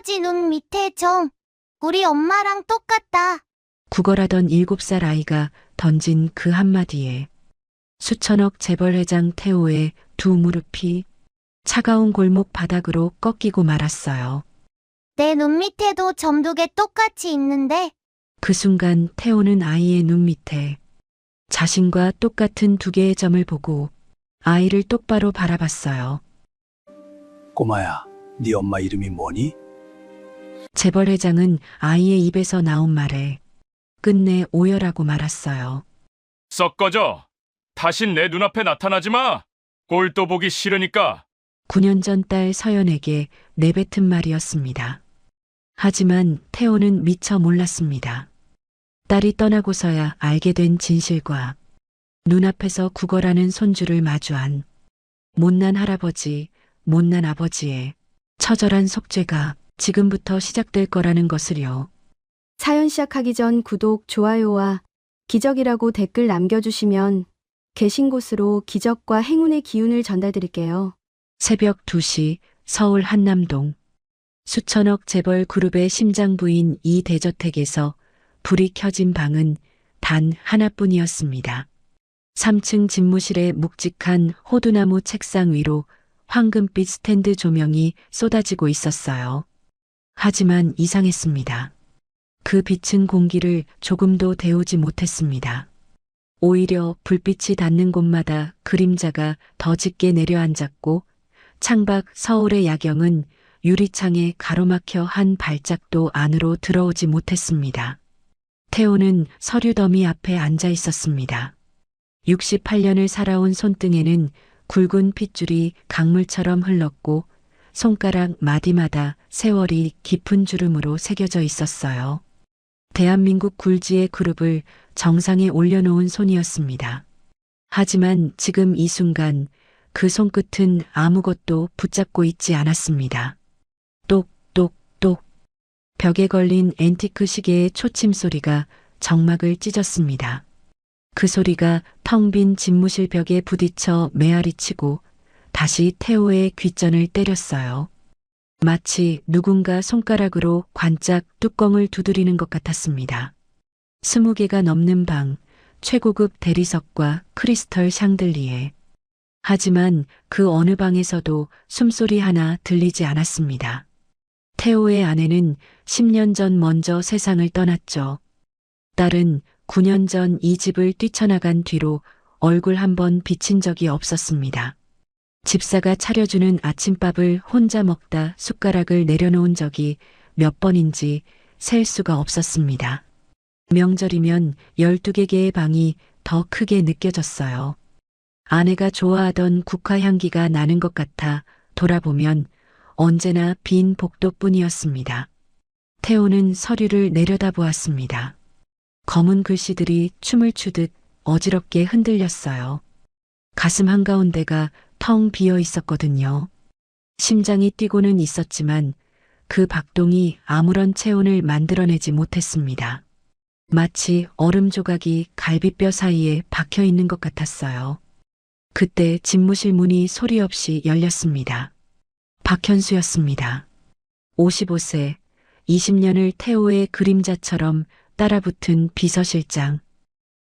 할아버지 눈 밑에 점. 우리 엄마랑 똑같다. 구걸하던 7살 아이가 던진 그 한마디에 수천억 재벌회장 태호의 두 무릎이 차가운 골목 바닥으로 꺾이고 말았어요. 내 눈 밑에도 점 2개 똑같이 있는데 그 순간 태호는 아이의 눈 밑에 자신과 똑같은 2개의 점을 보고 아이를 똑바로 바라봤어요. 꼬마야, 네 엄마 이름이 뭐니? 재벌회장은 아이의 입에서 나온 말에 끝내 오열하고 말았어요. 썩 꺼져. 다신 내 눈앞에 나타나지 마. 꼴도 보기 싫으니까. 9년 전 딸 서연에게 내뱉은 말이었습니다. 하지만 태호는 미처 몰랐습니다. 딸이 떠나고서야 알게 된 진실과 눈앞에서 구걸하는 손주를 마주한 못난 할아버지, 못난 아버지의 처절한 속죄가 지금부터 시작될 거라는 것을요. 사연 시작하기 전 구독, 좋아요와 기적이라고 댓글 남겨주시면 계신 곳으로 기적과 행운의 기운을 전달드릴게요. 새벽 2시 서울 한남동 수천억 재벌 그룹의 심장 부인 이 대저택에서 불이 켜진 방은 단 하나뿐이었습니다. 3층 집무실의 묵직한 호두나무 책상 위로 황금빛 스탠드 조명이 쏟아지고 있었어요. 하지만 이상했습니다. 그 빛은 공기를 조금도 데우지 못했습니다. 오히려 불빛이 닿는 곳마다 그림자가 더 짙게 내려앉았고 창밖 서울의 야경은 유리창에 가로막혀 한 발짝도 안으로 들어오지 못했습니다. 태호는 서류 더미 앞에 앉아 있었습니다. 68년을 살아온 손등에는 굵은 핏줄이 강물처럼 흘렀고 손가락 마디마다 세월이 깊은 주름으로 새겨져 있었어요. 대한민국 굴지의 그룹을 정상에 올려놓은 손이었습니다. 하지만 지금 이 순간 그 손끝은 아무것도 붙잡고 있지 않았습니다. 똑똑똑 벽에 걸린 앤티크 시계의 초침 소리가 정막을 찢었습니다. 그 소리가 텅 빈 집무실 벽에 부딪혀 메아리치고 다시 태호의 귓전을 때렸어요. 마치 누군가 손가락으로 관짝 뚜껑을 두드리는 것 같았습니다. 20개가 넘는 방, 최고급 대리석과 크리스털 샹들리에. 하지만 그 어느 방에서도 숨소리 하나 들리지 않았습니다. 태호의 아내는 10년 전 먼저 세상을 떠났죠. 딸은 9년 전 이 집을 뛰쳐나간 뒤로 얼굴 한번 비친 적이 없었습니다. 집사가 차려주는 아침밥을 혼자 먹다 숟가락을 내려놓은 적이 몇 번인지 셀 수가 없었습니다. 명절이면 12개의 방이 더 크게 느껴졌어요. 아내가 좋아하던 국화 향기가 나는 것 같아 돌아보면 언제나 빈 복도뿐이었습니다. 태호는 서류를 내려다보았습니다. 검은 글씨들이 춤을 추듯 어지럽게 흔들렸어요. 가슴 한가운데가 텅 비어 있었거든요. 심장이 뛰고는 있었지만 그 박동이 아무런 체온을 만들어내지 못했습니다. 마치 얼음 조각이 갈비뼈 사이에 박혀 있는 것 같았어요. 그때 집무실 문이 소리 없이 열렸습니다. 박현수였습니다. 55세, 20년을 태호의 그림자처럼 따라붙은 비서실장.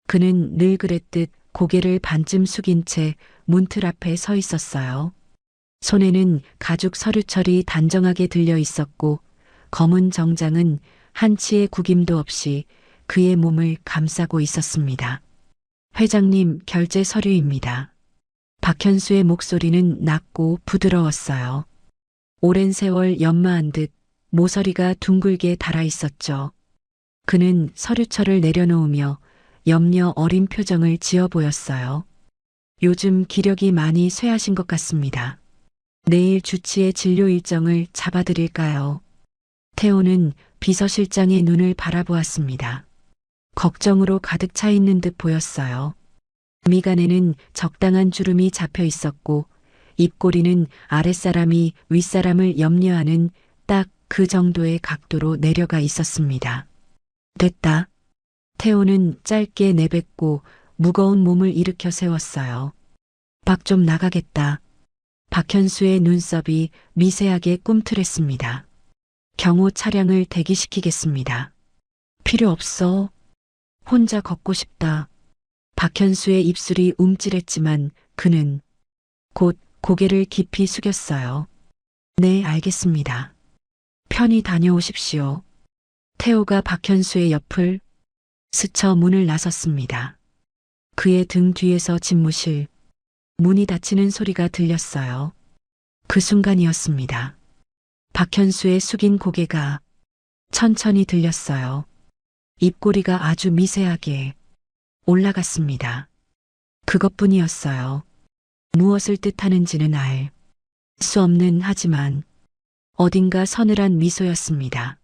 그는 늘 그랬듯 고개를 반쯤 숙인 채 문틀 앞에 서 있었어요. 손에는 가죽 서류철이 단정하게 들려 있었고 검은 정장은 한치의 구김도 없이 그의 몸을 감싸고 있었습니다. 회장님, 결제 서류입니다. 박현수의 목소리는 낮고 부드러웠어요. 오랜 세월 연마한 듯 모서리가 둥글게 달아 있었죠. 그는 서류철을 내려놓으며 염려 어린 표정을 지어 보였어요. 요즘 기력이 많이 쇠하신 것 같습니다. 내일 주치의 진료 일정을 잡아드릴까요? 태호는 비서실장의 눈을 바라보았습니다. 걱정으로 가득 차 있는 듯 보였어요. 미간에는 적당한 주름이 잡혀 있었고 입꼬리는 아랫사람이 윗사람을 염려하는 딱 그 정도의 각도로 내려가 있었습니다. 됐다. 태호는 짧게 내뱉고 무거운 몸을 일으켜 세웠어요. 밖 좀 나가겠다. 박현수의 눈썹이 미세하게 꿈틀했습니다. 경호 차량을 대기시키겠습니다. 필요 없어. 혼자 걷고 싶다. 박현수의 입술이 움찔했지만 그는 곧 고개를 깊이 숙였어요. 네, 알겠습니다. 편히 다녀오십시오. 태호가 박현수의 옆을 스쳐 문을 나섰습니다. 그의 등 뒤에서 집무실 문이 닫히는 소리가 들렸어요. 그 순간이었습니다. 박현수의 숙인 고개가 천천히 들렸어요. 입꼬리가 아주 미세하게 올라갔습니다. 그것뿐이었어요. 무엇을 뜻하는지는 알 수 없는 하지만 어딘가 서늘한 미소였습니다.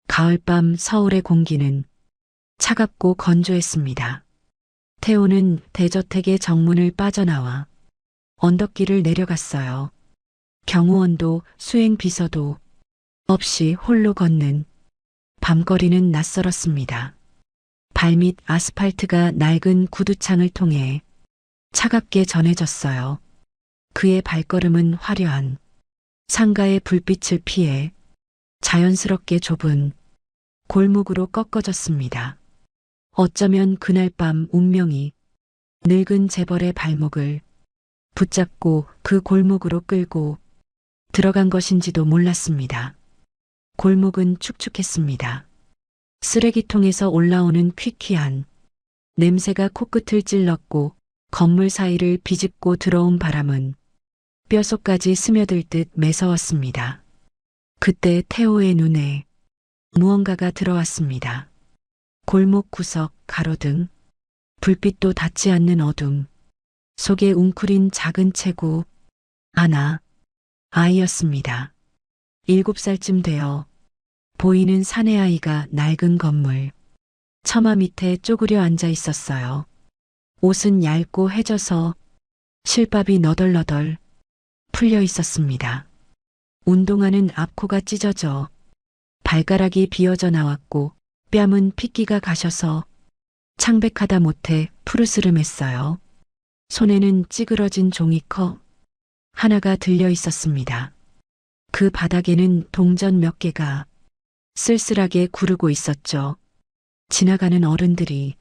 가을밤 서울의 공기는 차갑고 건조했습니다. 태호는 대저택의 정문을 빠져나와 언덕길을 내려갔어요. 경호원도 수행 비서도 없이 홀로 걷는 밤거리는 낯설었습니다. 발밑 아스팔트가 낡은 구두창을 통해 차갑게 전해졌어요. 그의 발걸음은 화려한 상가의 불빛을 피해 자연스럽게 좁은 골목으로 꺾어졌습니다. 어쩌면 그날 밤 운명이 늙은 재벌의 발목을 붙잡고 그 골목으로 끌고 들어간 것인지도 몰랐습니다. 골목은 축축했습니다. 쓰레기통에서 올라오는 퀴퀴한 냄새가 코끝을 찔렀고 건물 사이를 비집고 들어온 바람은 뼛속까지 스며들 듯 매서웠습니다. 그때 태호의 눈에 무언가가 들어왔습니다. 골목 구석, 가로등, 불빛도 닿지 않는 어둠 속에 웅크린 작은 체구 하나, 아이였습니다. 7살쯤 되어 보이는 사내 아이가 낡은 건물 처마 밑에 쪼그려 앉아 있었어요. 옷은 얇고 해져서 실밥이 너덜너덜 풀려 있었습니다. 운동화는 앞코가 찢어져 발가락이 비어져 나왔고 뺨은 핏기가 가셔서 창백하다 못해 푸르스름했어요. 손에는 찌그러진 종이컵 하나가 들려 있었습니다. 그 바닥에는 동전 몇 개가 쓸쓸하게 구르고 있었죠. 지나가는 어른들이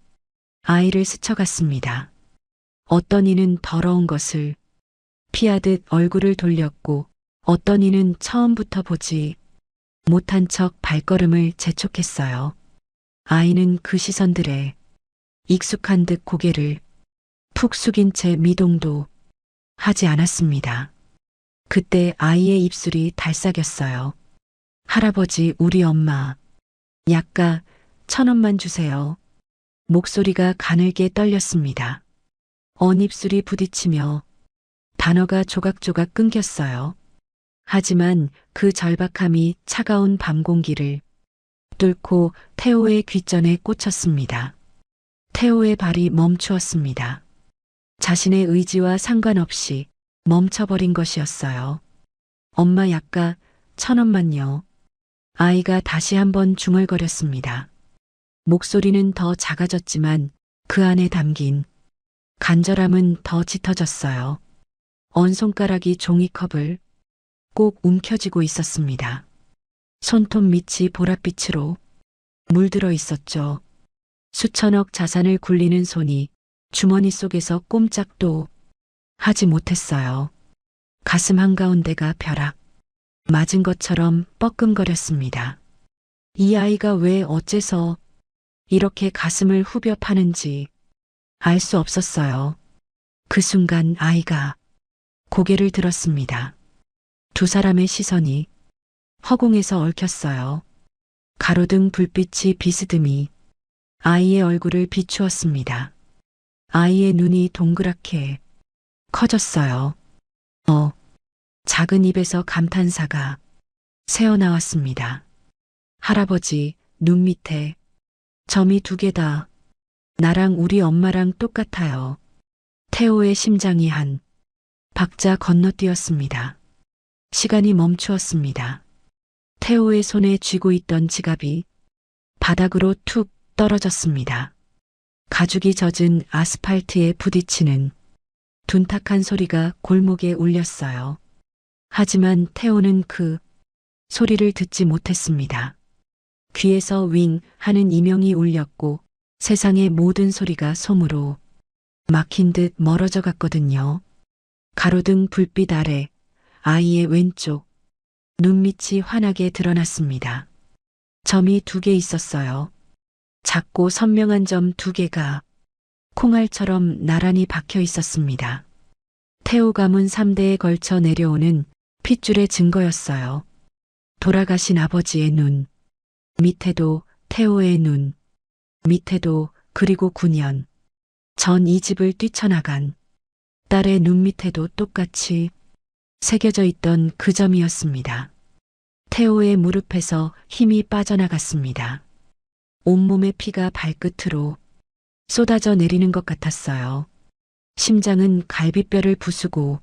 아이를 스쳐갔습니다. 어떤 이는 더러운 것을 피하듯 얼굴을 돌렸고 어떤 이는 처음부터 보지 못한 척 발걸음을 재촉했어요. 아이는 그 시선들에 익숙한 듯 고개를 푹 숙인 채 미동도 하지 않았습니다. 그때 아이의 입술이 달싹였어요. 할아버지, 우리 엄마. 약가 1,000원만 주세요. 목소리가 가늘게 떨렸습니다. 언입술이 부딪히며 단어가 조각조각 끊겼어요. 하지만 그 절박함이 차가운 밤 공기를 뚫고 태호의 귓전에 꽂혔습니다. 태호의 발이 멈추었습니다. 자신의 의지와 상관없이 멈춰버린 것이었어요. 엄마 약가 1,000원만요. 아이가 다시 한번 중얼거렸습니다. 목소리는 더 작아졌지만 그 안에 담긴 간절함은 더 짙어졌어요. 언 손가락이 종이컵을 꼭 움켜쥐고 있었습니다. 손톱 밑이 보랏빛으로 물들어 있었죠. 수천억 자산을 굴리는 손이 주머니 속에서 꼼짝도 하지 못했어요. 가슴 한가운데가 벼락 맞은 것처럼 뻐끔거렸습니다. 이 아이가 왜 어째서 이렇게 가슴을 후벼 파는지 알 수 없었어요. 그 순간 아이가 고개를 들었습니다. 두 사람의 시선이 허공에서 얽혔어요. 가로등 불빛이 비스듬히 아이의 얼굴을 비추었습니다. 아이의 눈이 동그랗게 커졌어요. 작은 입에서 감탄사가 새어나왔습니다. 할아버지, 눈 밑에 점이 2개다. 나랑 우리 엄마랑 똑같아요. 태호의 심장이 한 박자 건너뛰었습니다. 시간이 멈추었습니다. 태호의 손에 쥐고 있던 지갑이 바닥으로 툭 떨어졌습니다. 가죽이 젖은 아스팔트에 부딪히는 둔탁한 소리가 골목에 울렸어요. 하지만 태호는 그 소리를 듣지 못했습니다. 귀에서 윙 하는 이명이 울렸고 세상의 모든 소리가 솜으로 막힌 듯 멀어져 갔거든요. 가로등 불빛 아래 아이의 왼쪽 눈밑이 환하게 드러났습니다. 점이 2개 있었어요. 작고 선명한 점 2개가 콩알처럼 나란히 박혀 있었습니다. 태호 가문 3대에 걸쳐 내려오는 핏줄의 증거였어요. 돌아가신 아버지의 눈, 밑에도 태호의 눈, 밑에도 그리고 9년 전 이 집을 뛰쳐나간 딸의 눈 밑에도 똑같이 새겨져 있던 그 점이었습니다. 태호의 무릎에서 힘이 빠져나갔습니다. 온몸의 피가 발끝으로 쏟아져 내리는 것 같았어요. 심장은 갈비뼈를 부수고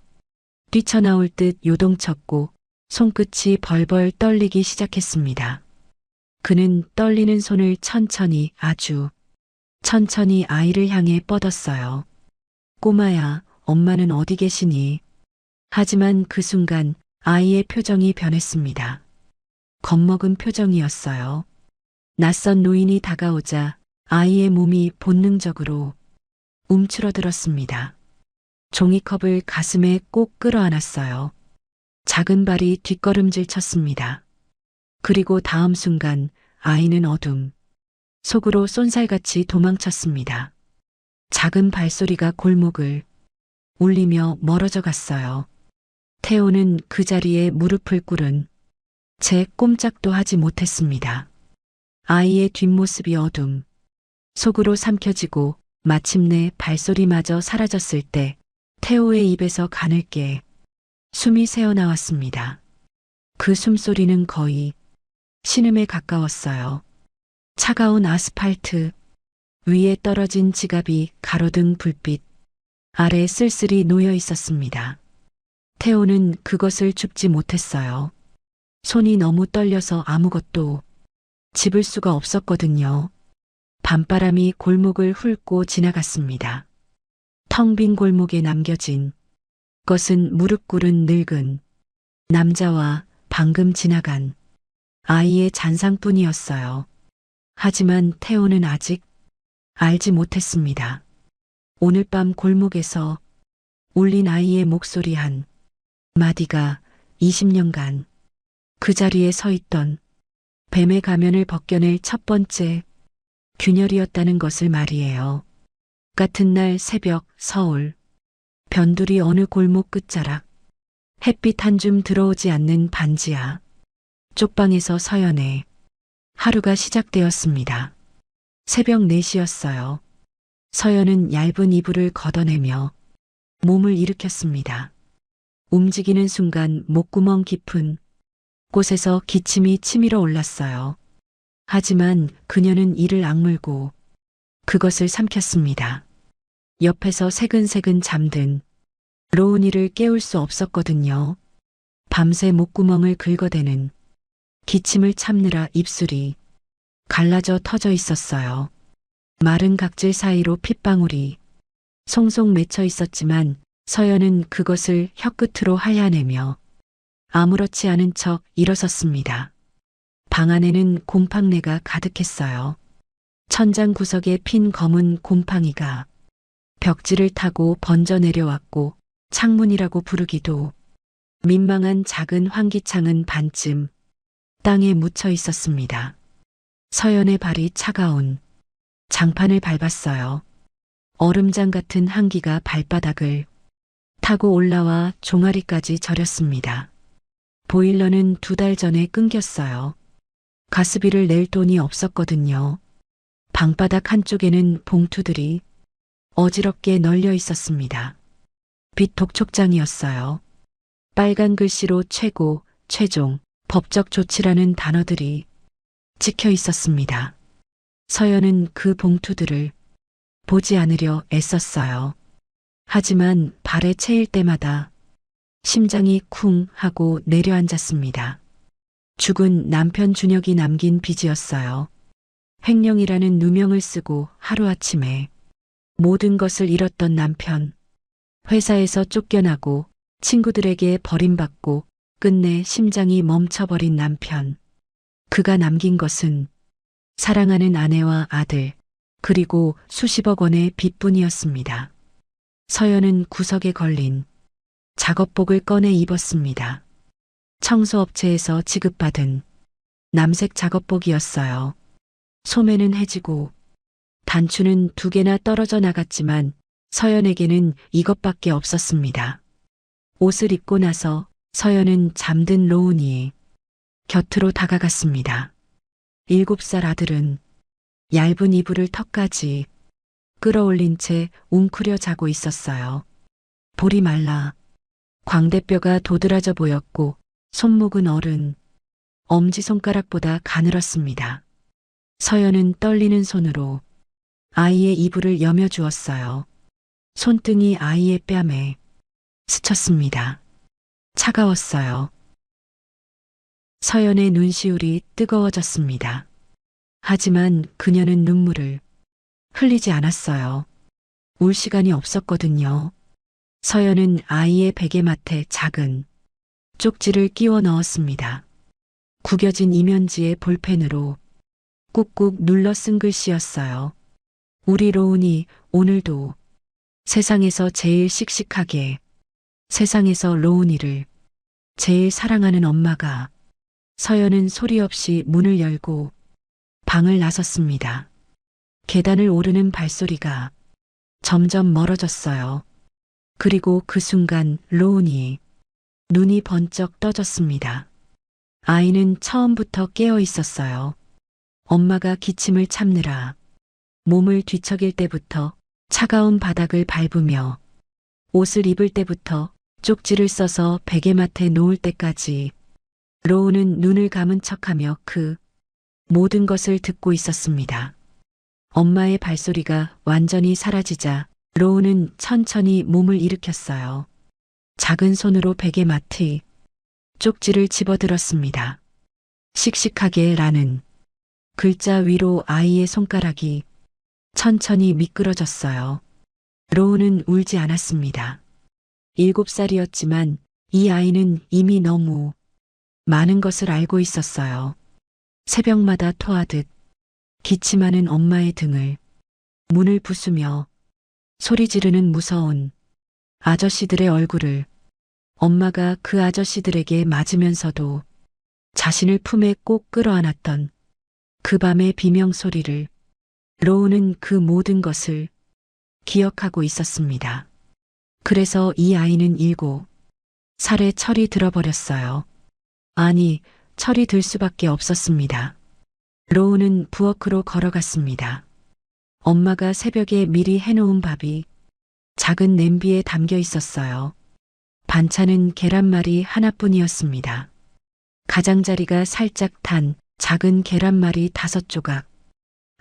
뛰쳐나올 듯 요동쳤고 손끝이 벌벌 떨리기 시작했습니다. 그는 떨리는 손을 천천히 아주 천천히 아이를 향해 뻗었어요. 꼬마야, 엄마는 어디 계시니? 하지만 그 순간 아이의 표정이 변했습니다. 겁먹은 표정이었어요. 낯선 노인이 다가오자 아이의 몸이 본능적으로 움츠러들었습니다. 종이컵을 가슴에 꼭 끌어안았어요. 작은 발이 뒷걸음질 쳤습니다. 그리고 다음 순간 아이는 어둠 속으로 쏜살같이 도망쳤습니다. 작은 발소리가 골목을 울리며 멀어져 갔어요. 태호는 그 자리에 무릎을 꿇은 채 꼼짝도 하지 못했습니다. 아이의 뒷모습이 어둠 속으로 삼켜지고 마침내 발소리마저 사라졌을 때 태호의 입에서 가늘게 숨이 새어나왔습니다. 그 숨소리는 거의 신음에 가까웠어요. 차가운 아스팔트 위에 떨어진 지갑이 가로등 불빛 아래 쓸쓸히 놓여 있었습니다. 태호는 그것을 줍지 못했어요. 손이 너무 떨려서 아무것도 집을 수가 없었거든요. 밤바람이 골목을 훑고 지나갔습니다. 텅 빈 골목에 남겨진 것은 무릎 꿇은 늙은 남자와 방금 지나간 아이의 잔상뿐이었어요. 하지만 태호는 아직 알지 못했습니다. 오늘 밤 골목에서 울린 아이의 목소리 한 마디가 20년간 그 자리에 서 있던 뱀의 가면을 벗겨낼 첫 번째 균열이었다는 것을 말이에요. 같은 날 새벽 서울 변두리 어느 골목 끝자락 햇빛 한 줌 들어오지 않는 반지하 쪽방에서 서연의 하루가 시작되었습니다. 새벽 4시였어요. 서연은 얇은 이불을 걷어내며 몸을 일으켰습니다. 움직이는 순간 목구멍 깊은 곳에서 기침이 치밀어 올랐어요. 하지만 그녀는 이를 악물고 그것을 삼켰습니다. 옆에서 새근새근 잠든 로운이를 깨울 수 없었거든요. 밤새 목구멍을 긁어대는 기침을 참느라 입술이 갈라져 터져 있었어요. 마른 각질 사이로 핏방울이 송송 맺혀 있었지만 서연은 그것을 혀끝으로 핥아내며 아무렇지 않은 척 일어섰습니다. 방 안에는 곰팡내가 가득했어요. 천장 구석에 핀 검은 곰팡이가 벽지를 타고 번져 내려왔고 창문이라고 부르기도 민망한 작은 환기창은 반쯤 땅에 묻혀 있었습니다. 서연의 발이 차가운 장판을 밟았어요. 얼음장 같은 한기가 발바닥을 타고 올라와 종아리까지 저렸습니다. 보일러는 2달 전에 끊겼어요. 가스비를 낼 돈이 없었거든요. 방바닥 한쪽에는 봉투들이 어지럽게 널려 있었습니다. 빛 독촉장이었어요. 빨간 글씨로 최고, 최종, 법적 조치라는 단어들이 찍혀 있었습니다. 서연은 그 봉투들을 보지 않으려 애썼어요. 하지만 발에 채일 때마다 심장이 쿵 하고 내려앉았습니다. 죽은 남편 준혁이 남긴 빚이었어요. 횡령이라는 누명을 쓰고 하루아침에 모든 것을 잃었던 남편. 회사에서 쫓겨나고 친구들에게 버림받고 끝내 심장이 멈춰버린 남편. 그가 남긴 것은 사랑하는 아내와 아들, 그리고 수십억 원의 빚뿐이었습니다. 서연은 구석에 걸린 작업복을 꺼내 입었습니다. 청소업체에서 지급받은 남색 작업복이었어요. 소매는 해지고 단추는 2개나 떨어져 나갔지만 서연에게는 이것밖에 없었습니다. 옷을 입고 나서 서연은 잠든 로운이의 곁으로 다가갔습니다. 7살 아들은 얇은 이불을 턱까지 끌어올린 채 웅크려 자고 있었어요. 볼이 말라 광대뼈가 도드라져 보였고 손목은 어른 엄지손가락보다 가늘었습니다. 서연은 떨리는 손으로 아이의 이불을 여며주었어요. 손등이 아이의 뺨에 스쳤습니다. 차가웠어요. 서연의 눈시울이 뜨거워졌습니다. 하지만 그녀는 눈물을 흘리지 않았어요. 울 시간이 없었거든요. 서연은 아이의 베개맡에 작은 쪽지를 끼워 넣었습니다. 구겨진 이면지에 볼펜으로 꾹꾹 눌러 쓴 글씨였어요. 우리 로운이 오늘도 세상에서 제일 씩씩하게, 세상에서 로운이를 제일 사랑하는 엄마가. 서연은 소리 없이 문을 열고 방을 나섰습니다. 계단을 오르는 발소리가 점점 멀어졌어요. 그리고 그 순간 로운이 눈이 번쩍 떠졌습니다. 아이는 처음부터 깨어 있었어요. 엄마가 기침을 참느라 몸을 뒤척일 때부터 차가운 바닥을 밟으며 옷을 입을 때부터 쪽지를 써서 베개맡에 놓을 때까지 로운은 눈을 감은 척하며 그 모든 것을 듣고 있었습니다. 엄마의 발소리가 완전히 사라지자 로운은 천천히 몸을 일으켰어요. 작은 손으로 베개맡의 쪽지를 집어들었습니다. 씩씩하게 라는 글자 위로 아이의 손가락이 천천히 미끄러졌어요. 로운은 울지 않았습니다. 7살이었지만 이 아이는 이미 너무 많은 것을 알고 있었어요. 새벽마다 토하듯 기침하는 엄마의 등을, 문을 부수며 소리 지르는 무서운 아저씨들의 얼굴을, 엄마가 그 아저씨들에게 맞으면서도 자신을 품에 꼭 끌어안았던 그 밤의 비명소리를. 로운은 그 모든 것을 기억하고 있었습니다. 그래서 이 아이는 7살에 철이 들어버렸어요. 아니, 철이 들 수밖에 없었습니다. 로운은 부엌으로 걸어갔습니다. 엄마가 새벽에 미리 해놓은 밥이 작은 냄비에 담겨 있었어요. 반찬은 계란말이 하나뿐이었습니다. 가장자리가 살짝 탄 작은 계란말이 5조각.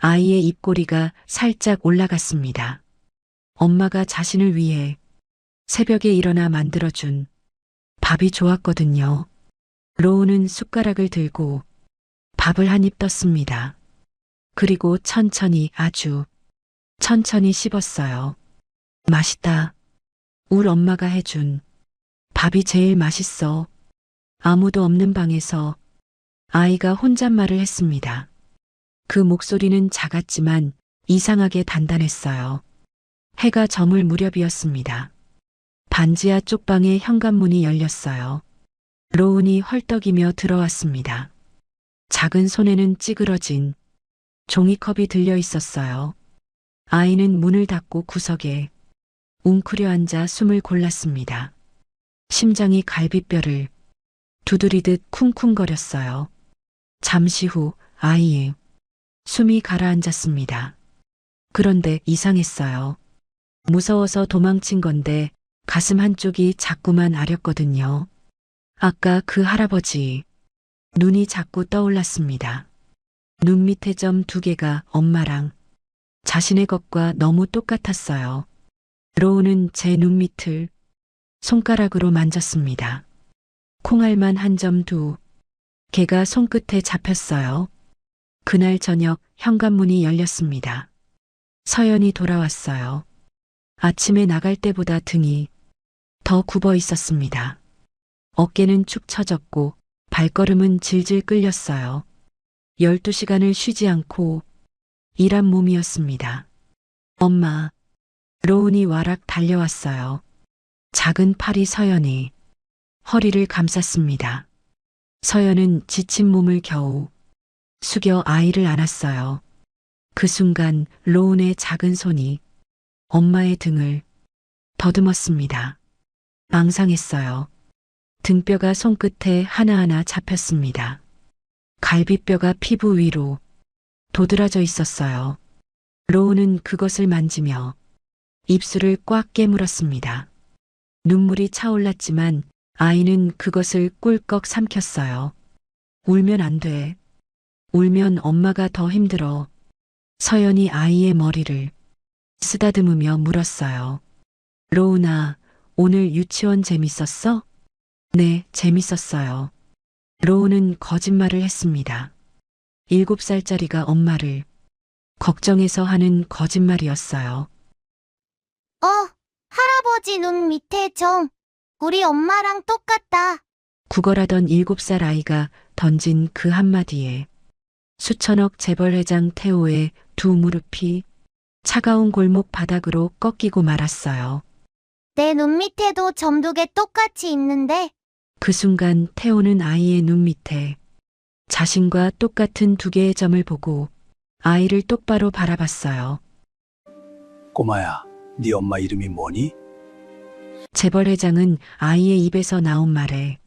아이의 입꼬리가 살짝 올라갔습니다. 엄마가 자신을 위해 새벽에 일어나 만들어준 밥이 좋았거든요. 로운은 숟가락을 들고 밥을 한 입 떴습니다. 그리고 천천히, 아주 천천히 씹었어요. 맛있다. 울 엄마가 해준 밥이 제일 맛있어. 아무도 없는 방에서 아이가 혼잣말을 했습니다. 그 목소리는 작았지만 이상하게 단단했어요. 해가 저물 무렵이었습니다. 반지하 쪽방의 현관문이 열렸어요. 로운이 헐떡이며 들어왔습니다. 작은 손에는 찌그러진 종이컵이 들려 있었어요. 아이는 문을 닫고 구석에 웅크려 앉아 숨을 골랐습니다. 심장이 갈비뼈를 두드리듯 쿵쿵거렸어요. 잠시 후 아이의 숨이 가라앉았습니다. 그런데 이상했어요. 무서워서 도망친 건데 가슴 한쪽이 자꾸만 아렸거든요. 아까 그 할아버지 눈이 자꾸 떠올랐습니다. 눈 밑에 점 2개가 엄마랑 자신의 것과 너무 똑같았어요. 로운은 제 눈 밑을 손가락으로 만졌습니다. 콩알만 한 점 2개가 손끝에 잡혔어요. 그날 저녁 현관문이 열렸습니다. 서연이 돌아왔어요. 아침에 나갈 때보다 등이 더 굽어 있었습니다. 어깨는 축 처졌고 발걸음은 질질 끌렸어요. 12시간을 쉬지 않고 일한 몸이었습니다. 엄마, 로운이 와락 달려왔어요. 작은 팔이 서연이 허리를 감쌌습니다. 서연은 지친 몸을 겨우 숙여 아이를 안았어요. 그 순간 로운의 작은 손이 엄마의 등을 더듬었습니다. 앙상했어요. 등뼈가 손끝에 하나하나 잡혔습니다. 갈비뼈가 피부 위로 도드라져 있었어요. 로운은 그것을 만지며 입술을 꽉 깨물었습니다. 눈물이 차올랐지만 아이는 그것을 꿀꺽 삼켰어요. 울면 안 돼. 울면 엄마가 더 힘들어. 서연이 아이의 머리를 쓰다듬으며 물었어요. 로운아, 오늘 유치원 재밌었어? 네, 재밌었어요. 로운은 거짓말을 했습니다. 7살짜리가 엄마를 걱정해서 하는 거짓말이었어요. 할아버지 눈 밑에 점. 우리 엄마랑 똑같다. 구걸하던 7살 아이가 던진 그 한마디에 수천억 재벌회장 태호의 두 무릎이 차가운 골목 바닥으로 꺾이고 말았어요. 내 눈 밑에도 점 2개 똑같이 있는데 그 순간 태호는 아이의 눈 밑에 자신과 똑같은 2개의 점을 보고 아이를 똑바로 바라봤어요. 꼬마야, 네 엄마 이름이 뭐니? 재벌회장은 아이의 입에서 나온 말에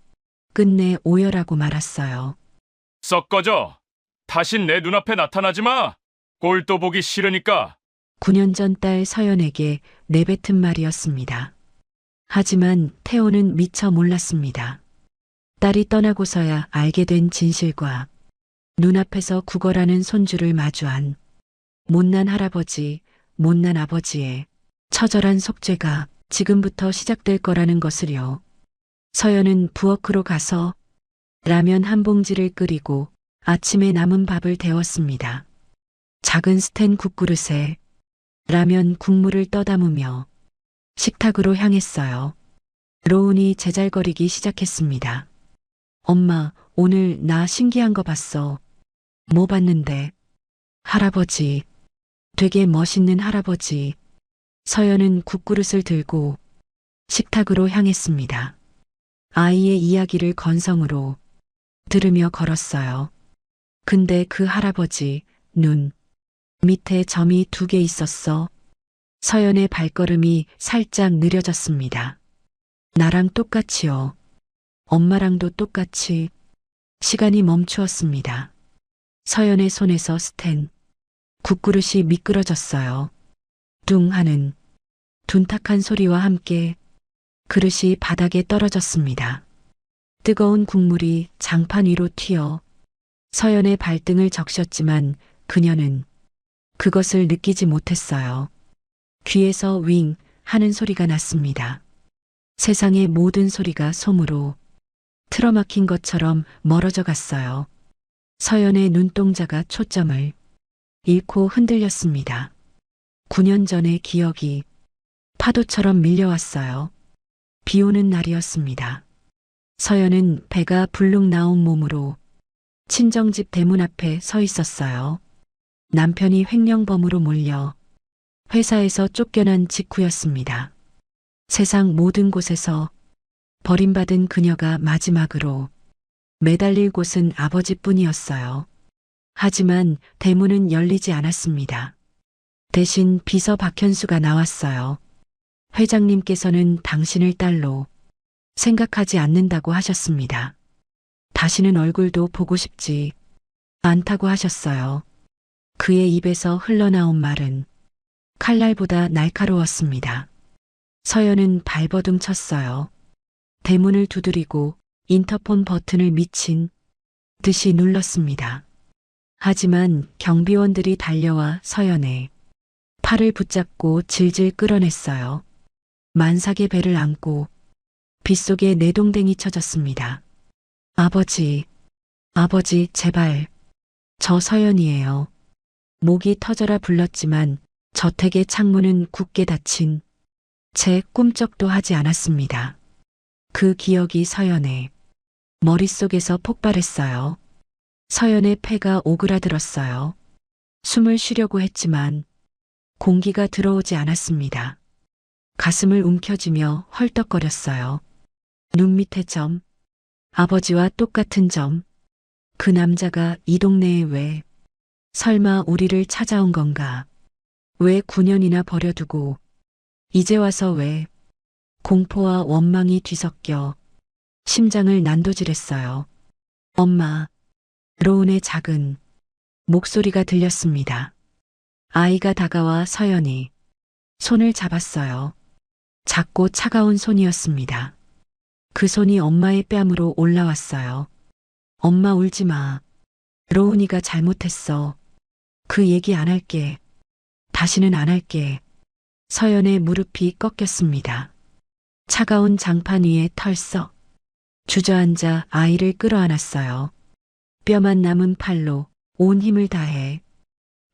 끝내 오열하고 말았어요. 썩 꺼져. 다신 내 눈앞에 나타나지 마. 꼴도 보기 싫으니까. 9년 전 딸 서연에게 내뱉은 말이었습니다. 하지만 태호는 미처 몰랐습니다. 딸이 떠나고서야 알게 된 진실과 눈앞에서 구걸하는 손주를 마주한 못난 할아버지, 못난 아버지의 처절한 속죄가 지금부터 시작될 거라는 것을요. 서연은 부엌으로 가서 라면 한 봉지를 끓이고 아침에 남은 밥을 데웠습니다. 작은 스텐 국그릇에 라면 국물을 떠담으며 식탁으로 향했어요. 로운이 제잘거리기 시작했습니다. 엄마, 오늘 나 신기한 거 봤어. 뭐 봤는데? 할아버지. 되게 멋있는 할아버지. 서연은 국그릇을 들고 식탁으로 향했습니다. 아이의 이야기를 건성으로 들으며 걸었어요. 근데 그 할아버지 눈 밑에 점이 2개 있었어. 서연의 발걸음이 살짝 느려졌습니다. 나랑 똑같이요. 엄마랑도 똑같이. 시간이 멈추었습니다. 서연의 손에서 스텐 국그릇이 미끄러졌어요. 둥 하는 둔탁한 소리와 함께 그릇이 바닥에 떨어졌습니다. 뜨거운 국물이 장판 위로 튀어 서연의 발등을 적셨지만 그녀는 그것을 느끼지 못했어요. 귀에서 윙 하는 소리가 났습니다. 세상의 모든 소리가 솜으로 틀어막힌 것처럼 멀어져 갔어요. 서연의 눈동자가 초점을 잃고 흔들렸습니다. 9년 전의 기억이 파도처럼 밀려왔어요. 비 오는 날이었습니다. 서연은 배가 불룩 나온 몸으로 친정집 대문 앞에 서 있었어요. 남편이 횡령범으로 몰려 회사에서 쫓겨난 직후였습니다. 세상 모든 곳에서 버림받은 그녀가 마지막으로 매달릴 곳은 아버지뿐이었어요. 하지만 대문은 열리지 않았습니다. 대신 비서 박현수가 나왔어요. 회장님께서는 당신을 딸로 생각하지 않는다고 하셨습니다. 다시는 얼굴도 보고 싶지 않다고 하셨어요. 그의 입에서 흘러나온 말은 칼날보다 날카로웠습니다. 서연은 발버둥 쳤어요. 대문을 두드리고 인터폰 버튼을 미친 듯이 눌렀습니다. 하지만 경비원들이 달려와 서연의 팔을 붙잡고 질질 끌어냈어요. 만삭의 배를 안고 빗속에 내동댕이 쳐졌습니다. 아버지, 아버지, 제발. 저 서연이에요. 목이 터져라 불렀지만 저택의 창문은 굳게 닫힌 채 꿈쩍도 하지 않았습니다. 그 기억이 서연의 머릿속에서 폭발했어요. 서연의 폐가 오그라들었어요. 숨을 쉬려고 했지만 공기가 들어오지 않았습니다. 가슴을 움켜쥐며 헐떡거렸어요. 눈 밑에 점, 아버지와 똑같은 점. 그 남자가 이 동네에 왜, 설마 우리를 찾아온 건가? 왜 9년이나 버려두고 이제 와서 왜? 공포와 원망이 뒤섞여 심장을 난도질했어요. 엄마, 로운의 작은 목소리가 들렸습니다. 아이가 다가와 서연이 손을 잡았어요. 작고 차가운 손이었습니다. 그 손이 엄마의 뺨으로 올라왔어요. 엄마 울지 마. 로운이가 잘못했어. 그 얘기 안 할게. 다시는 안 할게. 서연의 무릎이 꺾였습니다. 차가운 장판 위에 털썩 주저앉아 아이를 끌어안았어요. 뼈만 남은 팔로 온 힘을 다해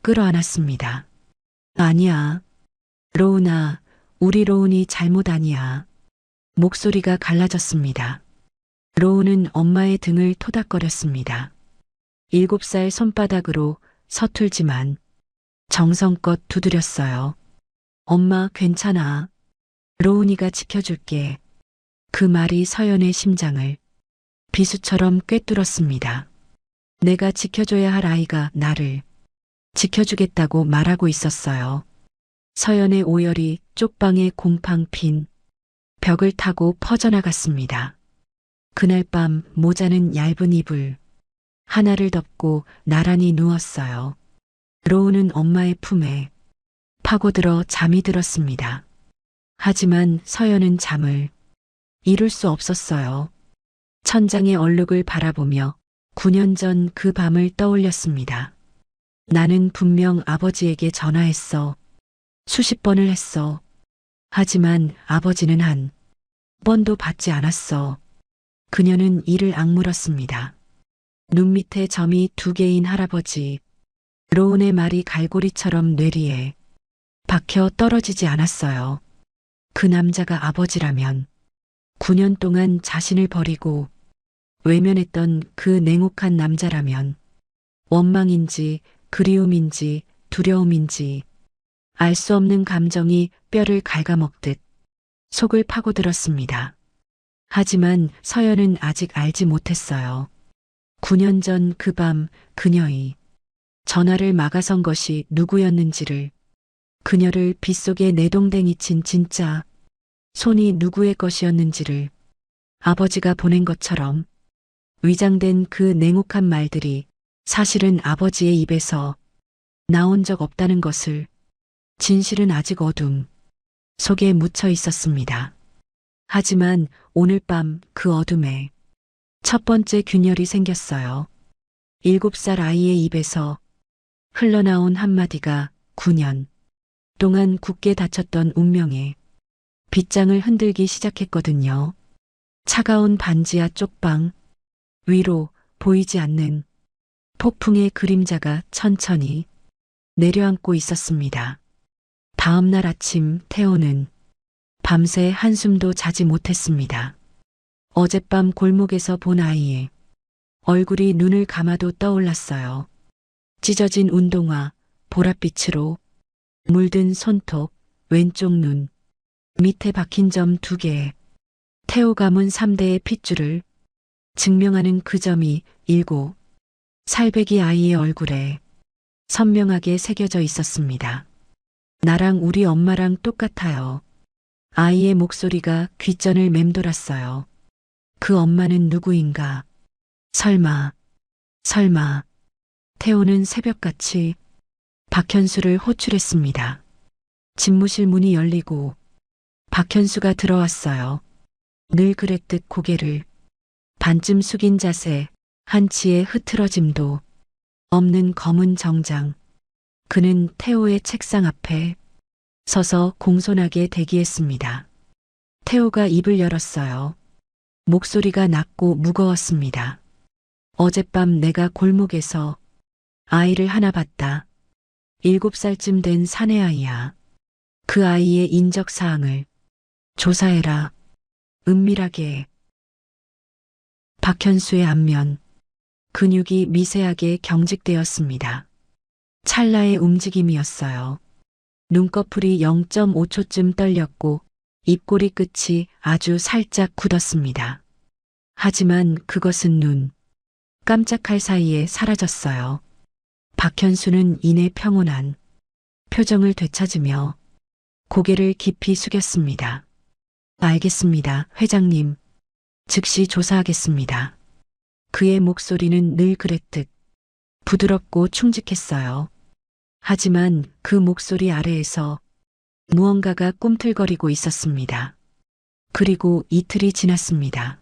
끌어안았습니다. 아니야. 로운아, 우리 로운이 잘못 아니야. 목소리가 갈라졌습니다. 로운은 엄마의 등을 토닥거렸습니다. 7살 손바닥으로 서툴지만 정성껏 두드렸어요. 엄마 괜찮아. 로운이가 지켜줄게. 그 말이 서연의 심장을 비수처럼 꿰뚫었습니다. 내가 지켜줘야 할 아이가 나를 지켜주겠다고 말하고 있었어요. 서연의 오열이 쪽방에 곰팡 핀 벽을 타고 퍼져나갔습니다. 그날 밤 모자는 얇은 이불 하나를 덮고 나란히 누웠어요. 로운은 엄마의 품에 파고들어 잠이 들었습니다. 하지만 서연은 잠을 이룰 수 없었어요. 천장의 얼룩을 바라보며 9년 전 그 밤을 떠올렸습니다. 나는 분명 아버지에게 전화했어. 수십 번을 했어. 하지만 아버지는 한 번도 받지 않았어. 그녀는 이를 악물었습니다. 눈 밑에 점이 2개인 할아버지. 로운의 말이 갈고리처럼 뇌리에 박혀 떨어지지 않았어요. 그 남자가 아버지라면 9년 동안 자신을 버리고 외면했던 그 냉혹한 남자라면 원망인지 그리움인지 두려움인지 알 수 없는 감정이 뼈를 갉아먹듯 속을 파고들었습니다. 하지만 서연은 아직 알지 못했어요. 9년 전 그 밤 그녀의 전화를 막아선 것이 누구였는지를, 그녀를 빗속에 내동댕이 친 진짜 손이 누구의 것이었는지를, 아버지가 보낸 것처럼 위장된 그 냉혹한 말들이 사실은 아버지의 입에서 나온 적 없다는 것을, 진실은 아직 어둠 속에 묻혀 있었습니다. 하지만 오늘 밤 그 어둠에 첫 번째 균열이 생겼어요. 7살 아이의 입에서 흘러나온 한마디가 9년 동안 굳게 닫혔던 운명의 빗장을 흔들기 시작했거든요. 차가운 반지하 쪽방 위로 보이지 않는 폭풍의 그림자가 천천히 내려앉고 있었습니다. 다음 날 아침 태호는 밤새 한숨도 자지 못했습니다. 어젯밤 골목에서 본 아이의 얼굴이 눈을 감아도 떠올랐어요. 찢어진 운동화, 보랏빛으로 물든 손톱, 왼쪽 눈, 밑에 박힌 점 2개, 태호 가문 3대의 핏줄을 증명하는 그 점이 7살배기 아이의 얼굴에 선명하게 새겨져 있었습니다. 나랑 우리 엄마랑 똑같아요. 아이의 목소리가 귓전을 맴돌았어요. 그 엄마는 누구인가? 설마. 태호는 새벽같이 박현수를 호출했습니다. 집무실 문이 열리고 박현수가 들어왔어요. 늘 그랬듯 고개를 반쯤 숙인 자세, 한치의 흐트러짐도 없는 검은 정장. 그는 태호의 책상 앞에 서서 공손하게 대기했습니다. 태호가 입을 열었어요. 목소리가 낮고 무거웠습니다. 어젯밤 내가 골목에서 아이를 하나 봤다. 7살쯤 된 사내아이야. 그 아이의 인적사항을 조사해라. 은밀하게. 박현수의 안면, 근육이 미세하게 경직되었습니다. 찰나의 움직임이었어요. 눈꺼풀이 0.5초쯤 떨렸고 입꼬리 끝이 아주 살짝 굳었습니다. 하지만 그것은 눈 깜짝할 사이에 사라졌어요. 박현수는 이내 평온한 표정을 되찾으며 고개를 깊이 숙였습니다. 알겠습니다, 회장님. 즉시 조사하겠습니다. 그의 목소리는 늘 그랬듯 부드럽고 충직했어요. 하지만 그 목소리 아래에서 무언가가 꿈틀거리고 있었습니다. 그리고 이틀이 지났습니다.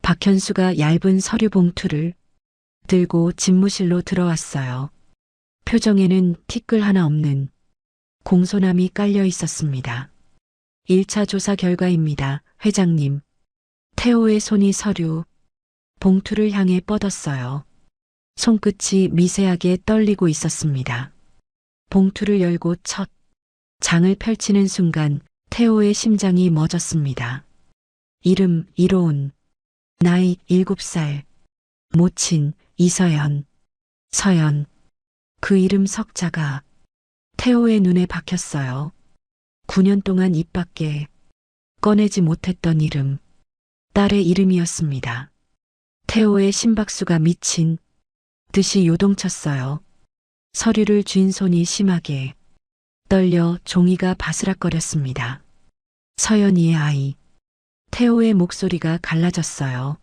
박현수가 얇은 서류 봉투를 들고 집무실로 들어왔어요. 표정에는 티끌 하나 없는 공손함이 깔려 있었습니다. 1차 조사 결과입니다, 회장님. 태호의 손이 서류 봉투를 향해 뻗었어요. 손끝이 미세하게 떨리고 있었습니다. 봉투를 열고 첫 장을 펼치는 순간 태호의 심장이 멎었습니다. 이름 이로운, 나이 7살, 모친 이서연, 서연. 그 이름 석자가 태호의 눈에 박혔어요. 9년 동안 입 밖에 꺼내지 못했던 이름, 딸의 이름이었습니다. 태호의 심박수가 미친 듯이 요동쳤어요. 서류를 쥔 손이 심하게 떨려 종이가 바스락거렸습니다. 서연이의 아이. 태호의 목소리가 갈라졌어요.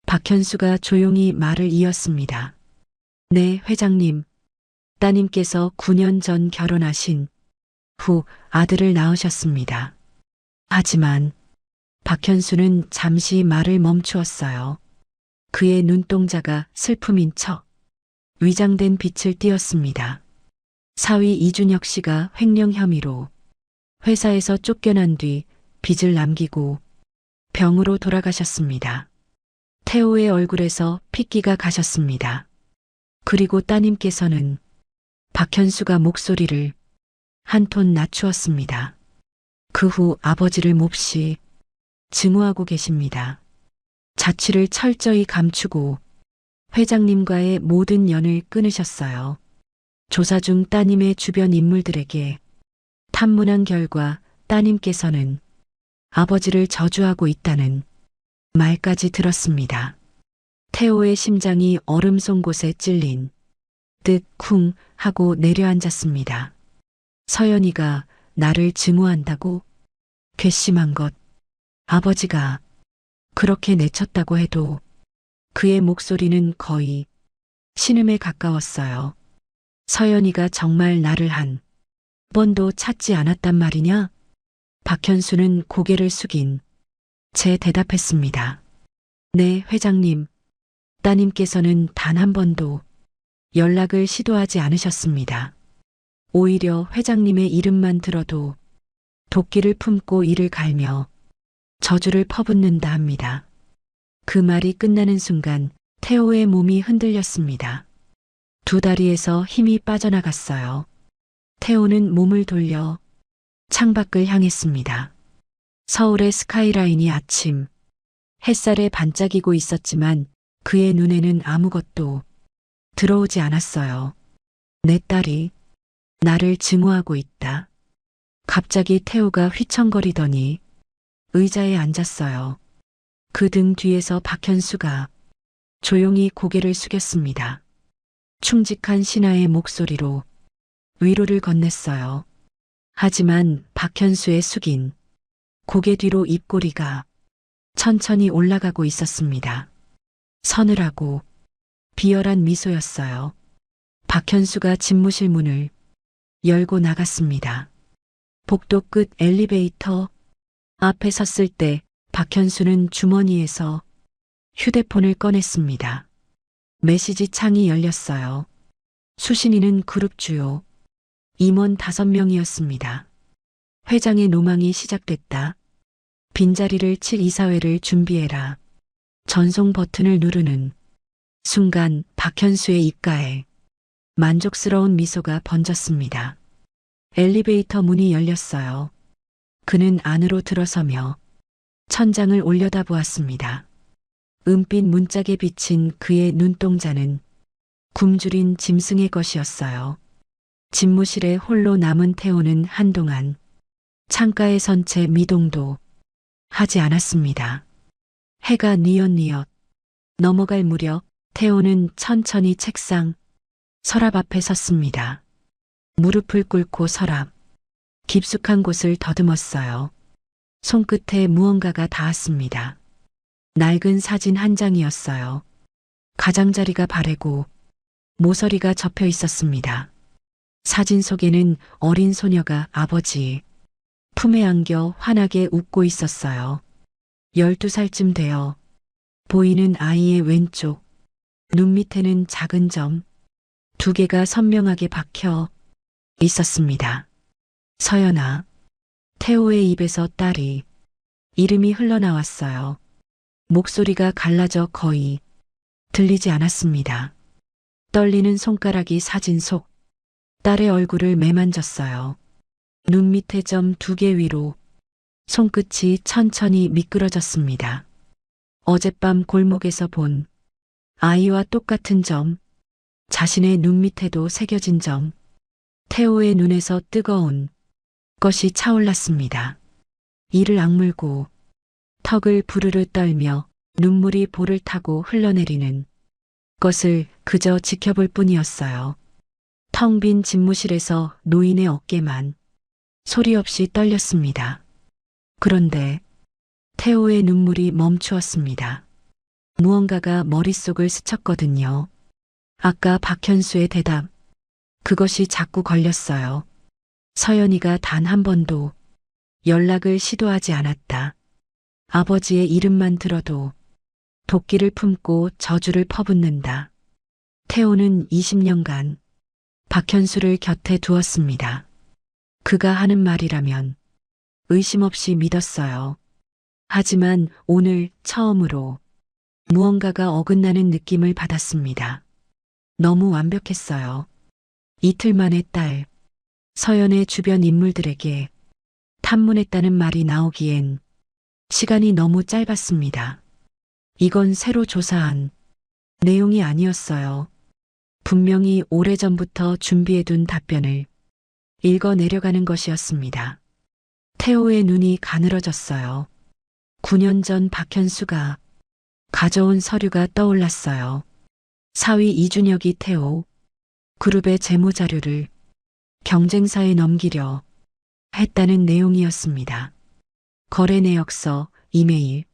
박현수가 조용히 말을 이었습니다. 네, 회장님. 따님께서 9년 전 결혼하신 후 아들을 낳으셨습니다. 하지만 박현수는 잠시 말을 멈추었어요. 그의 눈동자가 슬픔인 척 위장된 빛을 띠었습니다. 사위 이준혁 씨가 횡령 혐의로 회사에서 쫓겨난 뒤 빚을 남기고 병으로 돌아가셨습니다. 태호의 얼굴에서 핏기가 가셨습니다. 그리고 따님께서는 박현수가 목소리를 한 톤 낮추었습니다. 그 후 아버지를 몹시 증오하고 계십니다. 자취를 철저히 감추고 회장님과의 모든 연을 끊으셨어요. 조사 중 따님의 주변 인물들에게 탐문한 결과 따님께서는 아버지를 저주하고 있다는 말까지 들었습니다. 태호의 심장이 얼음 쏜 곳에 찔린 듯 쿵 하고 내려앉았습니다. 서연이가 나를 증오한다고? 괘씸한 것. 아버지가 그렇게 내쳤다고 해도 그의 목소리는 거의 신음에 가까웠어요. 서연이가 정말 나를 한 번도 찾지 않았단 말이냐? 박현수는 고개를 숙인 채 대답했습니다. 네, 회장님. 따님께서는 단 한 번도 연락을 시도하지 않으셨습니다. 오히려 회장님의 이름만 들어도 도끼를 품고 이를 갈며 저주를 퍼붓는다 합니다. 그 말이 끝나는 순간 태호의 몸이 흔들렸습니다. 두 다리에서 힘이 빠져나갔어요. 태호는 몸을 돌려 창밖을 향했습니다. 서울의 스카이라인이 아침 햇살에 반짝이고 있었지만 그의 눈에는 아무것도 들어오지 않았어요. 내 딸이 나를 증오하고 있다. 갑자기 태호가 휘청거리더니 의자에 앉았어요. 그 등 뒤에서 박현수가 조용히 고개를 숙였습니다. 충직한 신하의 목소리로 위로를 건넸어요. 하지만 박현수의 숙인 고개 뒤로 입꼬리가 천천히 올라가고 있었습니다. 서늘하고 비열한 미소였어요. 박현수가 집무실 문을 열고 나갔습니다. 복도 끝 엘리베이터 앞에 섰을 때 박현수는 주머니에서 휴대폰을 꺼냈습니다. 메시지 창이 열렸어요. 수신이는 그룹 주요 임원 5명이었습니다. 회장의 노망이 시작됐다. 빈자리를 칠 이사회를 준비해라. 전송 버튼을 누르는 순간 박현수의 입가에 만족스러운 미소가 번졌습니다. 엘리베이터 문이 열렸어요. 그는 안으로 들어서며 천장을 올려다보았습니다. 은빛 문짝에 비친 그의 눈동자는 굶주린 짐승의 것이었어요. 집무실에 홀로 남은 태호는 한동안 창가에 선 채 미동도 하지 않았습니다. 해가 뉘엿뉘엿 넘어갈 무렵 태호는 천천히 책상, 서랍 앞에 섰습니다. 무릎을 꿇고 서랍, 깊숙한 곳을 더듬었어요. 손끝에 무언가가 닿았습니다. 낡은 사진 한 장이었어요. 가장자리가 바래고 모서리가 접혀 있었습니다. 사진 속에는 어린 소녀가 아버지 품에 안겨 환하게 웃고 있었어요. 12살쯤 되어 보이는 아이의 왼쪽 눈 밑에는 작은 점 2개가 선명하게 박혀 있었습니다. 서연아. 태호의 입에서 딸이 이름이 흘러나왔어요. 목소리가 갈라져 거의 들리지 않았습니다. 떨리는 손가락이 사진 속 딸의 얼굴을 매만졌어요. 눈 밑에 점 2개 위로 손끝이 천천히 미끄러졌습니다. 어젯밤 골목에서 본 아이와 똑같은 점, 자신의 눈 밑에도 새겨진 점, 태호의 눈에서 뜨거운 것이 차올랐습니다. 이를 악물고 턱을 부르르 떨며 눈물이 볼을 타고 흘러내리는 것을 그저 지켜볼 뿐이었어요. 텅 빈 집무실에서 노인의 어깨만 소리 없이 떨렸습니다. 그런데 태호의 눈물이 멈추었습니다. 무언가가 머릿속을 스쳤거든요. 아까 박현수의 대답, 그것이 자꾸 걸렸어요. 서연이가 단 한 번도 연락을 시도하지 않았다. 아버지의 이름만 들어도 도끼를 품고 저주를 퍼붓는다. 태호는 20년간 박현수를 곁에 두었습니다. 그가 하는 말이라면 의심 없이 믿었어요. 하지만 오늘 처음으로 무언가가 어긋나는 느낌을 받았습니다. 너무 완벽했어요. 이틀 만에 딸, 서연의 주변 인물들에게 탐문했다는 말이 나오기엔 시간이 너무 짧았습니다. 이건 새로 조사한 내용이 아니었어요. 분명히 오래전부터 준비해둔 답변을 읽어 내려가는 것이었습니다. 태호의 눈이 가늘어졌어요. 9년 전 박현수가 가져온 서류가 떠올랐어요. 사위 이준혁이 태호 그룹의 재무자료를 경쟁사에 넘기려 했다는 내용이었습니다. 거래 내역서, 이메일,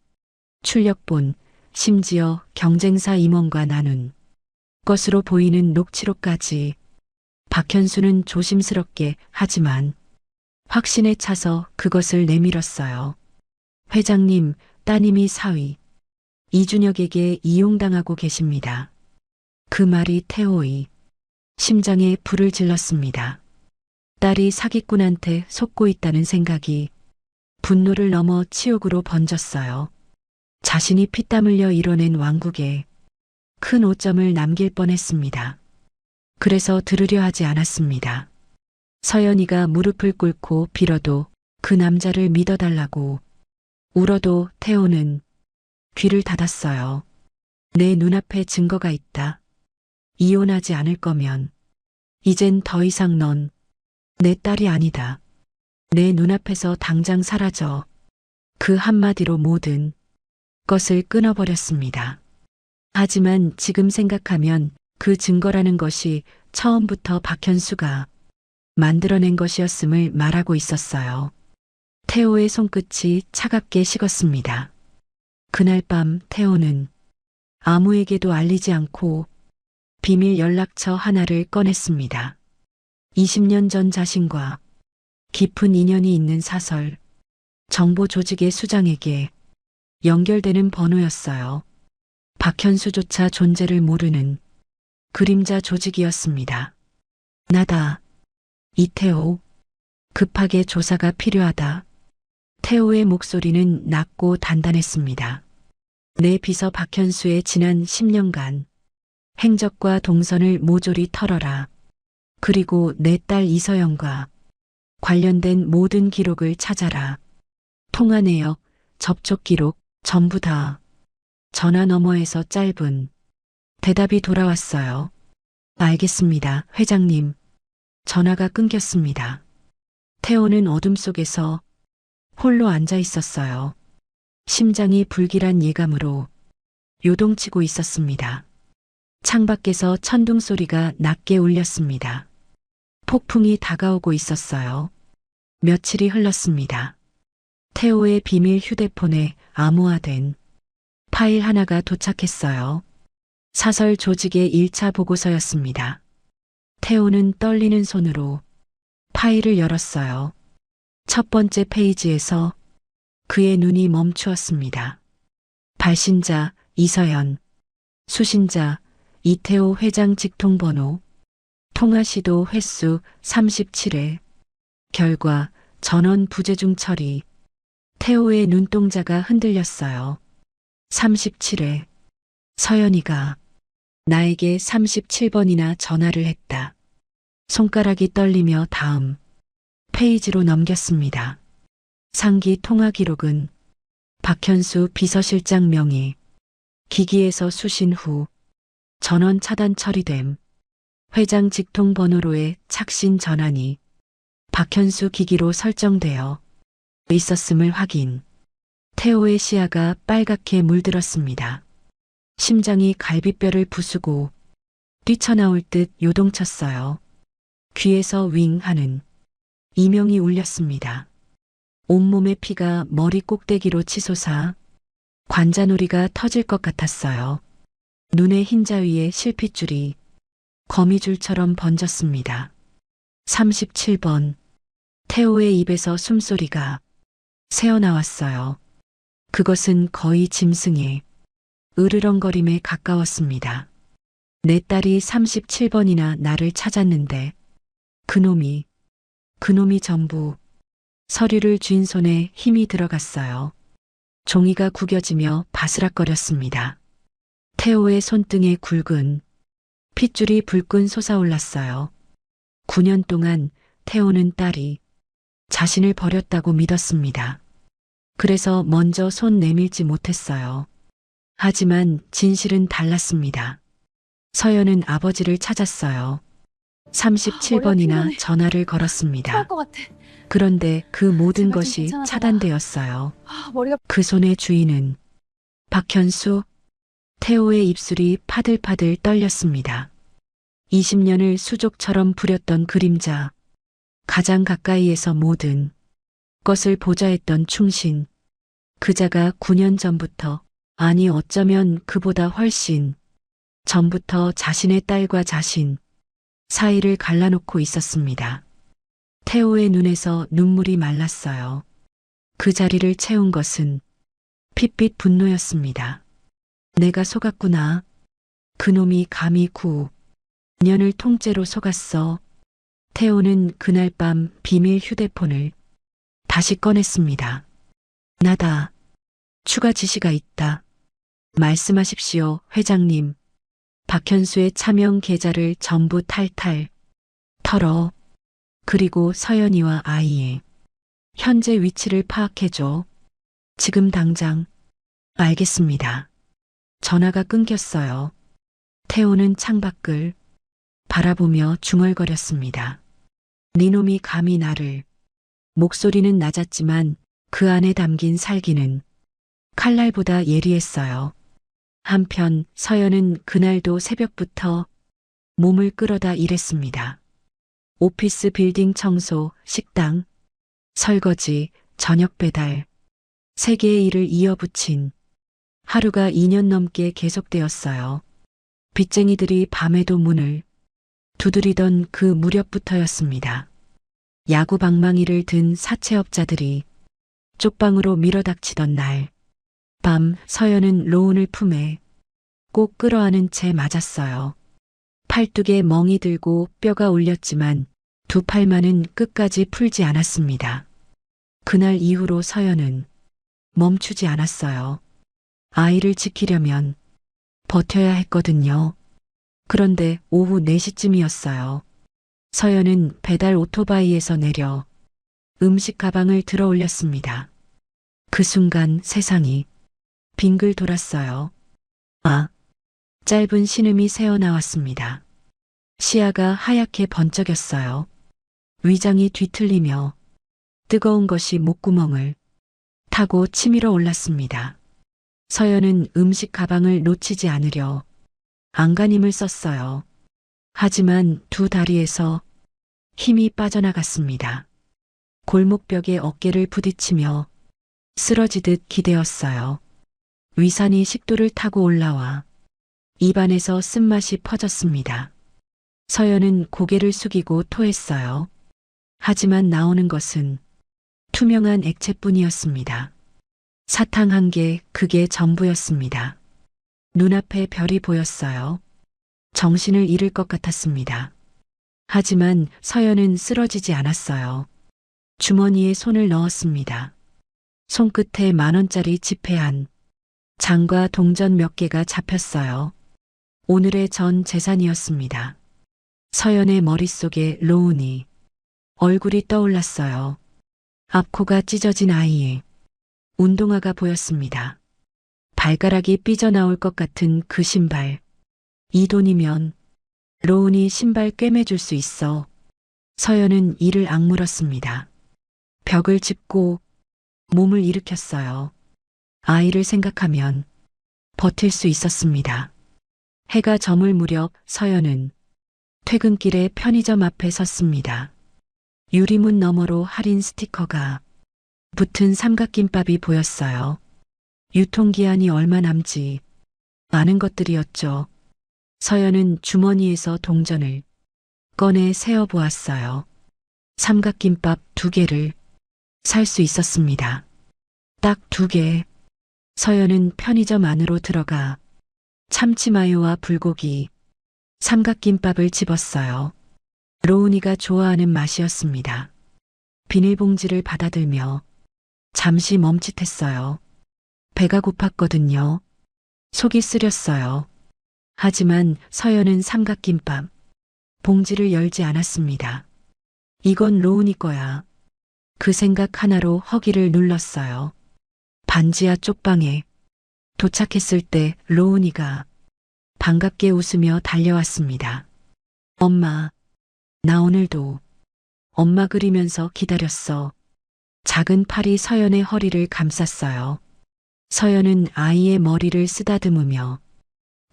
출력본, 심지어 경쟁사 임원과 나눈 것으로 보이는 녹취록까지. 박현수는 조심스럽게 하지만 확신에 차서 그것을 내밀었어요. 회장님, 따님이 사위 이준혁에게 이용당하고 계십니다. 그 말이 태호의 심장에 불을 질렀습니다. 딸이 사기꾼한테 속고 있다는 생각이 분노를 넘어 치욕으로 번졌어요. 자신이 피땀 흘려 이뤄낸 왕국에 큰 오점을 남길 뻔했습니다. 그래서 들으려 하지 않았습니다. 서연이가 무릎을 꿇고 빌어도 그 남자를 믿어달라고 울어도 태호는 귀를 닫았어요. 내 눈앞에 증거가 있다. 이혼하지 않을 거면 이젠 더 이상 넌 내 딸이 아니다. 내 눈앞에서 당장 사라져. 그 한마디로 모든 것을 끊어버렸습니다. 하지만 지금 생각하면 그 증거라는 것이 처음부터 박현수가 만들어낸 것이었음을 말하고 있었어요. 태호의 손끝이 차갑게 식었습니다. 그날 밤 태호는 아무에게도 알리지 않고 비밀 연락처 하나를 꺼냈습니다. 20년 전 자신과 깊은 인연이 있는 사설, 정보 조직의 수장에게 연결되는 번호였어요. 박현수조차 존재를 모르는 그림자 조직이었습니다. 나다. 이태호. 급하게 조사가 필요하다. 태호의 목소리는 낮고 단단했습니다. 내 비서 박현수의 지난 10년간 행적과 동선을 모조리 털어라. 그리고 내 딸 이서영과 관련된 모든 기록을 찾아라. 통화 내역, 접촉 기록, 전부 다. 전화 너머에서 짧은 대답이 돌아왔어요. 알겠습니다, 회장님. 전화가 끊겼습니다. 태호는 어둠 속에서 홀로 앉아 있었어요. 심장이 불길한 예감으로 요동치고 있었습니다. 창밖에서 천둥 소리가 낮게 울렸습니다. 폭풍이 다가오고 있었어요. 며칠이 흘렀습니다. 태호의 비밀 휴대폰에 암호화된 파일 하나가 도착했어요. 사설 조직의 1차 보고서였습니다. 태호는 떨리는 손으로 파일을 열었어요. 첫 번째 페이지에서 그의 눈이 멈추었습니다. 발신자 이서연, 수신자 이태호 회장 직통번호, 통화시도 횟수 37회, 결과 전원 부재중 처리. 태호의 눈동자가 흔들렸어요. 37회. 서연이가 나에게 37번이나 전화를 했다. 손가락이 떨리며 다음 페이지로 넘겼습니다. 상기 통화 기록은 박현수 비서실장 명의, 기기에서 수신 후 전원 차단 처리됨. 회장 직통 번호로의 착신 전환이 박현수 기기로 설정되어 있었음을 확인. 태호의 시야가 빨갛게 물들었습니다. 심장이 갈비뼈를 부수고 뛰쳐나올 듯 요동쳤어요. 귀에서 윙 하는 이명이 울렸습니다. 온몸의 피가 머리 꼭대기로 치솟아 관자놀이가 터질 것 같았어요. 눈의 흰자 위에 실핏줄이 거미줄처럼 번졌습니다. 37번. 태호의 입에서 숨소리가 새어나왔어요. 그것은 거의 짐승의 으르렁거림에 가까웠습니다. 내 딸이 37번이나 나를 찾았는데 그놈이 전부. 서류를 쥔 손에 힘이 들어갔어요. 종이가 구겨지며 바스락거렸습니다. 태호의 손등에 굵은 핏줄이 불끈 솟아올랐어요. 9년 동안 태호는 딸이 자신을 버렸다고 믿었습니다. 그래서 먼저 손 내밀지 못했어요. 하지만 진실은 달랐습니다. 서연은 아버지를 찾았어요. 37번이나 전화를 걸었습니다. 토할 것 같아. 그런데 그 모든 제발 좀 것이 괜찮아져라. 차단되었어요. 머리가 그 손의 주인은 박현수. 태호의 입술이 파들파들 떨렸습니다. 20년을 수족처럼 부렸던 그림자, 가장 가까이에서 모든 것을 보좌했던 충신. 그자가 9년 전부터, 아니 어쩌면 그보다 훨씬 전부터 자신의 딸과 자신 사이를 갈라놓고 있었습니다. 태호의 눈에서 눈물이 말랐어요. 그 자리를 채운 것은 핏빛 분노였습니다. 내가 속았구나. 그놈이 감히 9년을 통째로 속았어. 태호는 그날 밤 비밀 휴대폰을 다시 꺼냈습니다. 나다. 추가 지시가 있다. 말씀하십시오, 회장님. 박현수의 차명 계좌를 전부 탈탈 털어. 그리고 서연이와 아이의 현재 위치를 파악해줘. 지금 당장. 알겠습니다. 전화가 끊겼어요. 태호는 창밖을 바라보며 중얼거렸습니다. 니놈이 감히 나를. 목소리는 낮았지만 그 안에 담긴 살기는 칼날보다 예리했어요. 한편 서연은 그날도 새벽부터 몸을 끌어다 일했습니다. 오피스 빌딩 청소, 식당, 설거지, 저녁 배달, 세 개의 일을 이어붙인 하루가 2년 넘게 계속되었어요. 빚쟁이들이 밤에도 문을 두드리던 그 무렵부터였습니다. 야구 방망이를 든 사채업자들이 쪽방으로 밀어닥치던 날, 밤 서연은 로운을 품에 꼭 끌어안은 채 맞았어요. 팔뚝에 멍이 들고 뼈가 울렸지만 두 팔만은 끝까지 풀지 않았습니다. 그날 이후로 서연은 멈추지 않았어요. 아이를 지키려면 버텨야 했거든요. 그런데 오후 4시쯤이었어요. 서연은 배달 오토바이에서 내려 음식 가방을 들어 올렸습니다. 그 순간 세상이 빙글 돌았어요. 아, 짧은 신음이 새어나왔습니다. 시야가 하얗게 번쩍였어요. 위장이 뒤틀리며 뜨거운 것이 목구멍을 타고 치밀어 올랐습니다. 서연은 음식 가방을 놓치지 않으려 안간힘을 썼어요. 하지만 두 다리에서 힘이 빠져나갔습니다. 골목벽에 어깨를 부딪히며 쓰러지듯 기대었어요. 위산이 식도를 타고 올라와 입안에서 쓴맛이 퍼졌습니다. 서연은 고개를 숙이고 토했어요. 하지만 나오는 것은 투명한 액체뿐이었습니다. 사탕 한 개, 그게 전부였습니다. 눈앞에 별이 보였어요. 정신을 잃을 것 같았습니다. 하지만 서연은 쓰러지지 않았어요. 주머니에 손을 넣었습니다. 손끝에 10,000원짜리 지폐 한 장과 동전 몇 개가 잡혔어요. 오늘의 전 재산이었습니다. 서연의 머릿속에 로운이 얼굴이 떠올랐어요. 앞코가 찢어진 아이의 운동화가 보였습니다. 발가락이 삐져나올 것 같은 그 신발. 이 돈이면 로운이 신발 꿰매줄 수 있어. 서연은 이를 악물었습니다. 벽을 짚고 몸을 일으켰어요. 아이를 생각하면 버틸 수 있었습니다. 해가 저물 무렵 서연은 퇴근길에 편의점 앞에 섰습니다. 유리문 너머로 할인 스티커가 붙은 삼각김밥이 보였어요. 유통기한이 얼마 남지 않은 것들이었죠. 서연은 주머니에서 동전을 꺼내 세어보았어요. 삼각김밥 2개를 살 수 있었습니다. 딱 2개. 서연은 편의점 안으로 들어가 참치마요와 불고기, 삼각김밥을 집었어요. 로운이가 좋아하는 맛이었습니다. 비닐봉지를 받아들며 잠시 멈칫했어요. 배가 고팠거든요. 속이 쓰렸어요. 하지만 서연은 삼각김밥 봉지를 열지 않았습니다. 이건 로운이 거야. 그 생각 하나로 허기를 눌렀어요. 반지하 쪽방에 도착했을 때 로운이가 반갑게 웃으며 달려왔습니다. 엄마, 나 오늘도 엄마 그리면서 기다렸어. 작은 팔이 서연의 허리를 감쌌어요. 서연은 아이의 머리를 쓰다듬으며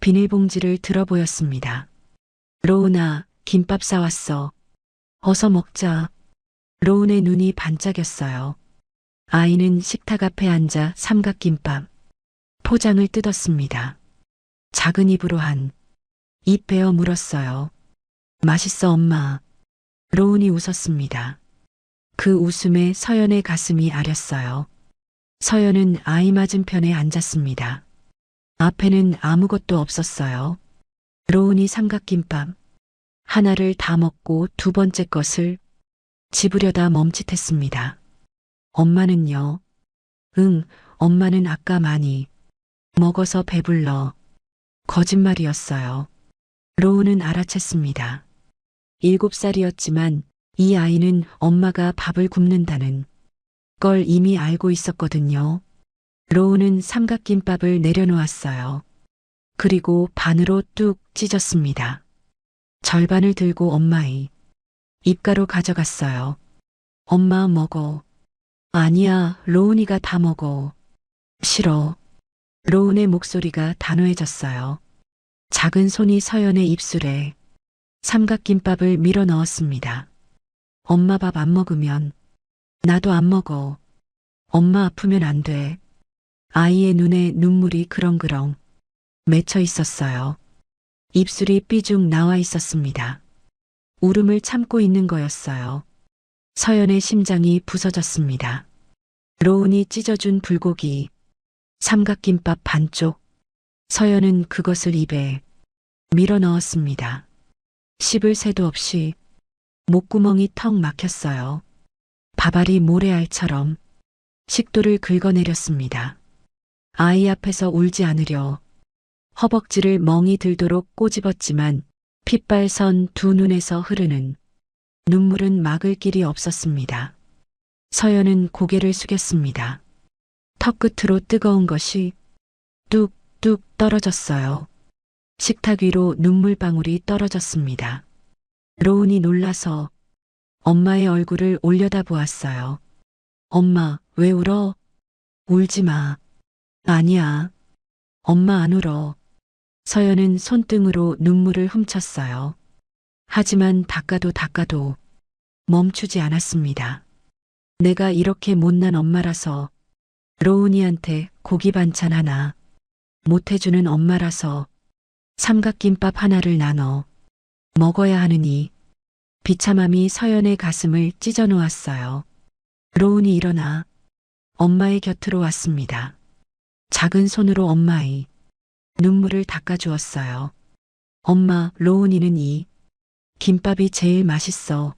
비닐봉지를 들어보였습니다. 로운아, 김밥 싸왔어. 어서 먹자. 로운의 눈이 반짝였어요. 아이는 식탁 앞에 앉아 삼각김밥 포장을 뜯었습니다. 작은 입으로 한 입 베어 물었어요. 맛있어 엄마. 로운이 웃었습니다. 그 웃음에 서연의 가슴이 아렸어요. 서연은 아이 맞은편에 앉았습니다. 앞에는 아무것도 없었어요. 로운이 삼각김밥 하나를 다 먹고 2번째 것을 집으려다 멈칫했습니다. 엄마는요? 응, 엄마는 아까 많이 먹어서 배불러. 거짓말이었어요. 로운은 알아챘습니다. 7살이었지만 이 아이는 엄마가 밥을 굶는다는 걸 이미 알고 있었거든요. 로운은 삼각김밥을 내려놓았어요. 그리고 반으로 뚝 찢었습니다. 절반을 들고 엄마의 입가로 가져갔어요. 엄마 먹어. 아니야, 로운이가 다 먹어. 싫어. 로운의 목소리가 단호해졌어요. 작은 손이 서연의 입술에 삼각김밥을 밀어 넣었습니다. 엄마 밥 안 먹으면 나도 안 먹어. 엄마 아프면 안 돼. 아이의 눈에 눈물이 그렁그렁 맺혀 있었어요. 입술이 삐죽 나와 있었습니다. 울음을 참고 있는 거였어요. 서연의 심장이 부서졌습니다. 로운이 찢어준 불고기, 삼각김밥 반쪽, 서연은 그것을 입에 밀어 넣었습니다. 씹을 새도 없이 목구멍이 턱 막혔어요. 밥알이 모래알처럼 식도를 긁어내렸습니다. 아이 앞에서 울지 않으려 허벅지를 멍이 들도록 꼬집었지만 핏발선 2 눈에서 흐르는 눈물은 막을 길이 없었습니다. 서연은 고개를 숙였습니다. 턱 끝으로 뜨거운 것이 뚝뚝 떨어졌어요. 식탁 위로 눈물방울이 떨어졌습니다. 로운이 놀라서 엄마의 얼굴을 올려다보았어요. 엄마, 왜 울어? 울지 마. 아니야. 엄마 안 울어. 서연은 손등으로 눈물을 훔쳤어요. 하지만 닦아도 멈추지 않았습니다. 내가 이렇게 못난 엄마라서, 로운이한테 고기 반찬 하나 못 해주는 엄마라서 삼각김밥 하나를 나눠 먹어야 하느니 비참함이 서연의 가슴을 찢어 놓았어요. 로운이 일어나 엄마의 곁으로 왔습니다. 작은 손으로 엄마의 눈물을 닦아주었어요. 엄마, 로운이는 이 김밥이 제일 맛있어.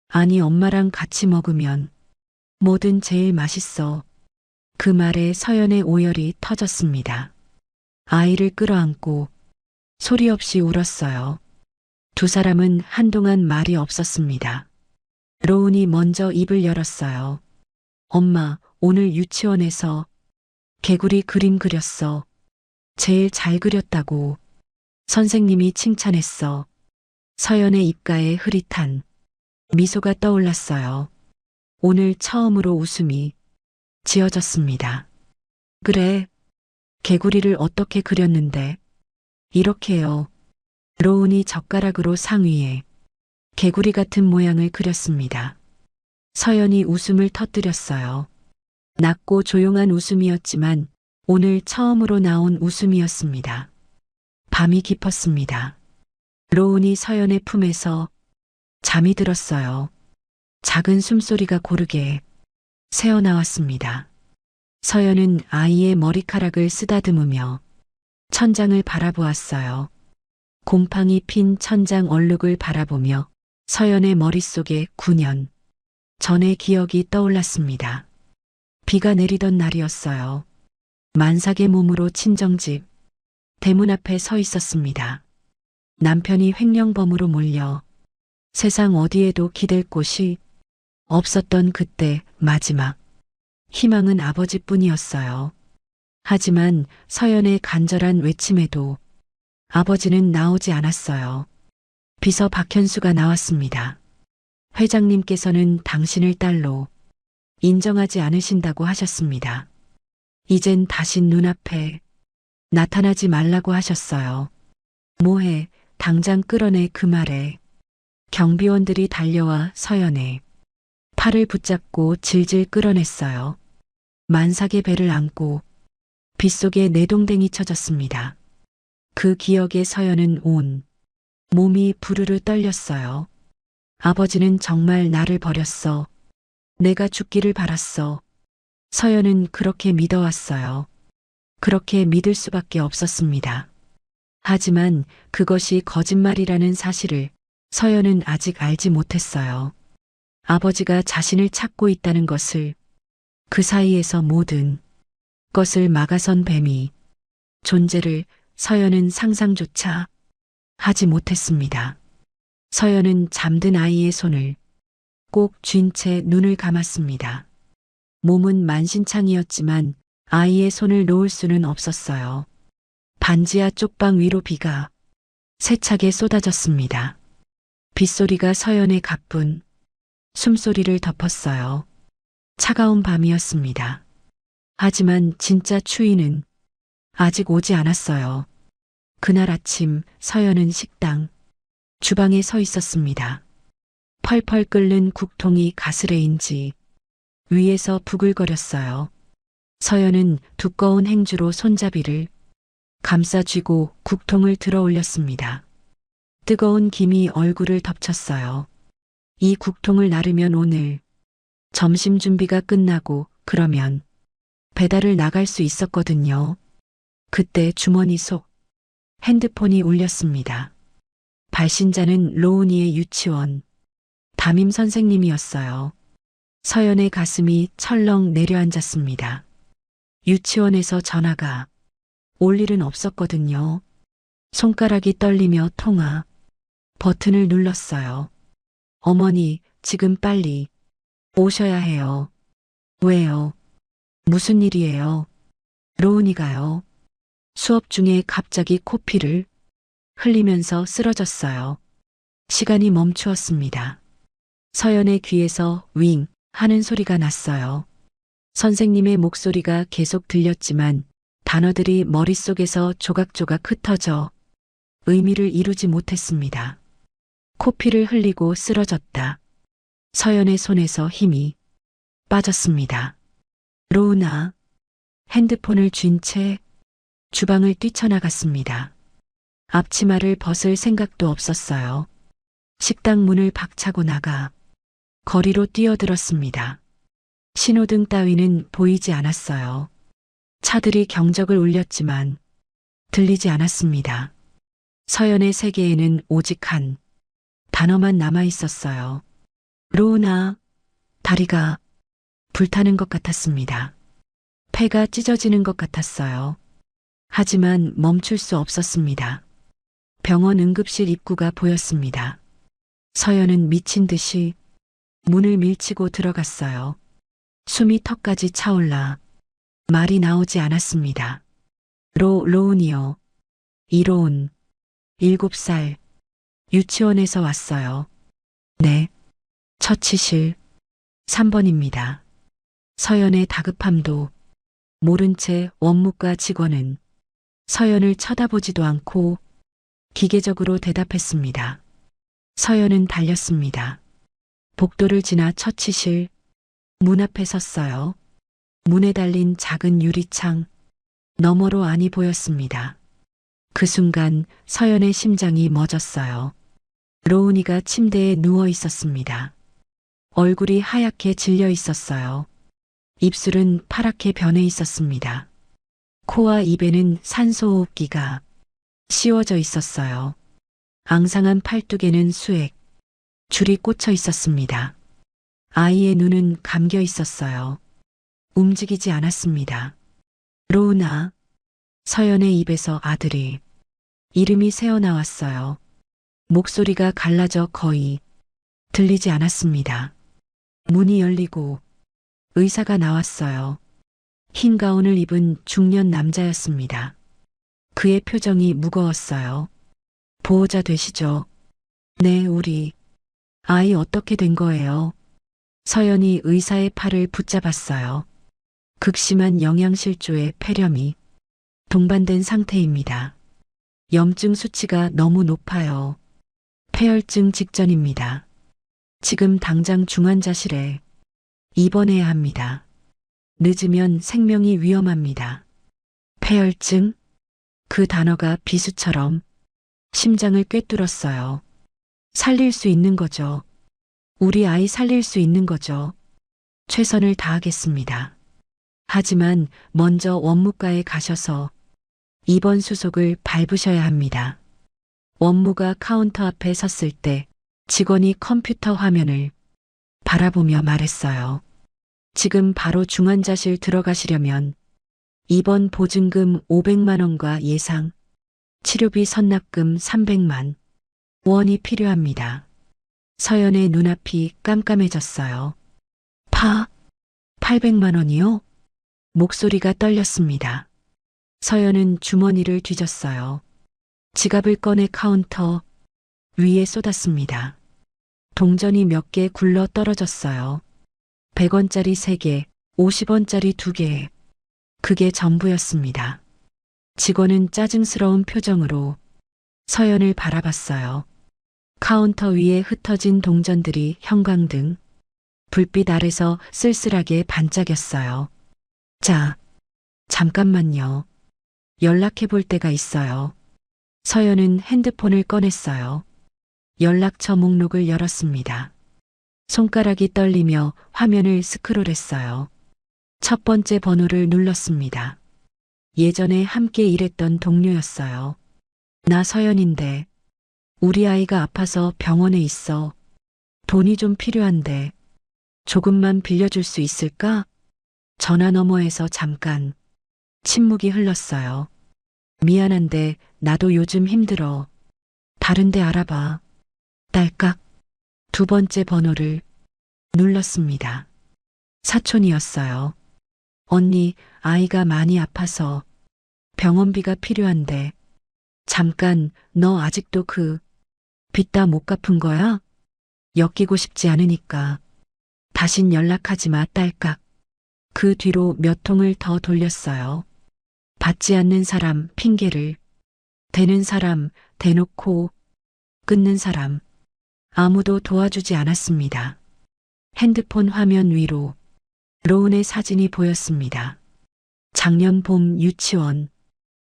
아니, 엄마랑 같이 먹으면 뭐든 제일 맛있어. 그 말에 서연의 오열이 터졌습니다. 아이를 끌어안고 소리 없이 울었어요. 두 사람은 한동안 말이 없었습니다. 로운이 먼저 입을 열었어요. 엄마, 오늘 유치원에서 개구리 그림 그렸어. 제일 잘 그렸다고 선생님이 칭찬했어. 서연의 입가에 흐릿한 미소가 떠올랐어요. 오늘 처음으로 웃음이 지어졌습니다. 그래, 개구리를 어떻게 그렸는데? 이렇게요. 로운이 젓가락으로 상 위에 개구리 같은 모양을 그렸습니다. 서연이 웃음을 터뜨렸어요. 낮고 조용한 웃음이었지만 오늘 처음으로 나온 웃음이었습니다. 밤이 깊었습니다. 로운이 서연의 품에서 잠이 들었어요. 작은 숨소리가 고르게 새어나왔습니다. 서연은 아이의 머리카락을 쓰다듬으며 천장을 바라보았어요. 곰팡이 핀 천장 얼룩을 바라보며 서연의 머릿속에 9년 전의 기억이 떠올랐습니다. 비가 내리던 날이었어요. 만삭의 몸으로 친정집 대문 앞에 서 있었습니다. 남편이 횡령범으로 몰려 세상 어디에도 기댈 곳이 없었던 그때 마지막 희망은 아버지뿐이었어요. 하지만 서연의 간절한 외침에도 아버지는 나오지 않았어요. 비서 박현수가 나왔습니다. 회장님께서는 당신을 딸로 인정하지 않으신다고 하셨습니다. 이젠 다시 눈앞에 나타나지 말라고 하셨어요. 뭐해, 당장 끌어내. 그 말에 경비원들이 달려와 서연의 팔을 붙잡고 질질 끌어냈어요. 만삭의 배를 안고 빗속에 내동댕이 쳐졌습니다. 그 기억에 서연은 온 몸이 부르르 떨렸어요. 아버지는 정말 나를 버렸어. 내가 죽기를 바랐어. 서연은 그렇게 믿어왔어요. 그렇게 믿을 수밖에 없었습니다. 하지만 그것이 거짓말이라는 사실을 서연은 아직 알지 못했어요. 아버지가 자신을 찾고 있다는 것을, 그 사이에서 모든 것을 막아선 뱀이 존재를 서연은 상상조차 하지 못했습니다. 서연은 잠든 아이의 손을 꼭 쥔 채 눈을 감았습니다. 몸은 만신창이었지만 아이의 손을 놓을 수는 없었어요. 반지하 쪽방 위로 비가 세차게 쏟아졌습니다. 빗소리가 서연의 가쁜 숨소리를 덮었어요. 차가운 밤이었습니다. 하지만 진짜 추위는 아직 오지 않았어요. 그날 아침 서연은 식당 주방에 서 있었습니다. 펄펄 끓는 국통이 가스레인지 위에서 부글거렸어요. 서연은 두꺼운 행주로 손잡이를 감싸 쥐고 국통을 들어 올렸습니다. 뜨거운 김이 얼굴을 덮쳤어요. 이 국통을 나르면 오늘 점심 준비가 끝나고 그러면 배달을 나갈 수 있었거든요. 그때 주머니 속 핸드폰이 울렸습니다. 발신자는 로운이의 유치원 담임 선생님이었어요. 서연의 가슴이 철렁 내려앉았습니다. 유치원에서 전화가 올 일은 없었거든요. 손가락이 떨리며 통화 버튼을 눌렀어요. 어머니, 지금 빨리 오셔야 해요. 왜요? 무슨 일이에요? 로운이가요. 수업 중에 갑자기 코피를 흘리면서 쓰러졌어요. 시간이 멈추었습니다. 서연의 귀에서 윙 하는 소리가 났어요. 선생님의 목소리가 계속 들렸지만 단어들이 머릿속에서 조각조각 흩어져 의미를 이루지 못했습니다. 코피를 흘리고 쓰러졌다. 서연의 손에서 힘이 빠졌습니다. 로운아, 핸드폰을 쥔 채 주방을 뛰쳐나갔습니다. 앞치마를 벗을 생각도 없었어요. 식당 문을 박차고 나가 거리로 뛰어들었습니다. 신호등 따위는 보이지 않았어요. 차들이 경적을 울렸지만 들리지 않았습니다. 서연의 세계에는 오직 한 단어만 남아 있었어요. 로운아, 다리가 불타는 것 같았습니다. 폐가 찢어지는 것 같았어요. 하지만 멈출 수 없었습니다. 병원 응급실 입구가 보였습니다. 서연은 미친 듯이 문을 밀치고 들어갔어요. 숨이 턱까지 차올라 말이 나오지 않았습니다. 로운이요. 이로운. 7살. 유치원에서 왔어요. 네. 처치실 3번입니다. 서연의 다급함도 모른 채 원무과 직원은 서연을 쳐다보지도 않고 기계적으로 대답했습니다. 서연은 달렸습니다. 복도를 지나 처치실 문 앞에 섰어요. 문에 달린 작은 유리창 너머로 안이 보였습니다. 그 순간 서연의 심장이 멎었어요. 로운이가 침대에 누워 있었습니다. 얼굴이 하얗게 질려 있었어요. 입술은 파랗게 변해 있었습니다. 코와 입에는 산소호흡기가 씌워져 있었어요. 앙상한 팔뚝에는 수액, 줄이 꽂혀 있었습니다. 아이의 눈은 감겨 있었어요. 움직이지 않았습니다. 로운아, 서연의 입에서 아들이 이름이 새어나왔어요. 목소리가 갈라져 거의 들리지 않았습니다. 문이 열리고 의사가 나왔어요. 흰 가운을 입은 중년 남자였습니다. 그의 표정이 무거웠어요. 보호자 되시죠? 네, 우리 아이 어떻게 된 거예요? 서연이 의사의 팔을 붙잡았어요. 극심한 영양실조에 폐렴이 동반된 상태입니다. 염증 수치가 너무 높아요. 폐혈증 직전입니다. 지금 당장 중환자실에 입원해야 합니다. 늦으면 생명이 위험합니다. 폐혈증? 그 단어가 비수처럼 심장을 꿰뚫었어요. 살릴 수 있는 거죠. 우리 아이 살릴 수 있는 거죠. 최선을 다하겠습니다. 하지만 먼저 원무과에 가셔서 입원 수속을 밟으셔야 합니다. 원무가 카운터 앞에 섰을 때 직원이 컴퓨터 화면을 바라보며 말했어요. 지금 바로 중환자실 들어가시려면 입원 보증금 500만 원과 예상 치료비 선납금 300만 원이 필요합니다. 서연의 눈앞이 깜깜해졌어요. 800만 원이요? 목소리가 떨렸습니다. 서연은 주머니를 뒤졌어요. 지갑을 꺼내 카운터 위에 쏟았습니다. 동전이 몇 개 굴러 떨어졌어요. 100원짜리 3개, 50원짜리 2개. 그게 전부였습니다. 직원은 짜증스러운 표정으로 서연을 바라봤어요. 카운터 위에 흩어진 동전들이 형광등, 불빛 아래서 쓸쓸하게 반짝였어요. 자, 잠깐만요. 연락해 볼 때가 있어요. 서연은 핸드폰을 꺼냈어요. 연락처 목록을 열었습니다. 손가락이 떨리며 화면을 스크롤했어요. 첫 번째 번호를 눌렀습니다. 예전에 함께 일했던 동료였어요. 나 서연인데 우리 아이가 아파서 병원에 있어. 돈이 좀 필요한데 조금만 빌려줄 수 있을까? 전화 너머에서 잠깐 침묵이 흘렀어요. 미안한데 나도 요즘 힘들어. 다른 데 알아봐. 딸깍. 두 번째 번호를 눌렀습니다. 사촌이었어요. 언니, 아이가 많이 아파서 병원비가 필요한데 잠깐 너 아직도 그 빚 다 못 갚은 거야? 엮이고 싶지 않으니까 다신 연락하지 마 딸깍. 그 뒤로 몇 통을 더 돌렸어요. 받지 않는 사람 핑계를, 되는 사람 대놓고, 끊는 사람 아무도 도와주지 않았습니다. 핸드폰 화면 위로 로운의 사진이 보였습니다. 작년 봄 유치원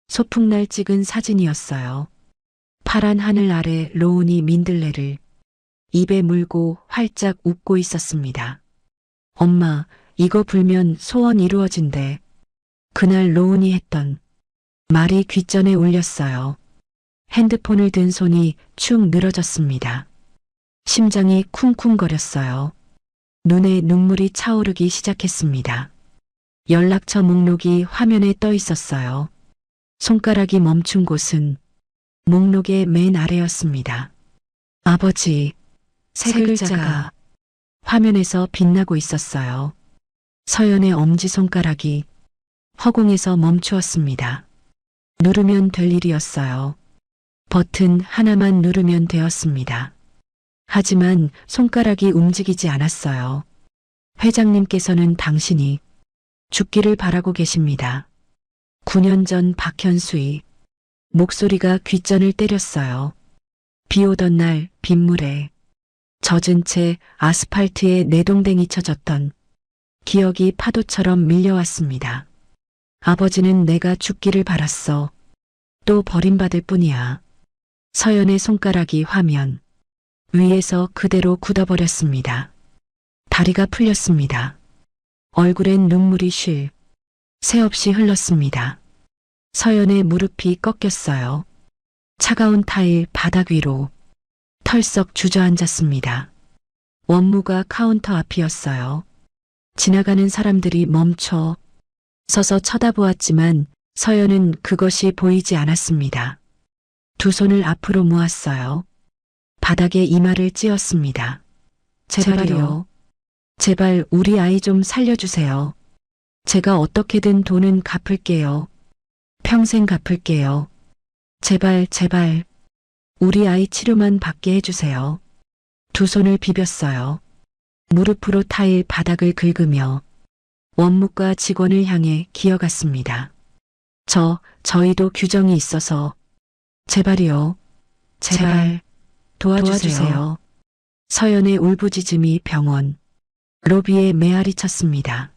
소풍날 찍은 사진이었어요. 파란 하늘 아래 로운이 민들레를 입에 물고 활짝 웃고 있었습니다. 엄마, 이거 불면 소원 이루어진대. 그날 로운이 했던 말이 귓전에 울렸어요. 핸드폰을 든 손이 축 늘어졌습니다. 심장이 쿵쿵거렸어요. 눈에 눈물이 차오르기 시작했습니다. 연락처 목록이 화면에 떠 있었어요. 손가락이 멈춘 곳은 목록의 맨 아래였습니다. 아버지, 세 글자가 화면에서 빛나고 있었어요. 서연의 엄지손가락이 허공에서 멈추었습니다. 누르면 될 일이었어요. 버튼 하나만 누르면 되었습니다. 하지만 손가락이 움직이지 않았어요. 회장님께서는 당신이 죽기를 바라고 계십니다. 9년 전 박현수의 목소리가 귓전을 때렸어요. 비 오던 날 빗물에 젖은 채 아스팔트에 내동댕이 쳐졌던 기억이 파도처럼 밀려왔습니다. 아버지는 내가 죽기를 바랐어. 또 버림받을 뿐이야. 서연의 손가락이 화면 위에서 그대로 굳어버렸습니다. 다리가 풀렸습니다. 얼굴엔 눈물이 새 없이 흘렀습니다. 서연의 무릎이 꺾였어요. 차가운 타일 바닥 위로 털썩 주저앉았습니다. 원무가 카운터 앞이었어요. 지나가는 사람들이 멈춰 서서 쳐다보았지만 서연은 그것이 보이지 않았습니다. 두 손을 앞으로 모았어요. 바닥에 이마를 찧었습니다. 제발요. 제발 우리 아이 좀 살려주세요. 제가 어떻게든 돈은 갚을게요. 평생 갚을게요. 제발, 제발. 우리 아이 치료만 받게 해주세요. 두 손을 비볐어요. 무릎으로 타일 바닥을 긁으며 원무과 직원을 향해 기어갔습니다. 저희도 규정이 있어서 제발이요. 제발 도와주세요. 서연의 울부짖음이 병원 로비에 메아리 쳤습니다.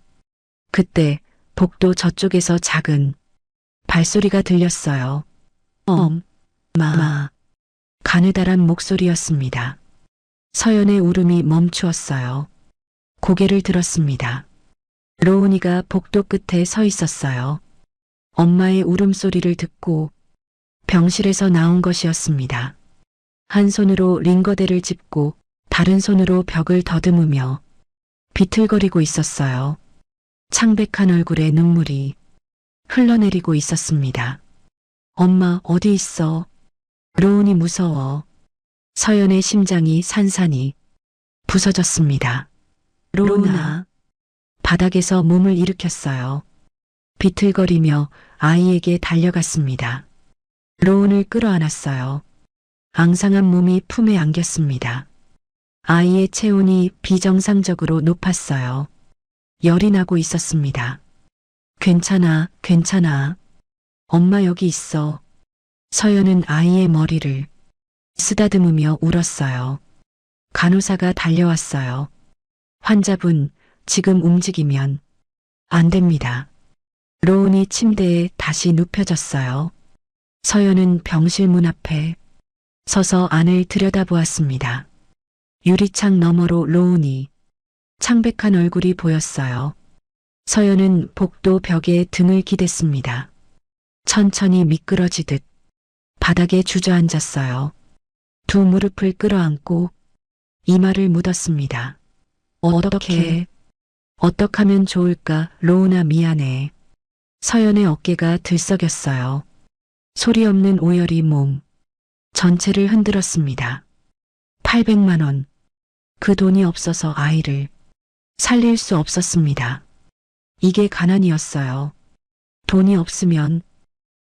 그때 복도 저쪽에서 작은 발소리가 들렸어요. 마. 가느다란 목소리였습니다. 서연의 울음이 멈추었어요. 고개를 들었습니다. 로운이가 복도 끝에 서 있었어요. 엄마의 울음소리를 듣고 병실에서 나온 것이었습니다. 한 손으로 링거대를 짚고 다른 손으로 벽을 더듬으며 비틀거리고 있었어요. 창백한 얼굴에 눈물이 흘러내리고 있었습니다. 엄마 어디 있어? 로운이 무서워. 서연의 심장이 산산이 부서졌습니다. 로운아. 바닥에서 몸을 일으켰어요. 비틀거리며 아이에게 달려갔습니다. 로운을 끌어안았어요. 앙상한 몸이 품에 안겼습니다. 아이의 체온이 비정상적으로 높았어요. 열이 나고 있었습니다. 괜찮아, 괜찮아. 엄마 여기 있어. 서연은 아이의 머리를 쓰다듬으며 울었어요. 간호사가 달려왔어요. 환자분, 지금 움직이면 안 됩니다. 로운이 침대에 다시 눕혀졌어요. 서연은 병실 문 앞에 서서 안을 들여다보았습니다. 유리창 너머로 로운이 창백한 얼굴이 보였어요. 서연은 복도 벽에 등을 기댔습니다. 천천히 미끄러지듯 바닥에 주저앉았어요. 두 무릎을 끌어안고 이마를 묻었습니다. 어떻게 하면 좋을까? 로운아 미안해. 서연의 어깨가 들썩였어요. 소리 없는 오열이 몸 전체를 흔들었습니다. 800만 원. 그 돈이 없어서 아이를 살릴 수 없었습니다. 이게 가난이었어요. 돈이 없으면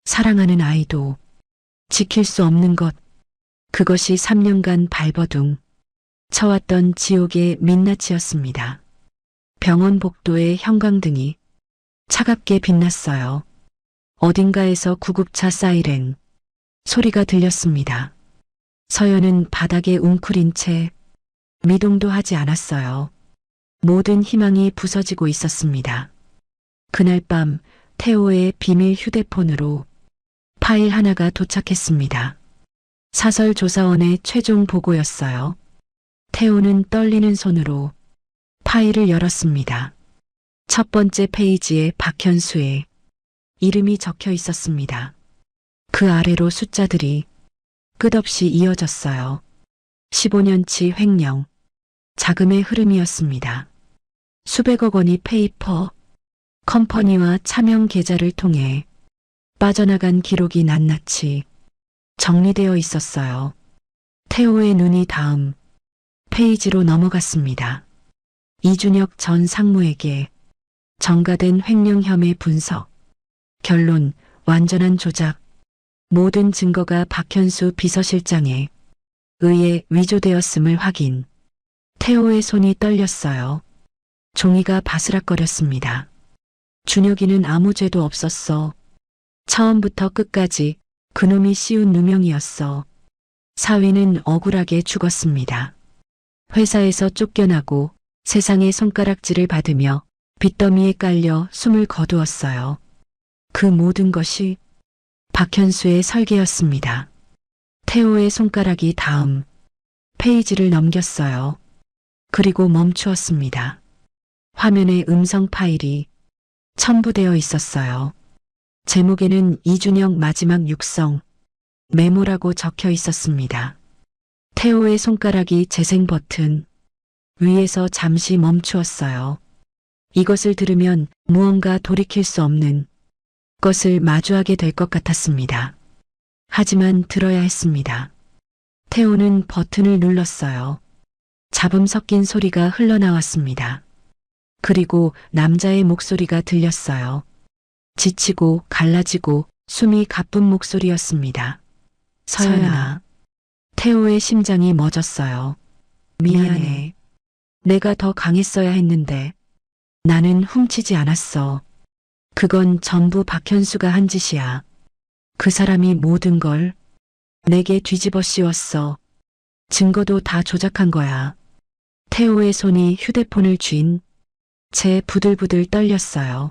사랑하는 아이도 지킬 수 없는 것. 그것이 3년간 발버둥 쳐왔던 지옥의 민낯이었습니다. 병원 복도에 형광등이 차갑게 빛났어요. 어딘가에서 구급차 사이렌 소리가 들렸습니다. 서연은 바닥에 웅크린 채 미동도 하지 않았어요. 모든 희망이 부서지고 있었습니다. 그날 밤 태호의 비밀 휴대폰으로 파일 하나가 도착했습니다. 사설조사원의 최종 보고였어요. 태호는 떨리는 손으로 파일을 열었습니다. 첫 번째 페이지에 박현수의 이름이 적혀 있었습니다. 그 아래로 숫자들이 끝없이 이어졌어요. 15년치 횡령, 자금의 흐름이었습니다. 수백억 원이 페이퍼, 컴퍼니와 차명 계좌를 통해 빠져나간 기록이 낱낱이 정리되어 있었어요. 태호의 눈이 다음 페이지로 넘어갔습니다. 이준혁 전 상무에게 전가된 횡령 혐의 분석. 결론, 완전한 조작. 모든 증거가 박현수 비서실장에 의해 위조되었음을 확인. 태호의 손이 떨렸어요. 종이가 바스락거렸습니다. 준혁이는 아무 죄도 없었어. 처음부터 끝까지 그놈이 씌운 누명이었어. 사위는 억울하게 죽었습니다. 회사에서 쫓겨나고 세상의 손가락질을 받으며 빚더미에 깔려 숨을 거두었어요. 그 모든 것이 박현수의 설계였습니다. 태호의 손가락이 다음 페이지를 넘겼어요. 그리고 멈추었습니다. 화면에 음성 파일이 첨부되어 있었어요. 제목에는 이준혁 마지막 육성, 메모라고 적혀 있었습니다. 태호의 손가락이 재생 버튼 위에서 잠시 멈추었어요. 이것을 들으면 무언가 돌이킬 수 없는 것을 마주하게 될 것 같았습니다. 하지만 들어야 했습니다. 태호는 버튼을 눌렀어요. 잡음 섞인 소리가 흘러나왔습니다. 그리고 남자의 목소리가 들렸어요. 지치고 갈라지고 숨이 가쁜 목소리였습니다. 서연아. 태호의 심장이 멎었어요. 미안해. 내가 더 강했어야 했는데 나는 훔치지 않았어. 그건 전부 박현수가 한 짓이야. 그 사람이 모든 걸 내게 뒤집어 씌웠어. 증거도 다 조작한 거야. 태호의 손이 휴대폰을 쥔 채 부들부들 떨렸어요.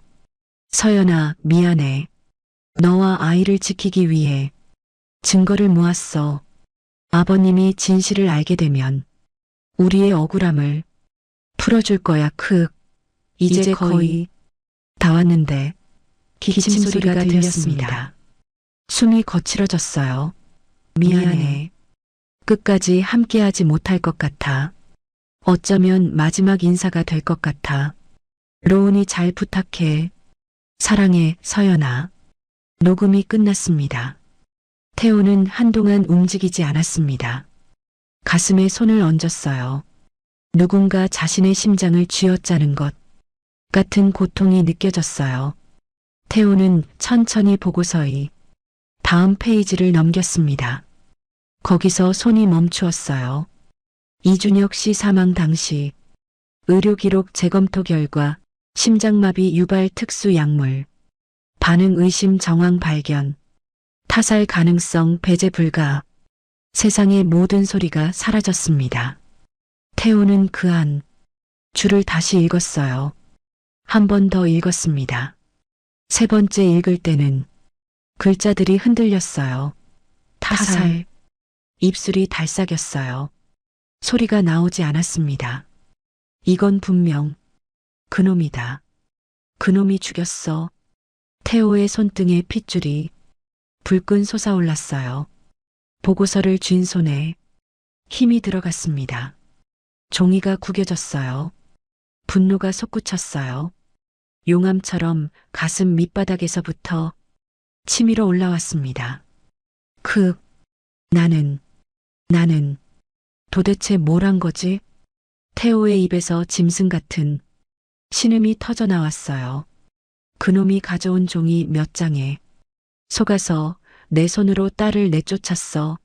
서연아, 미안해. 너와 아이를 지키기 위해 증거를 모았어. 아버님이 진실을 알게 되면 우리의 억울함을 풀어줄 거야. 이제 거의 다 왔는데 기침 소리가 들렸습니다. 숨이 거칠어졌어요. 미안해. 끝까지 함께하지 못할 것 같아. 어쩌면 마지막 인사가 될 것 같아. 로운이 잘 부탁해. 사랑해, 서연아. 녹음이 끝났습니다. 태호는 한동안 움직이지 않았습니다. 가슴에 손을 얹었어요. 누군가 자신의 심장을 쥐어짜는 것 같은 고통이 느껴졌어요. 태호는 천천히 보고서의 다음 페이지를 넘겼습니다. 거기서 손이 멈추었어요. 이준혁 씨 사망 당시 의료기록 재검토 결과 심장마비 유발 특수 약물, 반응 의심 정황 발견, 타살 가능성 배제 불가. 세상의 모든 소리가 사라졌습니다. 태호는 그 한 줄을 다시 읽었어요. 한 번 더 읽었습니다. 세 번째 읽을 때는 글자들이 흔들렸어요. 타살. 입술이 달싹였어요. 소리가 나오지 않았습니다. 이건 분명 그놈이다. 그놈이 죽였어. 태호의 손등에 핏줄이 불끈 솟아올랐어요. 보고서를 쥔 손에 힘이 들어갔습니다. 종이가 구겨졌어요. 분노가 솟구쳤어요. 용암처럼 가슴 밑바닥에서부터 치밀어 올라왔습니다. 나는 도대체 뭘 한 거지? 태호의 입에서 짐승 같은 신음이 터져 나왔어요. 그놈이 가져온 종이 몇 장에 속아서 내 손으로 딸을 내쫓았어.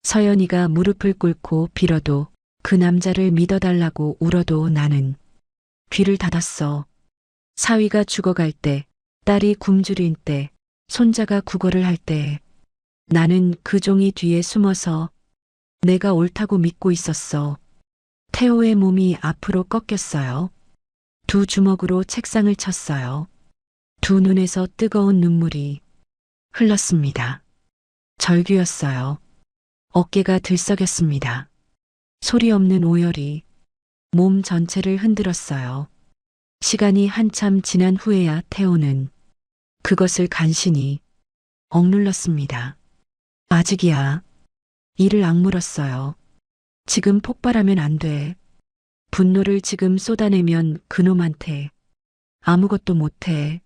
서연이가 무릎을 꿇고 빌어도 그 남자를 믿어달라고 울어도 나는 귀를 닫았어. 사위가 죽어갈 때, 딸이 굶주린 때, 손자가 구걸을 할 때, 나는 그 종이 뒤에 숨어서 내가 옳다고 믿고 있었어. 태호의 몸이 앞으로 꺾였어요. 두 주먹으로 책상을 쳤어요. 두 눈에서 뜨거운 눈물이 흘렀습니다. 절규였어요. 어깨가 들썩였습니다. 소리 없는 오열이 몸 전체를 흔들었어요. 시간이 한참 지난 후에야 태호는 그것을 간신히 억눌렀습니다. 아직이야. 이를 악물었어요. 지금 폭발하면 안 돼. 분노를 지금 쏟아내면 그놈한테 아무것도 못해.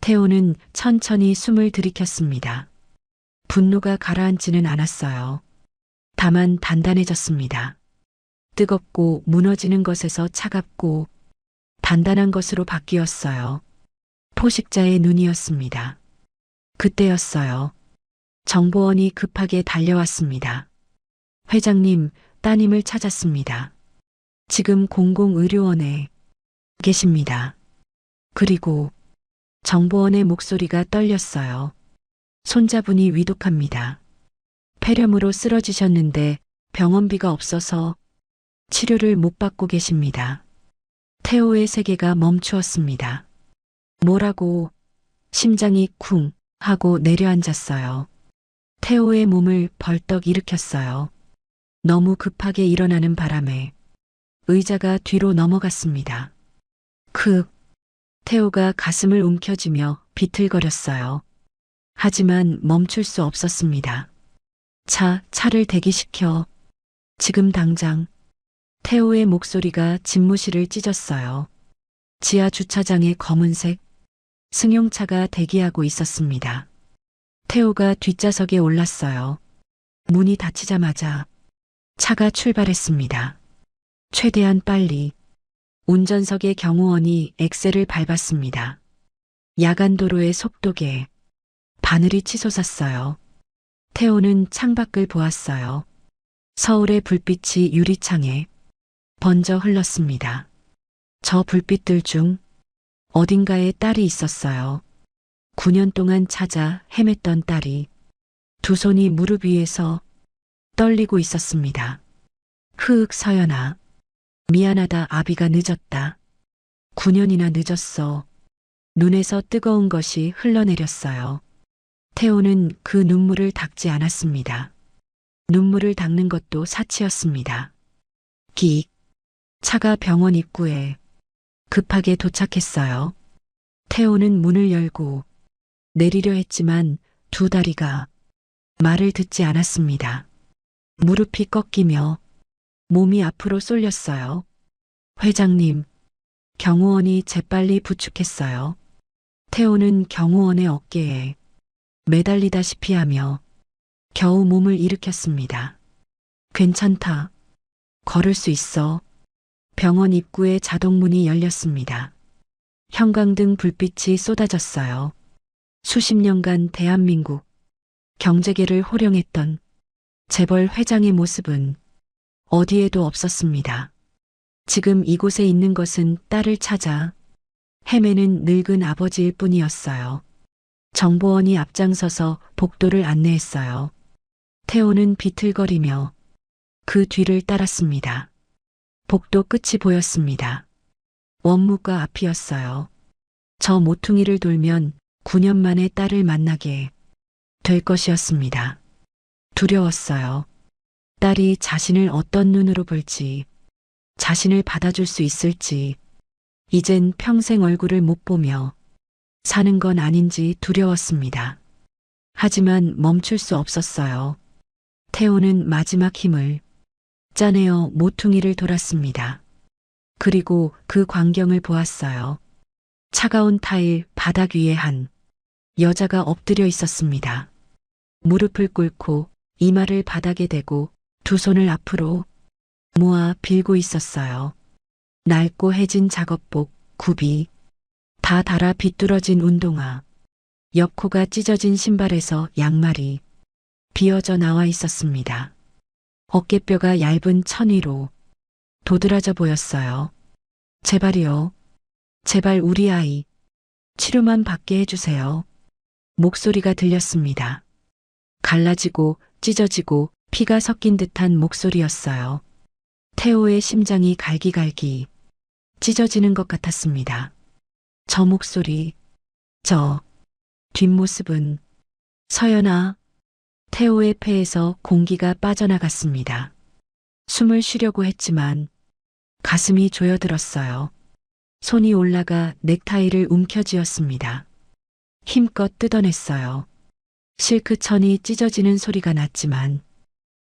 태호는 천천히 숨을 들이켰습니다. 분노가 가라앉지는 않았어요. 다만 단단해졌습니다. 뜨겁고 무너지는 것에서 차갑고 단단한 것으로 바뀌었어요. 포식자의 눈이었습니다. 그때였어요. 정보원이 급하게 달려왔습니다. 회장님, 따님을 찾았습니다. 지금 공공의료원에 계십니다. 그리고 정보원의 목소리가 떨렸어요. 손자분이 위독합니다. 폐렴으로 쓰러지셨는데 병원비가 없어서 치료를 못 받고 계십니다. 태호의 세계가 멈추었습니다. 뭐라고? 심장이 쿵 하고 내려앉았어요. 태호의 몸을 벌떡 일으켰어요. 너무 급하게 일어나는 바람에 의자가 뒤로 넘어갔습니다. 태호가 가슴을 움켜쥐며 비틀거렸어요. 하지만 멈출 수 없었습니다. 차를 대기시켜. 지금 당장. 태호의 목소리가 집무실을 찢었어요. 지하 주차장에 검은색 승용차가 대기하고 있었습니다. 태호가 뒷좌석에 올랐어요. 문이 닫히자마자 차가 출발했습니다. 최대한 빨리. 운전석의 경호원이 엑셀을 밟았습니다. 야간도로의 속도계. 바늘이 치솟았어요. 태호는 창밖을 보았어요. 서울의 불빛이 유리창에 번져 흘렀습니다. 저 불빛들 중 어딘가에 딸이 있었어요. 9년 동안 찾아 헤맸던 딸이 두 손이 무릎 위에서 떨리고 있었습니다. 서연아. 미안하다. 아비가 늦었다. 9년이나 늦었어. 눈에서 뜨거운 것이 흘러내렸어요. 태호는 그 눈물을 닦지 않았습니다. 눈물을 닦는 것도 사치였습니다. 차가 병원 입구에 급하게 도착했어요. 태호는 문을 열고 내리려 했지만 두 다리가 말을 듣지 않았습니다. 무릎이 꺾이며 몸이 앞으로 쏠렸어요. 회장님, 경호원이 재빨리 부축했어요. 태호는 경호원의 어깨에 매달리다시피 하며 겨우 몸을 일으켰습니다. 괜찮다. 걸을 수 있어. 병원 입구의 자동문이 열렸습니다. 형광등 불빛이 쏟아졌어요. 수십 년간 대한민국 경제계를 호령했던 재벌 회장의 모습은 어디에도 없었습니다. 지금 이곳에 있는 것은 딸을 찾아 헤매는 늙은 아버지일 뿐이었어요. 정보원이 앞장서서 복도를 안내했어요. 태호는 비틀거리며 그 뒤를 따랐습니다. 복도 끝이 보였습니다. 원무과 앞이었어요. 저 모퉁이를 돌면 9년 만에 딸을 만나게 될 것이었습니다. 두려웠어요. 딸이 자신을 어떤 눈으로 볼지, 자신을 받아줄 수 있을지, 이젠 평생 얼굴을 못 보며 사는 건 아닌지 두려웠습니다. 하지만 멈출 수 없었어요. 태호는 마지막 힘을 짜내어 모퉁이를 돌았습니다. 그리고 그 광경을 보았어요. 차가운 타일 바닥 위에 한 여자가 엎드려 있었습니다. 무릎을 꿇고 이마를 바닥에 대고 두 손을 앞으로 모아 빌고 있었어요. 낡고 해진 작업복, 굽이 다 닳아 비뚤어진 운동화, 옆코가 찢어진 신발에서 양말이 비어져 나와 있었습니다. 어깨뼈가 얇은 천 위로 도드라져 보였어요. 제발이요. 제발 우리 아이 치료만 받게 해주세요. 목소리가 들렸습니다. 갈라지고 찢어지고 피가 섞인 듯한 목소리였어요. 태호의 심장이 갈기갈기 찢어지는 것 같았습니다. 저 목소리, 저 뒷모습은 서연아. 태호의 폐에서 공기가 빠져나갔습니다. 숨을 쉬려고 했지만 가슴이 조여들었어요. 손이 올라가 넥타이를 움켜쥐었습니다. 힘껏 뜯어냈어요. 실크천이 찢어지는 소리가 났지만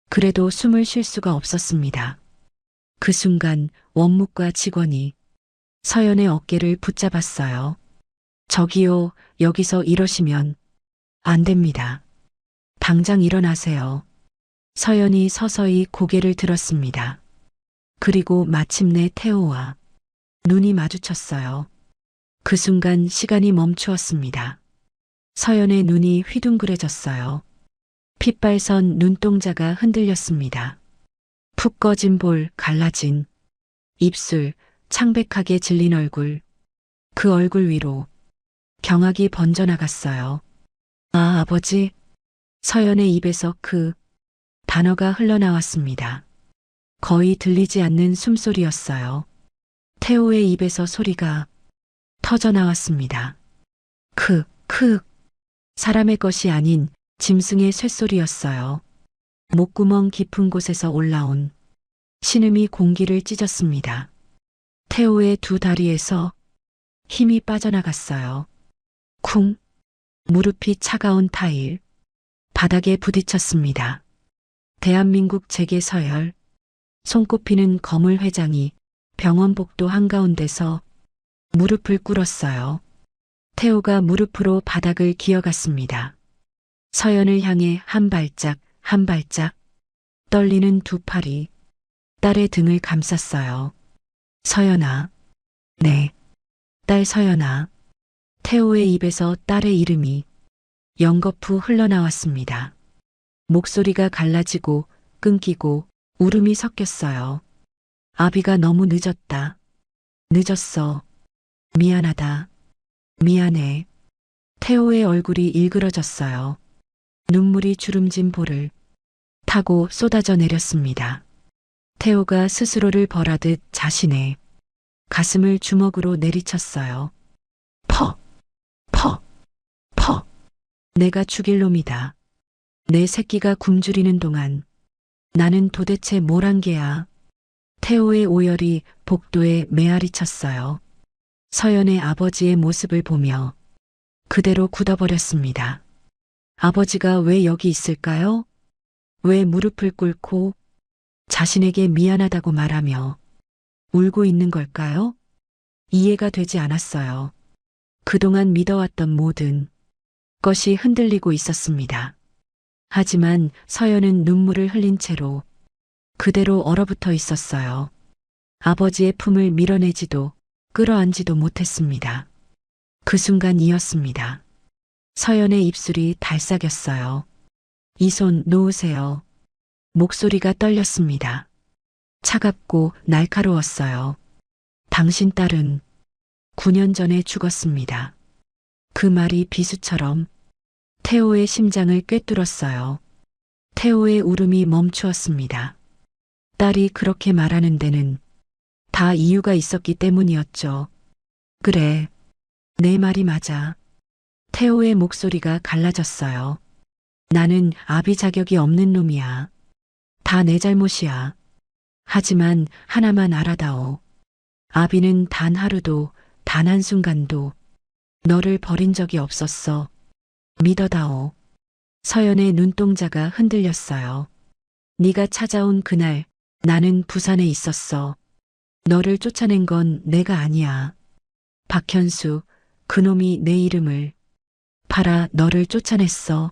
그래도 숨을 쉴 수가 없었습니다. 그 순간 원묵과 직원이 서연의 어깨를 붙잡았어요. 저기요, 여기서 이러시면 안 됩니다. 당장 일어나세요. 서연이 서서히 고개를 들었습니다. 그리고 마침내 태호와 눈이 마주쳤어요. 그 순간 시간이 멈추었습니다. 서연의 눈이 휘둥그레졌어요. 핏발선 눈동자가 흔들렸습니다. 푹 꺼진 볼, 갈라진 입술, 창백하게 질린 얼굴. 그 얼굴 위로 경악이 번져나갔어요. 아, 아버지. 서연의 입에서 그 단어가 흘러나왔습니다. 거의 들리지 않는 숨소리였어요. 태호의 입에서 소리가 터져나왔습니다. 사람의 것이 아닌 짐승의 쇳소리였어요. 목구멍 깊은 곳에서 올라온 신음이 공기를 찢었습니다. 태호의 두 다리에서 힘이 빠져나갔어요. 쿵! 무릎이 차가운 타일, 바닥에 부딪혔습니다. 대한민국 재계 서열, 손꼽히는 거물 회장이 병원 복도 한가운데서 무릎을 꿇었어요. 태호가 무릎으로 바닥을 기어갔습니다. 서연을 향해 한 발짝 한 발짝 떨리는 두 팔이 딸의 등을 감쌌어요. 서연아. 네, 딸 서연아. 태호의 입에서 딸의 이름이 연거푸 흘러나왔습니다. 목소리가 갈라지고 끊기고 울음이 섞였어요. 아비가 너무 늦었다. 늦었어. 미안하다. 미안해. 태호의 얼굴이 일그러졌어요. 눈물이 주름진 볼을 타고 쏟아져 내렸습니다. 태호가 스스로를 벌하듯 자신의 가슴을 주먹으로 내리쳤어요. 퍼! 내가 죽일 놈이다. 내 새끼가 굶주리는 동안 나는 도대체 뭘 한 게야. 태호의 오열이 복도에 메아리 쳤어요. 서연의 아버지의 모습을 보며 그대로 굳어버렸습니다. 아버지가 왜 여기 있을까요? 왜 무릎을 꿇고 자신에게 미안하다고 말하며 울고 있는 걸까요? 이해가 되지 않았어요. 그동안 믿어왔던 모든 것이 흔들리고 있었습니다. 하지만 서연은 눈물을 흘린 채로 그대로 얼어붙어 있었어요. 아버지의 품을 밀어내지도 끌어안지도 못했습니다. 그 순간이었습니다. 서연의 입술이 달싹였어요. 이 손 놓으세요. 목소리가 떨렸습니다. 차갑고 날카로웠어요. 당신 딸은 9년 전에 죽었습니다. 그 말이 비수처럼 태호의 심장을 꿰뚫었어요. 태호의 울음이 멈추었습니다. 딸이 그렇게 말하는 데는 다 이유가 있었기 때문이었죠. 그래, 내 말이 맞아. 태호의 목소리가 갈라졌어요. 나는 아비 자격이 없는 놈이야. 다 내 잘못이야. 하지만 하나만 알아다오. 아비는 단 하루도, 단 한순간도 너를 버린 적이 없었어. 믿어다오. 서연의 눈동자가 흔들렸어요. 네가 찾아온 그날 나는 부산에 있었어. 너를 쫓아낸 건 내가 아니야. 박현수, 그놈이 내 이름을 팔아 너를 쫓아냈어.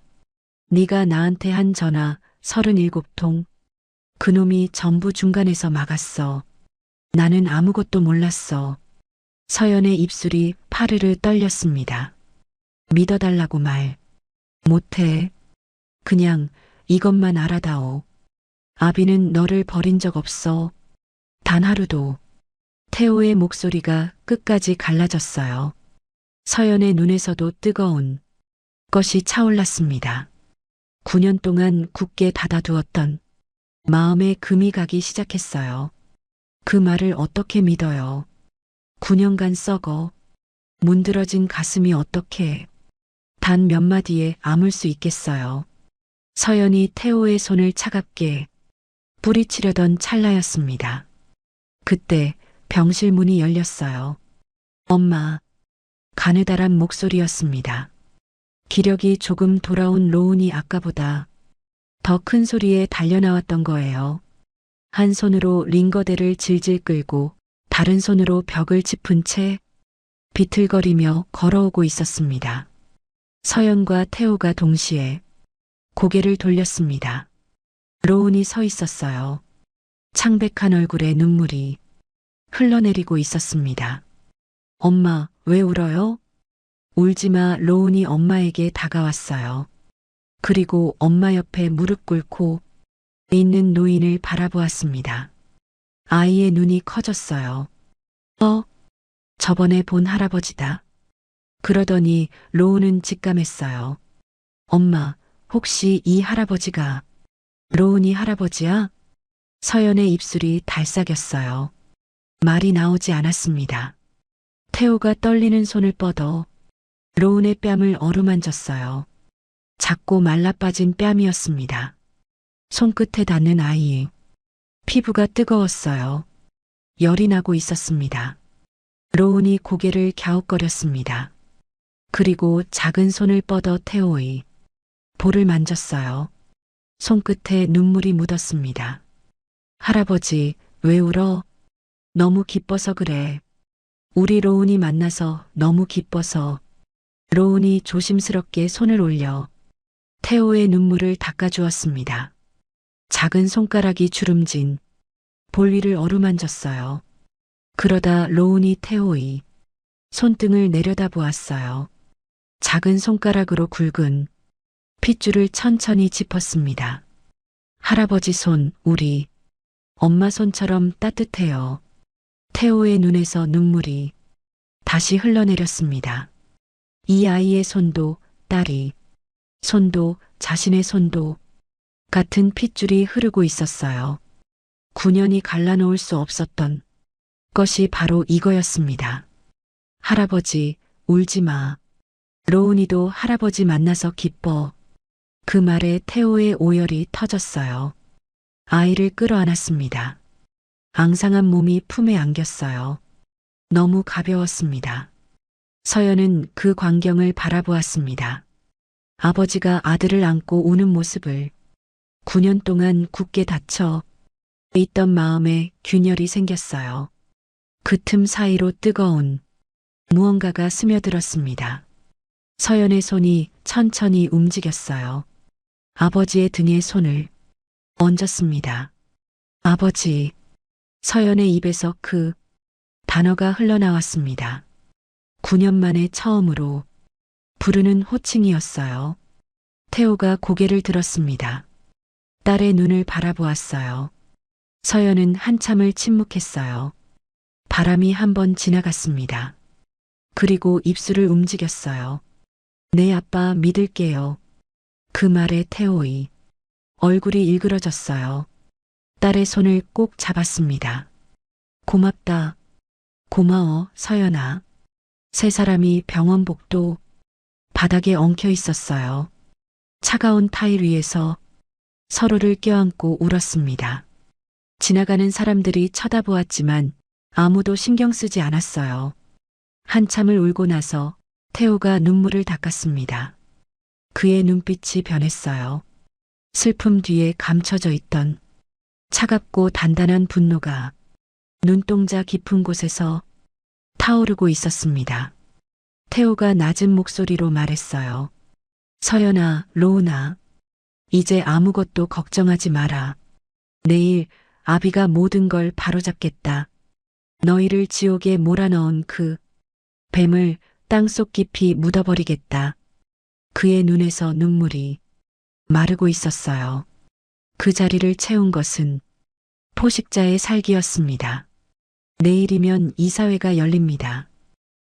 네가 나한테 한 전화 37통. 그놈이 전부 중간에서 막았어. 나는 아무것도 몰랐어. 서연의 입술이 파르르 떨렸습니다. 믿어달라고 말 못해. 그냥 이것만 알아다오. 아비는 너를 버린 적 없어. 단 하루도. 태호의 목소리가 끝까지 갈라졌어요. 서연의 눈에서도 뜨거운 것이 차올랐습니다. 9년 동안 굳게 닫아두었던 마음에 금이 가기 시작했어요. 그 말을 어떻게 믿어요? 9년간 썩어 문드러진 가슴이 어떻게 단 몇 마디에 아물 수 있겠어요. 서연이 태호의 손을 차갑게 뿌리치려던 찰나였습니다. 그때 병실 문이 열렸어요. 엄마, 가느다란 목소리였습니다. 기력이 조금 돌아온 로운이 아까보다 더 큰 소리에 달려나왔던 거예요. 한 손으로 링거대를 질질 끌고 다른 손으로 벽을 짚은 채 비틀거리며 걸어오고 있었습니다. 서연과 태호가 동시에 고개를 돌렸습니다. 로운이 서 있었어요. 창백한 얼굴에 눈물이 흘러내리고 있었습니다. 엄마, 왜 울어요? 울지마. 로운이 엄마에게 다가왔어요. 그리고 엄마 옆에 무릎 꿇고 있는 노인을 바라보았습니다. 아이의 눈이 커졌어요. 저번에 본 할아버지다. 그러더니 로운은 직감했어요. 엄마, 혹시 이 할아버지가 로운이 할아버지야? 서연의 입술이 달싹였어요. 말이 나오지 않았습니다. 태호가 떨리는 손을 뻗어 로운의 뺨을 어루만졌어요. 작고 말라빠진 뺨이었습니다. 손끝에 닿는 아이의 피부가 뜨거웠어요. 열이 나고 있었습니다. 로운이 고개를 갸웃거렸습니다. 그리고 작은 손을 뻗어 태호의 볼을 만졌어요. 손끝에 눈물이 묻었습니다. 할아버지, 왜 울어? 너무 기뻐서 그래. 우리 로운이 만나서 너무 기뻐서. 로운이 조심스럽게 손을 올려 태호의 눈물을 닦아주었습니다. 작은 손가락이 주름진 볼 위를 어루만졌어요. 그러다 로운이 태호의 손등을 내려다보았어요. 작은 손가락으로 굵은 핏줄을 천천히 짚었습니다. 할아버지 손, 우리 엄마 손처럼 따뜻해요. 태호의 눈에서 눈물이 다시 흘러내렸습니다. 이 아이의 손도, 딸이 손도, 자신의 손도 같은 핏줄이 흐르고 있었어요. 9년이 갈라놓을 수 없었던 것이 바로 이거였습니다. 할아버지, 울지 마. 로운이도 할아버지 만나서 기뻐. 그 말에 태호의 오열이 터졌어요. 아이를 끌어안았습니다. 앙상한 몸이 품에 안겼어요. 너무 가벼웠습니다. 서연은 그 광경을 바라보았습니다. 아버지가 아들을 안고 우는 모습을 9년 동안 굳게 닫혀 있던 마음에 균열이 생겼어요. 그 틈 사이로 뜨거운 무언가가 스며들었습니다. 서연의 손이 천천히 움직였어요. 아버지의 등에 손을 얹었습니다. 아버지. 서연의 입에서 그 단어가 흘러나왔습니다. 9년 만에 처음으로 부르는 호칭이었어요. 태호가 고개를 들었습니다. 딸의 눈을 바라보았어요. 서연은 한참을 침묵했어요. 바람이 한 번 지나갔습니다. 그리고 입술을 움직였어요. 네, 아빠 믿을게요. 그 말에 태호의 얼굴이 일그러졌어요. 딸의 손을 꼭 잡았습니다. 고맙다. 고마워, 서연아. 세 사람이 병원 복도 바닥에 엉켜 있었어요. 차가운 타일 위에서 서로를 껴안고 울었습니다. 지나가는 사람들이 쳐다보았지만 아무도 신경 쓰지 않았어요. 한참을 울고 나서 태호가 눈물을 닦았습니다. 그의 눈빛이 변했어요. 슬픔 뒤에 감춰져 있던 차갑고 단단한 분노가 눈동자 깊은 곳에서 타오르고 있었습니다. 태호가 낮은 목소리로 말했어요. 서연아, 로운아, 이제 아무것도 걱정하지 마라. 내일 아비가 모든 걸 바로잡겠다. 너희를 지옥에 몰아넣은 그 뱀을 땅속 깊이 묻어버리겠다. 그의 눈에서 눈물이 마르고 있었어요. 그 자리를 채운 것은 포식자의 살기였습니다. 내일이면 이사회가 열립니다.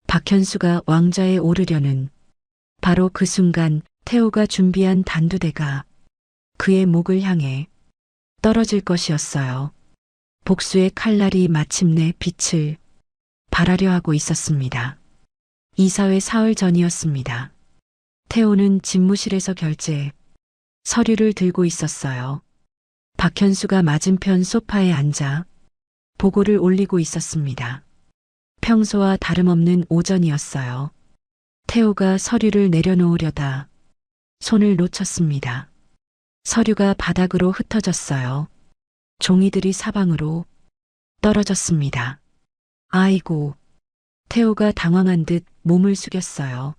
박현수가 왕좌에 오르려는 바로 그 순간 태호가 준비한 단두대가 그의 목을 향해 떨어질 것이었어요. 복수의 칼날이 마침내 빛을 발하려 하고 있었습니다. 이사회 사흘 전이었습니다. 태호는 집무실에서 결제 서류를 들고 있었어요. 박현수가 맞은편 소파에 앉아 보고를 올리고 있었습니다. 평소와 다름없는 오전이었어요. 태호가 서류를 내려놓으려다 손을 놓쳤습니다. 서류가 바닥으로 흩어졌어요. 종이들이 사방으로 떨어졌습니다. 아이고, 태호가 당황한 듯 몸을 숙였어요.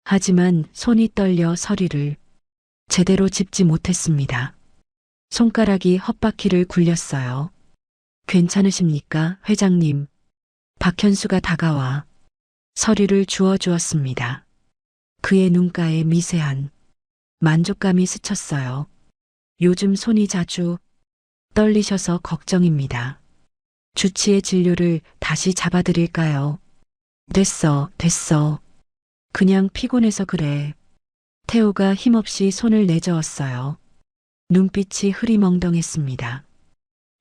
하지만 손이 떨려 서류를 제대로 짚지 못했습니다. 손가락이 헛바퀴를 굴렸어요. 괜찮으십니까, 회장님? 박현수가 다가와 서류를 주었습니다. 그의 눈가에 미세한 만족감이 스쳤어요. 요즘 손이 자주 떨리셔서 걱정입니다. 주치의 진료를 다시 잡아드릴까요? 됐어. 그냥 피곤해서 그래. 태호가 힘없이 손을 내저었어요. 눈빛이 흐리멍덩했습니다.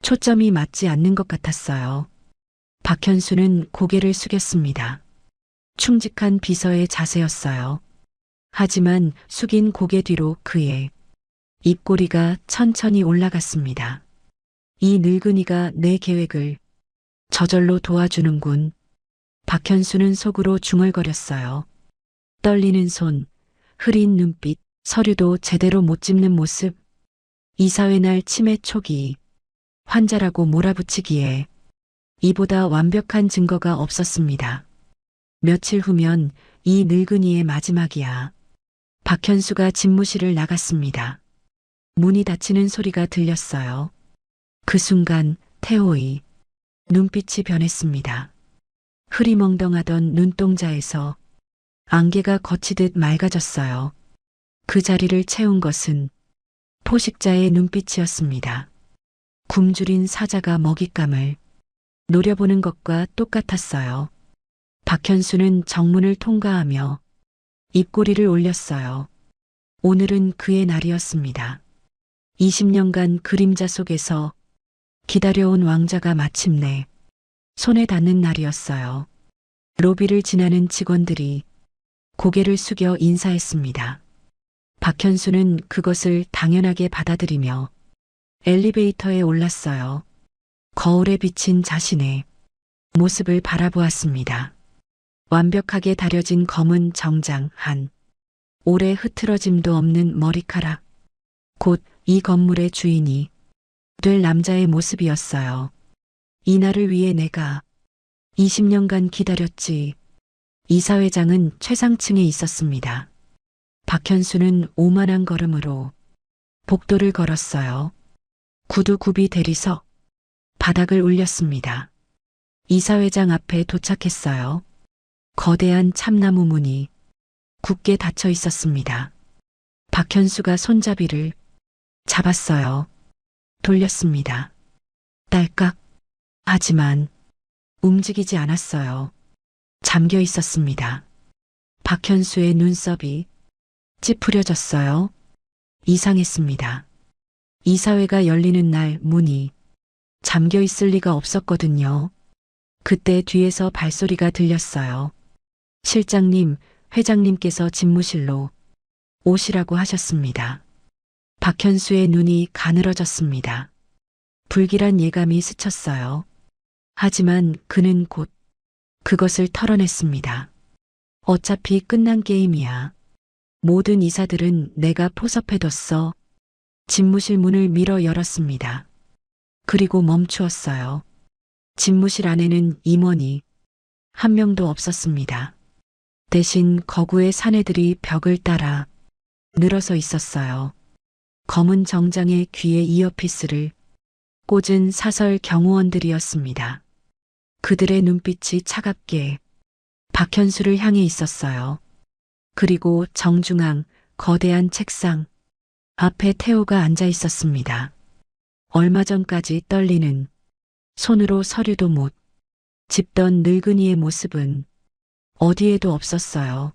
초점이 맞지 않는 것 같았어요. 박현수는 고개를 숙였습니다. 충직한 비서의 자세였어요. 하지만 숙인 고개 뒤로 그의 입꼬리가 천천히 올라갔습니다. 이 늙은이가 내 계획을 저절로 도와주는군. 박현수는 속으로 중얼거렸어요. 떨리는 손, 흐린 눈빛, 서류도 제대로 못 짚는 모습. 이사회 날 치매 초기, 환자라고 몰아붙이기에 이보다 완벽한 증거가 없었습니다. 며칠 후면 이 늙은이의 마지막이야. 박현수가 집무실을 나갔습니다. 문이 닫히는 소리가 들렸어요. 그 순간 태호의 눈빛이 변했습니다. 흐리멍덩하던 눈동자에서 안개가 거치듯 맑아졌어요. 그 자리를 채운 것은 포식자의 눈빛이었습니다. 굶주린 사자가 먹잇감을 노려보는 것과 똑같았어요. 박현수는 정문을 통과하며 입꼬리를 올렸어요. 오늘은 그의 날이었습니다. 20년간 그림자 속에서 기다려온 왕자가 마침내 손에 닿는 날이었어요. 로비를 지나는 직원들이 고개를 숙여 인사했습니다. 박현수는 그것을 당연하게 받아들이며 엘리베이터에 올랐어요. 거울에 비친 자신의 모습을 바라보았습니다. 완벽하게 다려진 검은 정장 한 오래 흐트러짐도 없는 머리카락. 곧 이 건물의 주인이 될 남자의 모습이었어요. 이 날을 위해 내가 20년간 기다렸지. 이사회장은 최상층에 있었습니다. 박현수는 오만한 걸음으로 복도를 걸었어요. 구두굽이 대리석, 바닥을 울렸습니다. 이사회장 앞에 도착했어요. 거대한 참나무 문이 굳게 닫혀 있었습니다. 박현수가 손잡이를 잡았어요. 돌렸습니다. 딸깍. 하지만 움직이지 않았어요. 잠겨 있었습니다. 박현수의 눈썹이 찌푸려졌어요. 이상했습니다. 이사회가 열리는 날 문이 잠겨 있을 리가 없었거든요. 그때 뒤에서 발소리가 들렸어요. 실장님, 회장님께서 집무실로 오시라고 하셨습니다. 박현수의 눈이 가늘어졌습니다. 불길한 예감이 스쳤어요. 하지만 그는 곧 그것을 털어냈습니다. 어차피 끝난 게임이야. 모든 이사들은 내가 포섭해뒀어. 집무실 문을 밀어 열었습니다. 그리고 멈추었어요. 집무실 안에는 임원이 한 명도 없었습니다. 대신 거구의 사내들이 벽을 따라 늘어서 있었어요. 검은 정장에 귀에 이어피스를 꽂은 사설 경호원들이었습니다. 그들의 눈빛이 차갑게 박현수를 향해 있었어요. 그리고 정중앙 거대한 책상 앞에 태호가 앉아 있었습니다. 얼마 전까지 떨리는 손으로 서류도 못 집던 늙은이의 모습은 어디에도 없었어요.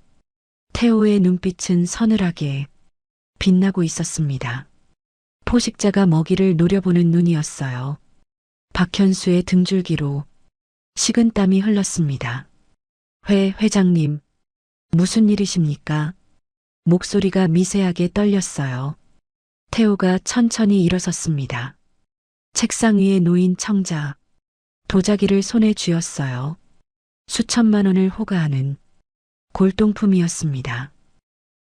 태호의 눈빛은 서늘하게 빛나고 있었습니다. 포식자가 먹이를 노려보는 눈이었어요. 박현수의 등줄기로 식은땀이 흘렀습니다. 회장님, 무슨 일이십니까? 목소리가 미세하게 떨렸어요. 태호가 천천히 일어섰습니다. 책상 위에 놓인 청자, 도자기를 손에 쥐었어요. 수천만 원을 호가하는 골동품이었습니다.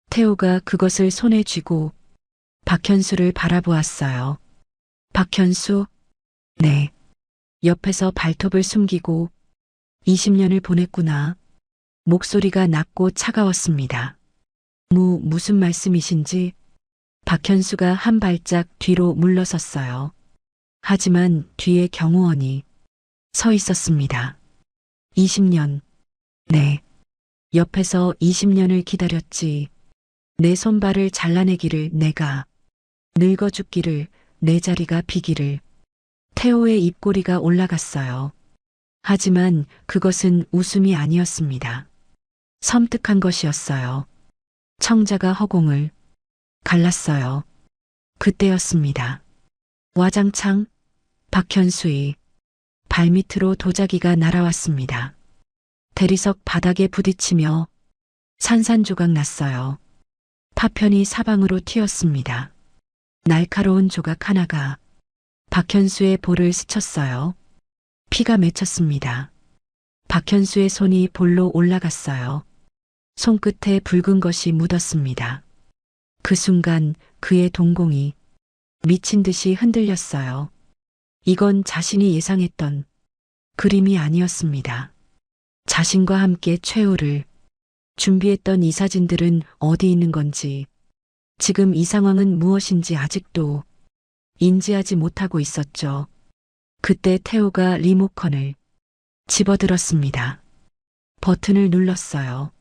태호가 그것을 손에 쥐고 박현수를 바라보았어요. 박현수? 네. 옆에서 발톱을 숨기고 20년을 보냈구나. 목소리가 낮고 차가웠습니다. 무슨 말씀이신지? 박현수가 한 발짝 뒤로 물러섰어요. 하지만 뒤에 경호원이 서 있었습니다. 20년. 네. 옆에서 20년을 기다렸지. 내 손발을 잘라내기를, 내가 늙어 죽기를, 내 자리가 비기를. 태호의 입꼬리가 올라갔어요. 하지만 그것은 웃음이 아니었습니다. 섬뜩한 것이었어요. 청자가 허공을 갈랐어요. 그때였습니다. 와장창 박현수의 발밑으로 도자기가 날아왔습니다. 대리석 바닥에 부딪히며 산산조각 났어요. 파편이 사방으로 튀었습니다. 날카로운 조각 하나가 박현수의 볼을 스쳤어요. 피가 맺혔습니다. 박현수의 손이 볼로 올라갔어요. 손끝에 붉은 것이 묻었습니다. 그 순간 그의 동공이 미친 듯이 흔들렸어요. 이건 자신이 예상했던 그림이 아니었습니다. 자신과 함께 최후를 준비했던 이 사진들은 어디 있는 건지, 지금 이 상황은 무엇인지 아직도 인지하지 못하고 있었죠. 그때 태호가 리모컨을 집어들었습니다. 버튼을 눌렀어요.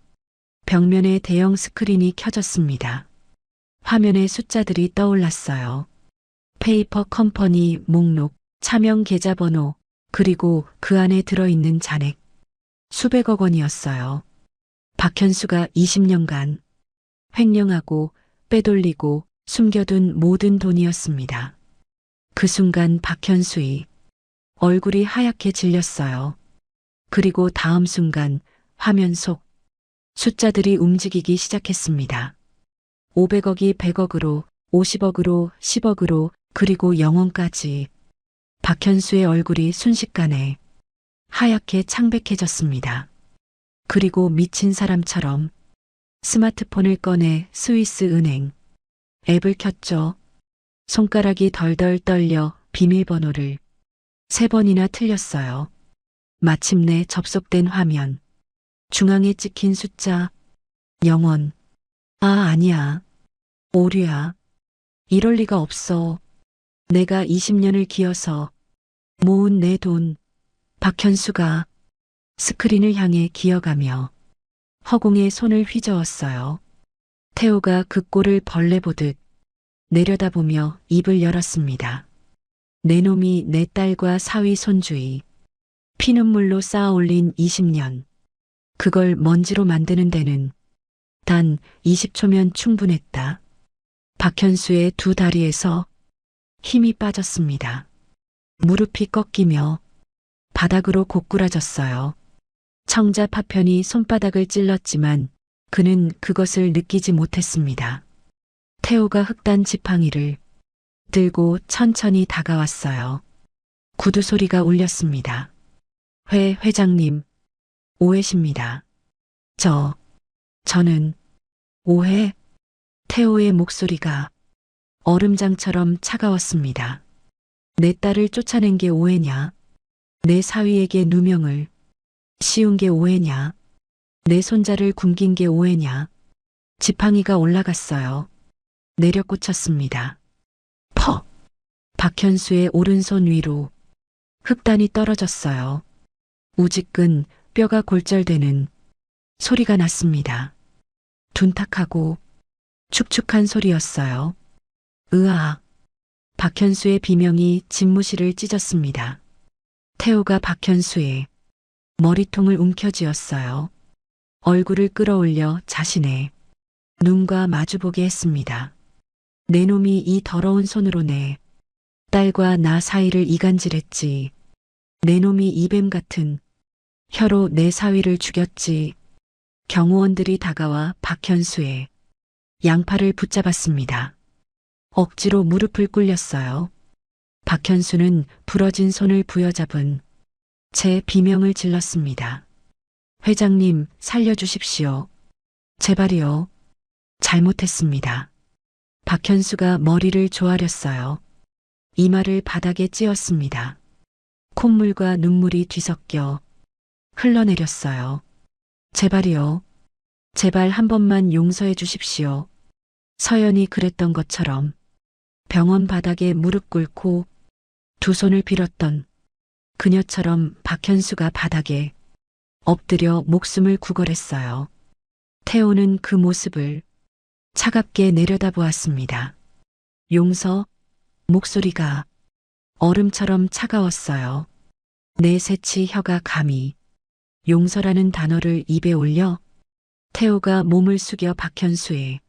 벽면에 대형 스크린이 켜졌습니다. 화면에 숫자들이 떠올랐어요. 페이퍼 컴퍼니 목록, 차명 계좌번호, 그리고 그 안에 들어있는 잔액. 수백억 원이었어요. 박현수가 20년간 횡령하고 빼돌리고 숨겨둔 모든 돈이었습니다. 그 순간 박현수의 얼굴이 하얗게 질렸어요. 그리고 다음 순간 화면 속 숫자들이 움직이기 시작했습니다. 500억이 100억으로, 50억으로, 10억으로, 그리고 0원까지. 박현수의 얼굴이 순식간에 하얗게 창백해졌습니다. 그리고 미친 사람처럼 스마트폰을 꺼내 스위스 은행 앱을 켰죠. 손가락이 덜덜 떨려 비밀번호를 3번이나 틀렸어요. 마침내 접속된 화면. 중앙에 찍힌 숫자 0원. 아니야. 오류야. 이럴 리가 없어. 내가 20년을 기어서 모은 내 돈. 박현수가 스크린을 향해 기어가며 허공에 손을 휘저었어요. 태호가 그 꼴을 벌레 보듯 내려다보며 입을 열었습니다. 내 놈이 내 딸과 사위 손주의 피눈물로 쌓아 올린 20년. 그걸 먼지로 만드는 데는 단 20초면 충분했다. 박현수의 두 다리에서 힘이 빠졌습니다. 무릎이 꺾이며 바닥으로 고꾸라졌어요. 청자 파편이 손바닥을 찔렀지만 그는 그것을 느끼지 못했습니다. 태호가 흑단 지팡이를 들고 천천히 다가왔어요. 구두 소리가 울렸습니다. 회장님, 오해십니다. 저는 오해? 태호의 목소리가 얼음장처럼 차가웠습니다. 내 딸을 쫓아낸 게 오해냐? 내 사위에게 누명을 씌운 게 오해냐? 내 손자를 굶긴 게 오해냐? 지팡이가 올라갔어요. 내려 꽂혔습니다. 퍽! 박현수의 오른손 위로 흑단이 떨어졌어요. 우직근 뼈가 골절되는 소리가 났습니다. 둔탁하고 축축한 소리였어요. 으아. 박현수의 비명이 집무실을 찢었습니다. 태호가 박현수의 머리통을 움켜쥐었어요. 얼굴을 끌어올려 자신의 눈과 마주보게 했습니다. 내 놈이 이 더러운 손으로 내 딸과 나 사이를 이간질했지. 내 놈이 이뱀 같은 혀로 내 사위를 죽였지. 경호원들이 다가와 박현수의 양팔을 붙잡았습니다. 억지로 무릎을 꿇렸어요. 박현수는 부러진 손을 부여잡은 채 비명을 질렀습니다. 회장님, 살려주십시오. 제발이요. 잘못했습니다. 박현수가 머리를 조아렸어요. 이마를 바닥에 찧었습니다. 콧물과 눈물이 뒤섞여 흘러내렸어요. 제발이요. 제발 한 번만 용서해 주십시오. 서연이 그랬던 것처럼 병원 바닥에 무릎 꿇고 두 손을 빌었던 그녀처럼 박현수가 바닥에 엎드려 목숨을 구걸했어요. 태호는 그 모습을 차갑게 내려다보았습니다. 용서? 목소리가 얼음처럼 차가웠어요. 내 새치 혀가 감히 용서라는 단어를 입에 올려 태호가 몸을 숙여 박현수의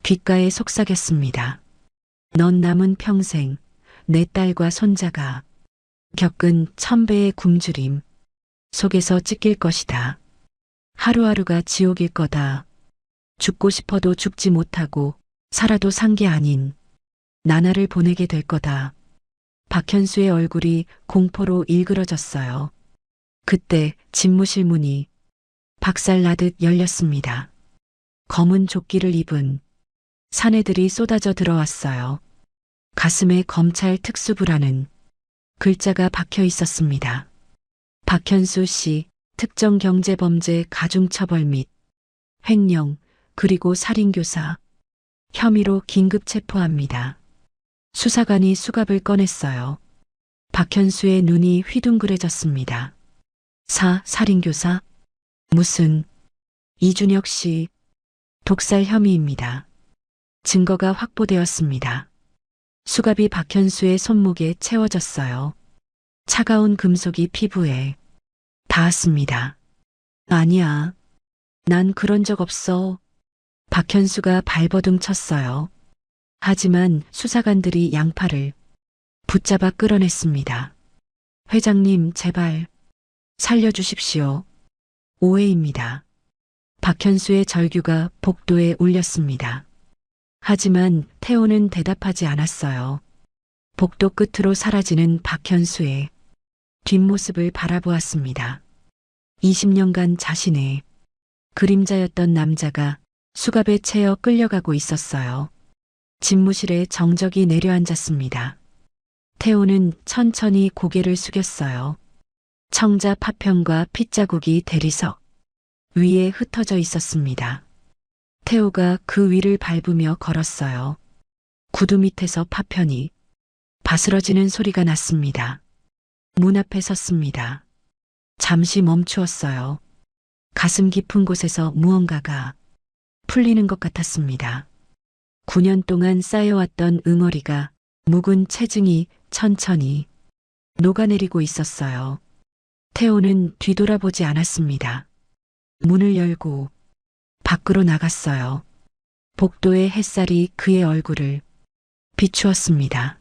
귓가에 속삭였습니다. 넌 남은 평생 내 딸과 손자가 겪은 1000배의 굶주림 속에서 찢길 것이다. 하루하루가 지옥일 거다. 죽고 싶어도 죽지 못하고 살아도 산 게 아닌 나날을 보내게 될 거다. 박현수의 얼굴이 공포로 일그러졌어요. 그때 집무실 문이 박살나듯 열렸습니다. 검은 조끼를 입은 사내들이 쏟아져 들어왔어요. 가슴에 검찰 특수부라는 글자가 박혀 있었습니다. 박현수 씨, 특정경제범죄 가중처벌 및 횡령 그리고 살인교사 혐의로 긴급 체포합니다. 수사관이 수갑을 꺼냈어요. 박현수의 눈이 휘둥그레졌습니다. 살인교사? 무슨? 이준혁 씨 독살 혐의입니다. 증거가 확보되었습니다. 수갑이 박현수의 손목에 채워졌어요. 차가운 금속이 피부에 닿았습니다. 아니야. 난 그런 적 없어. 박현수가 발버둥 쳤어요. 하지만 수사관들이 양팔을 붙잡아 끌어냈습니다. 회장님, 제발 살려주십시오. 오해입니다. 박현수의 절규가 복도에 울렸습니다. 하지만 태호는 대답하지 않았어요. 복도 끝으로 사라지는 박현수의 뒷모습을 바라보았습니다. 20년간 자신의 그림자였던 남자가 수갑에 채여 끌려가고 있었어요. 집무실에 정적이 내려앉았습니다. 태호는 천천히 고개를 숙였어요. 청자 파편과 핏자국이 대리석 위에 흩어져 있었습니다. 태호가 그 위를 밟으며 걸었어요. 구두 밑에서 파편이 바스러지는 소리가 났습니다. 문 앞에 섰습니다. 잠시 멈추었어요. 가슴 깊은 곳에서 무언가가 풀리는 것 같았습니다. 9년 동안 쌓여왔던 응어리가 묵은 체증이 천천히 녹아내리고 있었어요. 태호는 뒤돌아보지 않았습니다. 문을 열고 밖으로 나갔어요. 복도의 햇살이 그의 얼굴을 비추었습니다.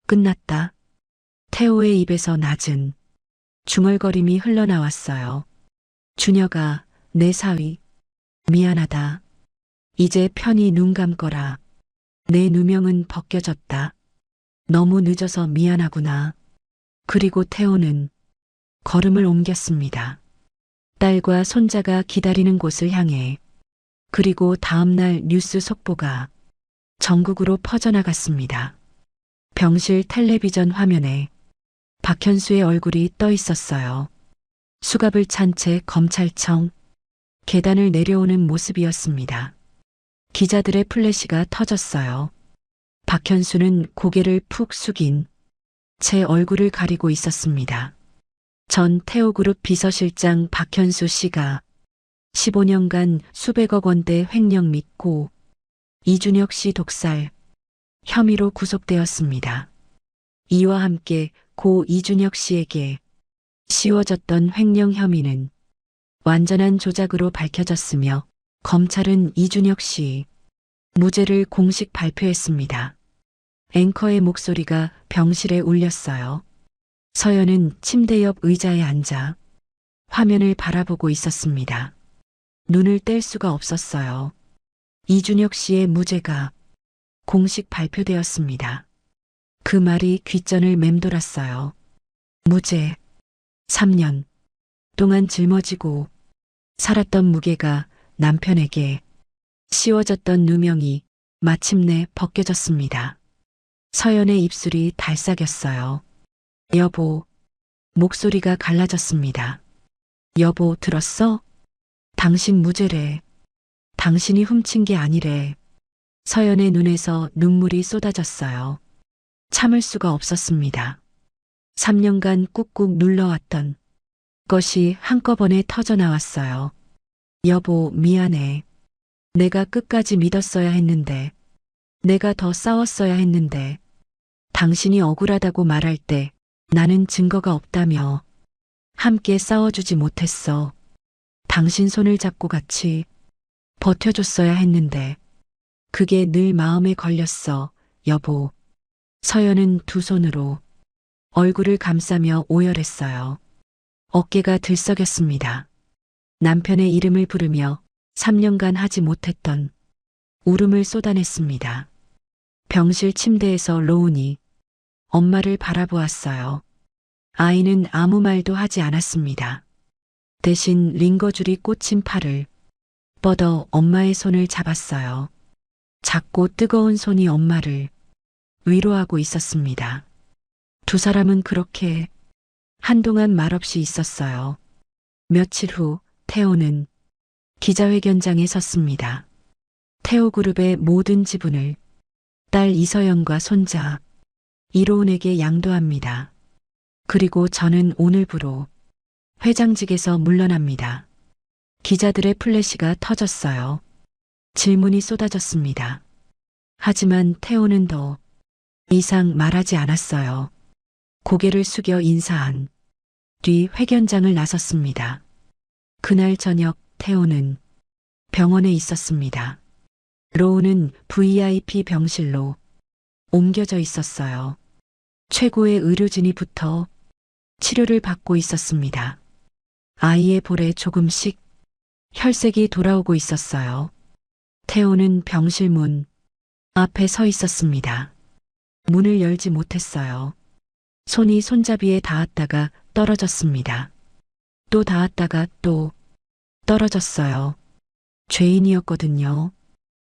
끝났다. 태호의 입에서 낮은 중얼거림이 흘러나왔어요. 준혁아, 내 사위. 미안하다. 이제 편히 눈 감거라. 내 누명은 벗겨졌다. 너무 늦어서 미안하구나. 그리고 태호는 걸음을 옮겼습니다. 딸과 손자가 기다리는 곳을 향해. 그리고 다음 날 뉴스 속보가 전국으로 퍼져나갔습니다. 병실 텔레비전 화면에 박현수의 얼굴이 떠 있었어요. 수갑을 찬 채 검찰청 계단을 내려오는 모습이었습니다. 기자들의 플래시가 터졌어요. 박현수는 고개를 푹 숙인 채 얼굴을 가리고 있었습니다. 전 태오그룹 비서실장 박현수 씨가 15년간 수백억 원대 횡령 및 고 이준혁 씨 독살 혐의로 구속되었습니다. 이와 함께 고 이준혁 씨에게 씌워졌던 횡령 혐의는 완전한 조작으로 밝혀졌으며 검찰은 이준혁 씨 무죄를 공식 발표했습니다. 앵커의 목소리가 병실에 울렸어요. 서연은 침대 옆 의자에 앉아 화면을 바라보고 있었습니다. 눈을 뗄 수가 없었어요. 이준혁 씨의 무죄가 공식 발표되었습니다. 그 말이 귓전을 맴돌았어요. 무죄. 3년 동안 짊어지고 살았던 무게가 남편에게 씌워졌던 누명이 마침내 벗겨졌습니다. 서연의 입술이 달싹였어요. 여보, 목소리가 갈라졌습니다. 여보, 들었어? 당신 무죄래. 당신이 훔친 게 아니래. 서연의 눈에서 눈물이 쏟아졌어요. 참을 수가 없었습니다. 3년간 꾹꾹 눌러왔던 것이 한꺼번에 터져나왔어요. 여보, 미안해. 내가 끝까지 믿었어야 했는데, 내가 더 싸웠어야 했는데, 당신이 억울하다고 말할 때 나는 증거가 없다며 함께 싸워주지 못했어. 당신 손을 잡고 같이 버텨줬어야 했는데, 그게 늘 마음에 걸렸어, 여보. 서연은 두 손으로 얼굴을 감싸며 오열했어요. 어깨가 들썩였습니다. 남편의 이름을 부르며 3년간 하지 못했던 울음을 쏟아냈습니다. 병실 침대에서 로운이 엄마를 바라보았어요. 아이는 아무 말도 하지 않았습니다. 대신 링거줄이 꽂힌 팔을 뻗어 엄마의 손을 잡았어요. 작고 뜨거운 손이 엄마를 위로하고 있었습니다. 두 사람은 그렇게 한동안 말없이 있었어요. 며칠 후 태호는 기자회견장에 섰습니다. 태호그룹의 모든 지분을 딸 이서연과 손자 이로운에게 양도합니다. 그리고 저는 오늘부로 회장직에서 물러납니다. 기자들의 플래시가 터졌어요. 질문이 쏟아졌습니다. 하지만 태호는 더 이상 말하지 않았어요. 고개를 숙여 인사한 뒤 회견장을 나섰습니다. 그날 저녁 태호는 병원에 있었습니다. 로우는 VIP 병실로 옮겨져 있었어요. 최고의 의료진이 붙어 치료를 받고 있었습니다. 아이의 볼에 조금씩 혈색이 돌아오고 있었어요. 태호는 병실 문 앞에 서 있었습니다. 문을 열지 못했어요. 손이 손잡이에 닿았다가 떨어졌습니다. 또 닿았다가 또 떨어졌어요. 죄인이었거든요.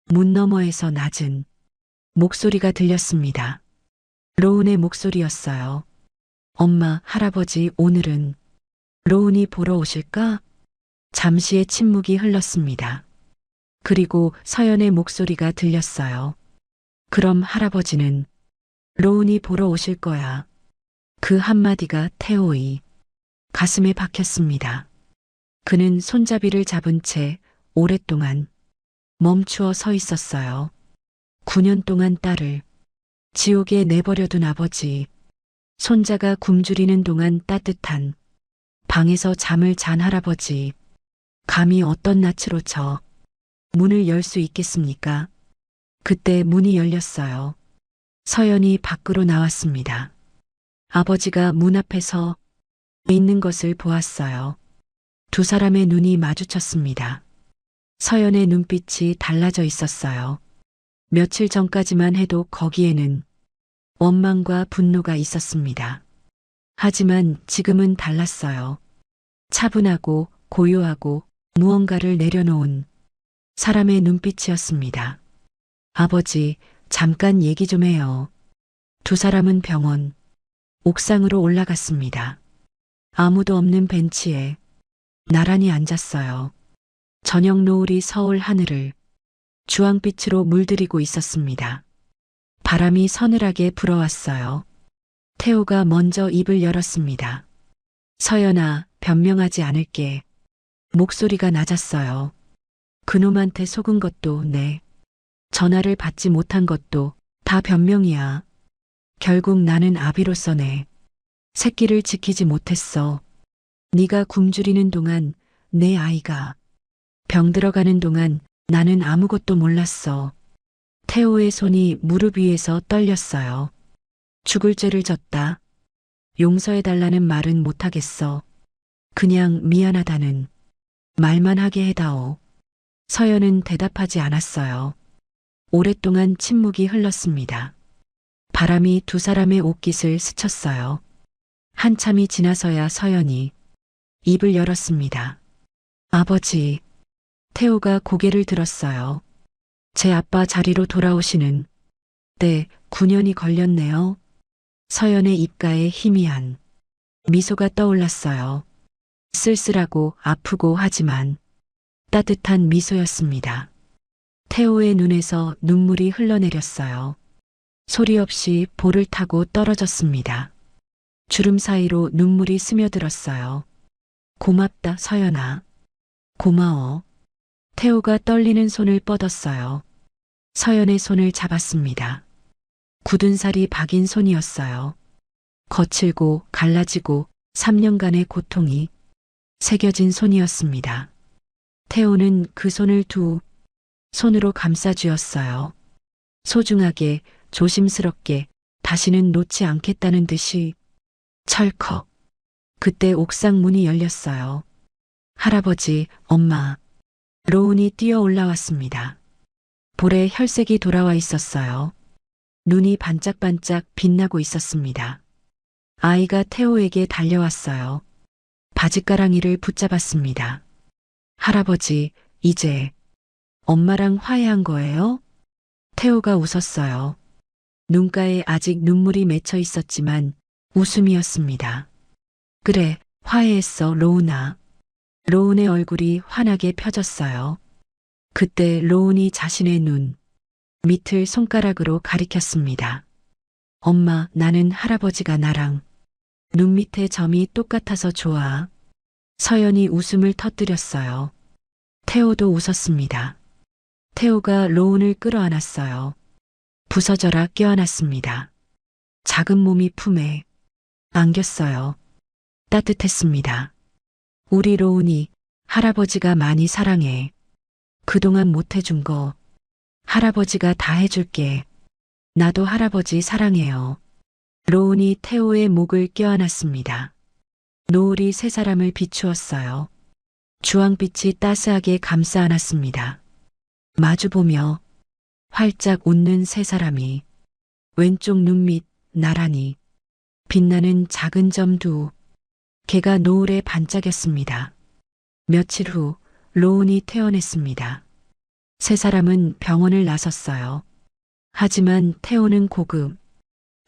문 너머에서 낮은 목소리가 들렸습니다. 로운의 목소리였어요. 엄마, 할아버지, 오늘은 로운이 보러 오실까? 잠시의 침묵이 흘렀습니다. 그리고 서연의 목소리가 들렸어요. 그럼 할아버지는 로운이 보러 오실 거야. 그 한마디가 태호의 가슴에 박혔습니다. 그는 손잡이를 잡은 채 오랫동안 멈추어 서 있었어요. 9년 동안 딸을 지옥에 내버려둔 아버지, 손자가 굶주리는 동안 따뜻한 방에서 잠을 잔 할아버지, 감히 어떤 낯으로 저 문을 열 수 있겠습니까? 그때 문이 열렸어요. 서연이 밖으로 나왔습니다. 아버지가 문 앞에 서 있는 것을 보았어요. 두 사람의 눈이 마주쳤습니다. 서연의 눈빛이 달라져 있었어요. 며칠 전까지만 해도 거기에는 원망과 분노가 있었습니다. 하지만 지금은 달랐어요. 차분하고 고요하고 무언가를 내려놓은 사람의 눈빛이었습니다. 아버지, 잠깐 얘기 좀 해요. 두 사람은 병원 옥상으로 올라갔습니다. 아무도 없는 벤치에 나란히 앉았어요. 저녁 노을이 서울 하늘을 주황빛으로 물들이고 있었습니다. 바람이 서늘하게 불어왔어요. 태호가 먼저 입을 열었습니다. 서연아, 변명하지 않을게. 목소리가 낮았어요. 그놈한테 속은 것도 내. 전화를 받지 못한 것도 다 변명이야. 결국 나는 아비로서 내 새끼를 지키지 못했어. 네가 굶주리는 동안 내 아이가 병들어가는 동안 나는 아무것도 몰랐어. 태호의 손이 무릎 위에서 떨렸어요. 죽을 죄를 졌다. 용서해달라는 말은 못하겠어. 그냥 미안하다는 말만 하게 해다오. 서연은 대답하지 않았어요. 오랫동안 침묵이 흘렀습니다. 바람이 두 사람의 옷깃을 스쳤어요. 한참이 지나서야 서연이 입을 열었습니다. 아버지. 태호가 고개를 들었어요. 제 아빠 자리로 돌아오시는 때 9년이 걸렸네요. 서연의 입가에 희미한 미소가 떠올랐어요. 쓸쓸하고 아프고 하지만 따뜻한 미소였습니다. 태호의 눈에서 눈물이 흘러내렸어요. 소리 없이 볼을 타고 떨어졌습니다. 주름 사이로 눈물이 스며들었어요. 고맙다, 서연아. 고마워. 태호가 떨리는 손을 뻗었어요. 서연의 손을 잡았습니다. 굳은 살이 박인 손이었어요. 거칠고 갈라지고 3년간의 고통이 새겨진 손이었습니다. 태호는 그 손을 두 손으로 감싸쥐었어요. 소중하게, 조심스럽게, 다시는 놓지 않겠다는 듯이. 철컥. 그때 옥상 문이 열렸어요. 할아버지, 엄마. 로운이 뛰어 올라왔습니다. 볼에 혈색이 돌아와 있었어요. 눈이 반짝반짝 빛나고 있었습니다. 아이가 태호에게 달려왔어요. 바짓가랑이를 붙잡았습니다. 할아버지, 이제 엄마랑 화해한 거예요? 태호가 웃었어요. 눈가에 아직 눈물이 맺혀 있었지만 웃음이었습니다. 그래, 화해했어, 로운아. 로운의 얼굴이 환하게 펴졌어요. 그때 로운이 자신의 눈 밑을 손가락으로 가리켰습니다. 엄마, 나는 할아버지가 나랑 눈 밑에 점이 똑같아서 좋아. 서연이 웃음을 터뜨렸어요. 태호도 웃었습니다. 태호가 로운을 끌어안았어요. 부서져라 껴안았습니다. 작은 몸이 품에 안겼어요. 따뜻했습니다. 우리 로운이 할아버지가 많이 사랑해. 그동안 못해준 거 할아버지가 다 해줄게. 나도 할아버지 사랑해요. 로운이 태호의 목을 껴안았습니다. 노을이 세 사람을 비추었어요. 주황빛이 따스하게 감싸 안았습니다. 마주보며 활짝 웃는 세 사람이 왼쪽 눈 밑 나란히 빛나는 작은 점 두 개가 노을에 반짝였습니다. 며칠 후 로운이 퇴원했습니다. 세 사람은 병원을 나섰어요. 하지만 태호는 고급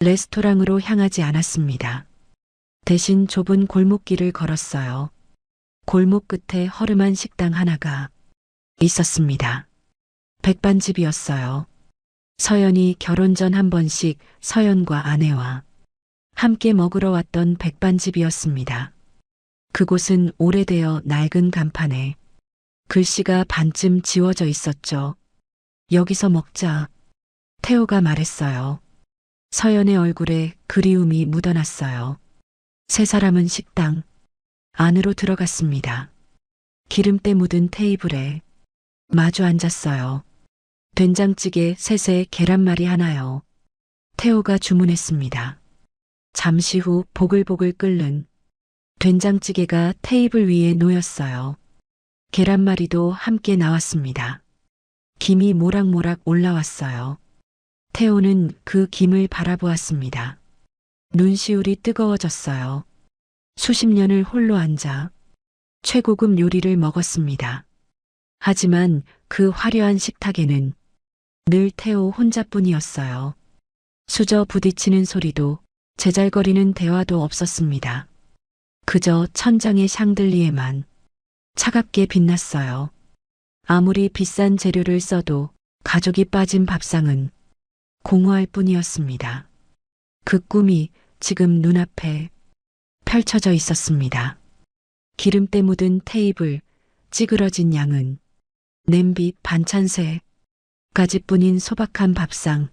레스토랑으로 향하지 않았습니다. 대신 좁은 골목길을 걸었어요. 골목 끝에 허름한 식당 하나가 있었습니다. 백반집이었어요. 서연이 결혼 전 한 번씩 서연과 아내와 함께 먹으러 왔던 백반집이었습니다. 그곳은 오래되어 낡은 간판에 글씨가 반쯤 지워져 있었죠. 여기서 먹자. 태호가 말했어요. 서연의 얼굴에 그리움이 묻어났어요. 세 사람은 식당 안으로 들어갔습니다. 기름때 묻은 테이블에 마주 앉았어요. 된장찌개 셋에 계란말이 하나요. 태호가 주문했습니다. 잠시 후 보글보글 끓는 된장찌개가 테이블 위에 놓였어요. 계란말이도 함께 나왔습니다. 김이 모락모락 올라왔어요. 태호는 그 김을 바라보았습니다. 눈시울이 뜨거워졌어요. 수십 년을 홀로 앉아 최고급 요리를 먹었습니다. 하지만 그 화려한 식탁에는 늘 태호 혼자뿐이었어요. 수저 부딪히는 소리도 제잘거리는 대화도 없었습니다. 그저 천장의 샹들리에만 차갑게 빛났어요. 아무리 비싼 재료를 써도 가족이 빠진 밥상은 공허할 뿐이었습니다. 그 꿈이 지금 눈앞에 펼쳐져 있었습니다. 기름때 묻은 테이블, 찌그러진 양은, 냄비, 반찬새, 가지뿐인 소박한 밥상,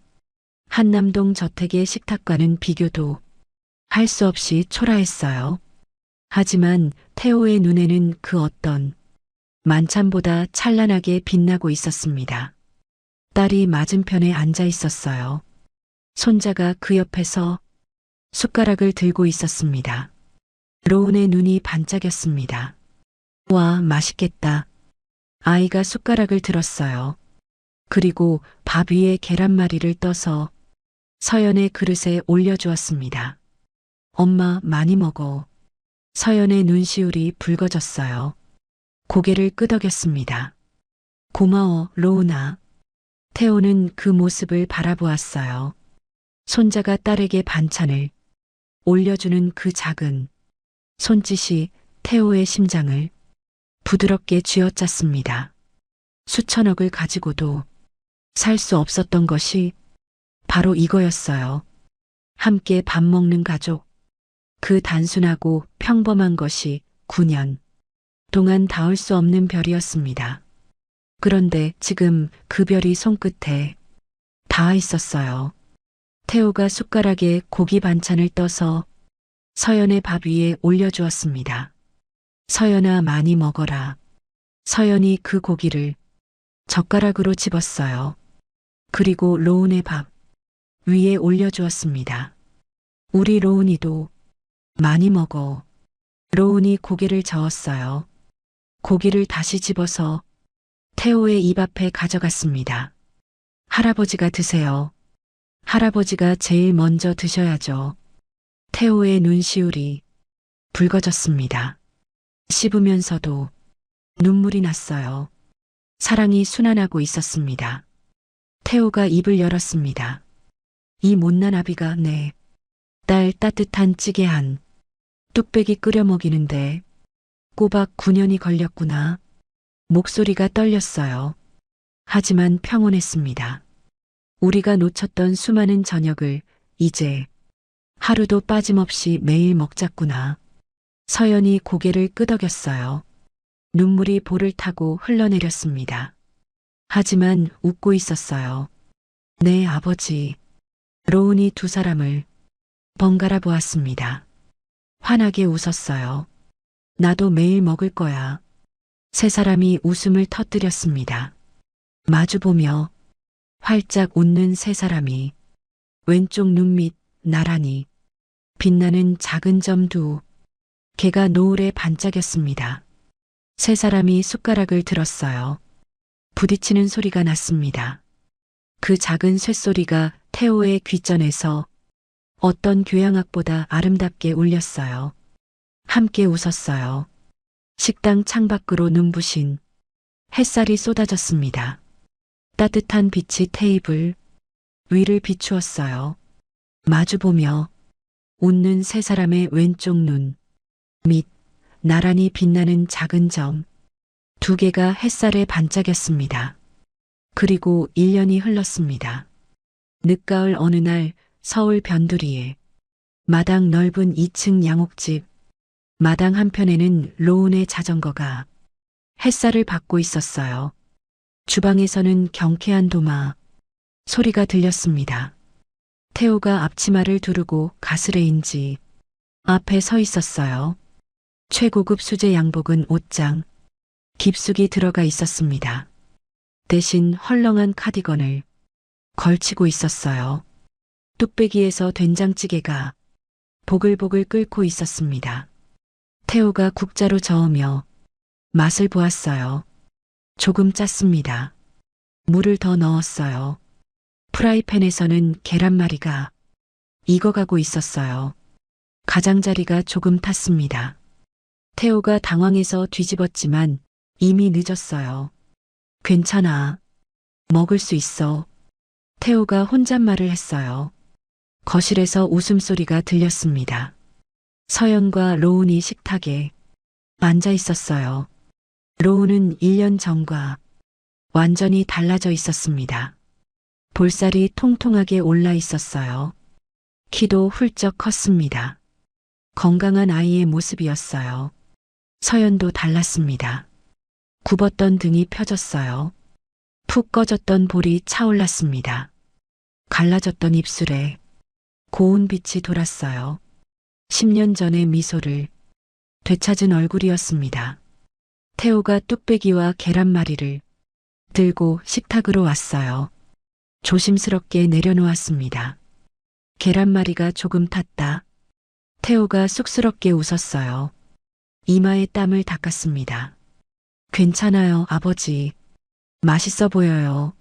한남동 저택의 식탁과는 비교도 할 수 없이 초라했어요. 하지만 태호의 눈에는 그 어떤 만찬보다 찬란하게 빛나고 있었습니다. 딸이 맞은편에 앉아 있었어요. 손자가 그 옆에서 숟가락을 들고 있었습니다. 로운의 눈이 반짝였습니다. 와, 맛있겠다. 아이가 숟가락을 들었어요. 그리고 밥 위에 계란말이를 떠서 서연의 그릇에 올려주었습니다. 엄마, 많이 먹어. 서연의 눈시울이 붉어졌어요. 고개를 끄덕였습니다. 고마워, 로운아. 태호는 그 모습을 바라보았어요. 손자가 딸에게 반찬을 올려주는 그 작은 손짓이 태호의 심장을 부드럽게 쥐어짰습니다. 수천억을 가지고도 살 수 없었던 것이 바로 이거였어요. 함께 밥 먹는 가족. 그 단순하고 평범한 것이 9년 동안 닿을 수 없는 별이었습니다. 그런데 지금 그 별이 손끝에 닿아 있었어요. 태호가 숟가락에 고기 반찬을 떠서 서연의 밥 위에 올려주었습니다. 서연아, 많이 먹어라. 서연이 그 고기를 젓가락으로 집었어요. 그리고 로운의 밥 위에 올려주었습니다. 우리 로운이도 많이 먹어. 로운이 고개를 저었어요. 고기를 다시 집어서 태호의 입 앞에 가져갔습니다. 할아버지가 드세요. 할아버지가 제일 먼저 드셔야죠. 태호의 눈시울이 붉어졌습니다. 씹으면서도 눈물이 났어요. 사랑이 순환하고 있었습니다. 태호가 입을 열었습니다. 이 못난 아비가 내 딸 따뜻한 찌개 한 뚝배기 끓여 먹이는데 꼬박 9년이 걸렸구나. 목소리가 떨렸어요. 하지만 평온했습니다. 우리가 놓쳤던 수많은 저녁을 이제 하루도 빠짐없이 매일 먹자꾸나. 서연이 고개를 끄덕였어요. 눈물이 볼을 타고 흘러내렸습니다. 하지만 웃고 있었어요. 네, 아버지. 로운이 두 사람을 번갈아 보았습니다. 환하게 웃었어요. 나도 매일 먹을 거야. 세 사람이 웃음을 터뜨렸습니다. 마주보며 활짝 웃는 세 사람이 왼쪽 눈 밑 나란히 빛나는 작은 점 두 개가 노을에 반짝였습니다. 세 사람이 숟가락을 들었어요. 부딪히는 소리가 났습니다. 그 작은 쇳소리가 태호의 귓전에서 어떤 교향악보다 아름답게 울렸어요. 함께 웃었어요. 식당 창밖으로 눈부신 햇살이 쏟아졌습니다. 따뜻한 빛이 테이블 위를 비추었어요. 마주보며 웃는 세 사람의 왼쪽 눈 밑 나란히 빛나는 작은 점 두 개가 햇살에 반짝였습니다. 그리고 1년이 흘렀습니다. 늦가을 어느 날 서울 변두리에 마당 넓은 2층 양옥집 마당 한편에는 로운의 자전거가 햇살을 받고 있었어요. 주방에서는 경쾌한 도마 소리가 들렸습니다. 태호가 앞치마를 두르고 가스레인지 앞에 서 있었어요. 최고급 수제 양복은 옷장 깊숙이 들어가 있었습니다. 대신 헐렁한 카디건을 걸치고 있었어요. 뚝배기에서 된장찌개가 보글보글 끓고 있었습니다. 태호가 국자로 저으며 맛을 보았어요. 조금 짰습니다. 물을 더 넣었어요. 프라이팬에서는 계란말이가 익어가고 있었어요. 가장자리가 조금 탔습니다. 태호가 당황해서 뒤집었지만 이미 늦었어요. 괜찮아. 먹을 수 있어. 태호가 혼잣말을 했어요. 거실에서 웃음소리가 들렸습니다. 서연과 로운이 식탁에 앉아 있었어요. 로운은 1년 전과 완전히 달라져 있었습니다. 볼살이 통통하게 올라 있었어요. 키도 훌쩍 컸습니다. 건강한 아이의 모습이었어요. 서연도 달랐습니다. 굽었던 등이 펴졌어요. 푹 꺼졌던 볼이 차올랐습니다. 갈라졌던 입술에 고운 빛이 돌았어요. 10년 전의 미소를 되찾은 얼굴이었습니다. 태호가 뚝배기와 계란말이를 들고 식탁으로 왔어요. 조심스럽게 내려놓았습니다. 계란말이가 조금 탔다. 태호가 쑥스럽게 웃었어요. 이마에 땀을 닦았습니다. 괜찮아요, 아버지. 맛있어 보여요.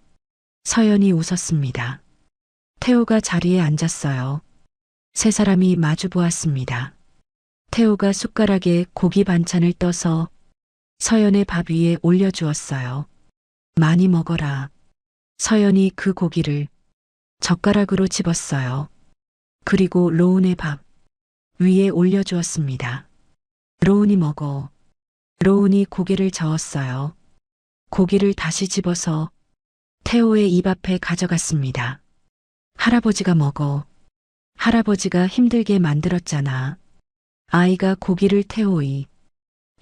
서연이 웃었습니다. 태호가 자리에 앉았어요. 세 사람이 마주 보았습니다. 태호가 숟가락에 고기 반찬을 떠서 서연의 밥 위에 올려주었어요. 많이 먹어라. 서연이 그 고기를 젓가락으로 집었어요. 그리고 로운의 밥 위에 올려주었습니다. 로운이 먹어. 로운이 고개를 저었어요. 고기를 다시 집어서 태호의 입 앞에 가져갔습니다. 할아버지가 먹어. 할아버지가 힘들게 만들었잖아. 아이가 고기를 태호의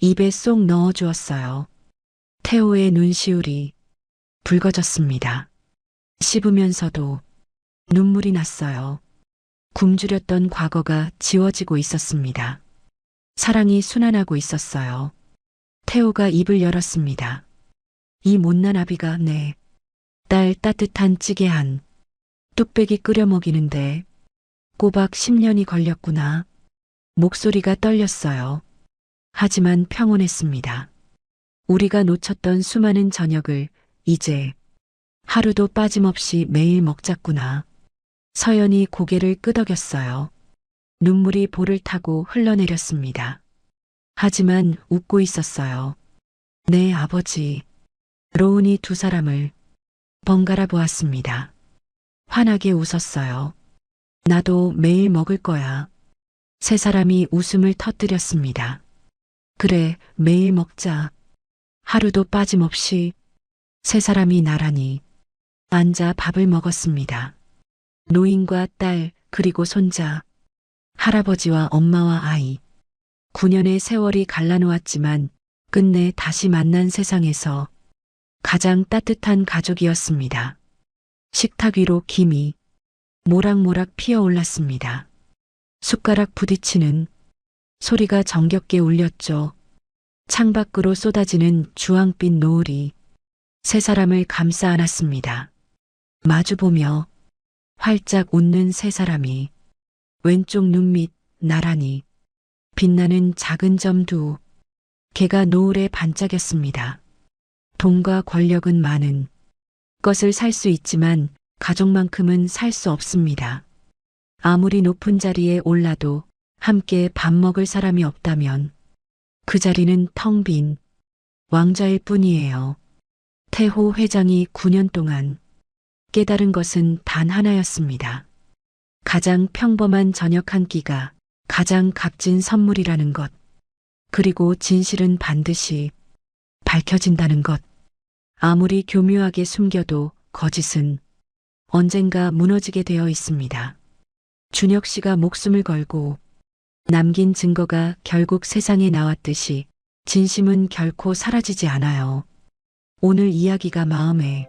입에 쏙 넣어주었어요. 태호의 눈시울이 붉어졌습니다. 씹으면서도 눈물이 났어요. 굶주렸던 과거가 지워지고 있었습니다. 사랑이 순환하고 있었어요. 태호가 입을 열었습니다. 이 못난 아비가 내 딸 따뜻한 찌개 한 뚝배기 끓여 먹이는데 꼬박 10년이 걸렸구나. 목소리가 떨렸어요. 하지만 평온했습니다. 우리가 놓쳤던 수많은 저녁을 이제 하루도 빠짐없이 매일 먹자꾸나. 서연이 고개를 끄덕였어요. 눈물이 볼을 타고 흘러내렸습니다. 하지만 웃고 있었어요. 네, 아버지. 로운이 두 사람을 번갈아 보았습니다. 환하게 웃었어요. 나도 매일 먹을 거야. 세 사람이 웃음을 터뜨렸습니다. 그래, 매일 먹자. 하루도 빠짐없이 세 사람이 나란히 앉아 밥을 먹었습니다. 노인과 딸, 그리고 손자, 할아버지와 엄마와 아이. 9년의 세월이 갈라놓았지만 끝내 다시 만난 세상에서 가장 따뜻한 가족이었습니다. 식탁 위로 김이 모락모락 피어올랐습니다. 숟가락 부딪히는 소리가 정겹게 울렸죠. 창밖으로 쏟아지는 주황빛 노을이 세 사람을 감싸 안았습니다. 마주보며 활짝 웃는 세 사람이 왼쪽 눈 밑 나란히 빛나는 작은 점 두 개가 노을에 반짝였습니다. 돈과 권력은 많은 것을 살 수 있지만 가족만큼은 살 수 없습니다. 아무리 높은 자리에 올라도 함께 밥 먹을 사람이 없다면 그 자리는 텅 빈 왕좌일 뿐이에요. 태호 회장이 9년 동안 깨달은 것은 단 하나였습니다. 가장 평범한 저녁 한 끼가 가장 값진 선물이라는 것. 그리고 진실은 반드시 밝혀진다는 것. 아무리 교묘하게 숨겨도 거짓은 언젠가 무너지게 되어 있습니다. 준혁 씨가 목숨을 걸고 남긴 증거가 결국 세상에 나왔듯이 진심은 결코 사라지지 않아요. 오늘 이야기가 마음에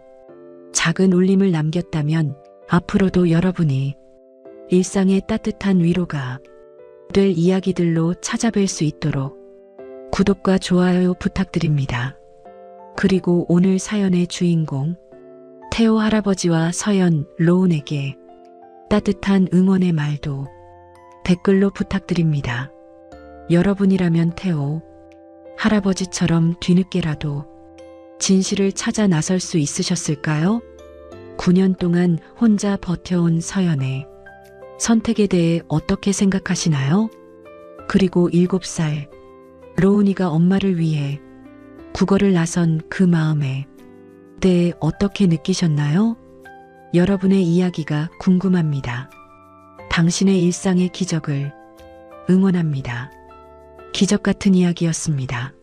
작은 울림을 남겼다면 앞으로도 여러분이 일상의 따뜻한 위로가 될 이야기들로 찾아뵐 수 있도록 구독과 좋아요 부탁드립니다. 그리고 오늘 사연의 주인공 태호 할아버지와 서연, 로운에게 따뜻한 응원의 말도 댓글로 부탁드립니다. 여러분이라면 태호 할아버지처럼 뒤늦게라도 진실을 찾아 나설 수 있으셨을까요? 9년 동안 혼자 버텨온 서연의 선택에 대해 어떻게 생각하시나요? 그리고 7살 로운이가 엄마를 위해 국어를 나선 그 마음에 대해 어떻게 느끼셨나요? 여러분의 이야기가 궁금합니다. 당신의 일상의 기적을 응원합니다. 기적 같은 이야기였습니다.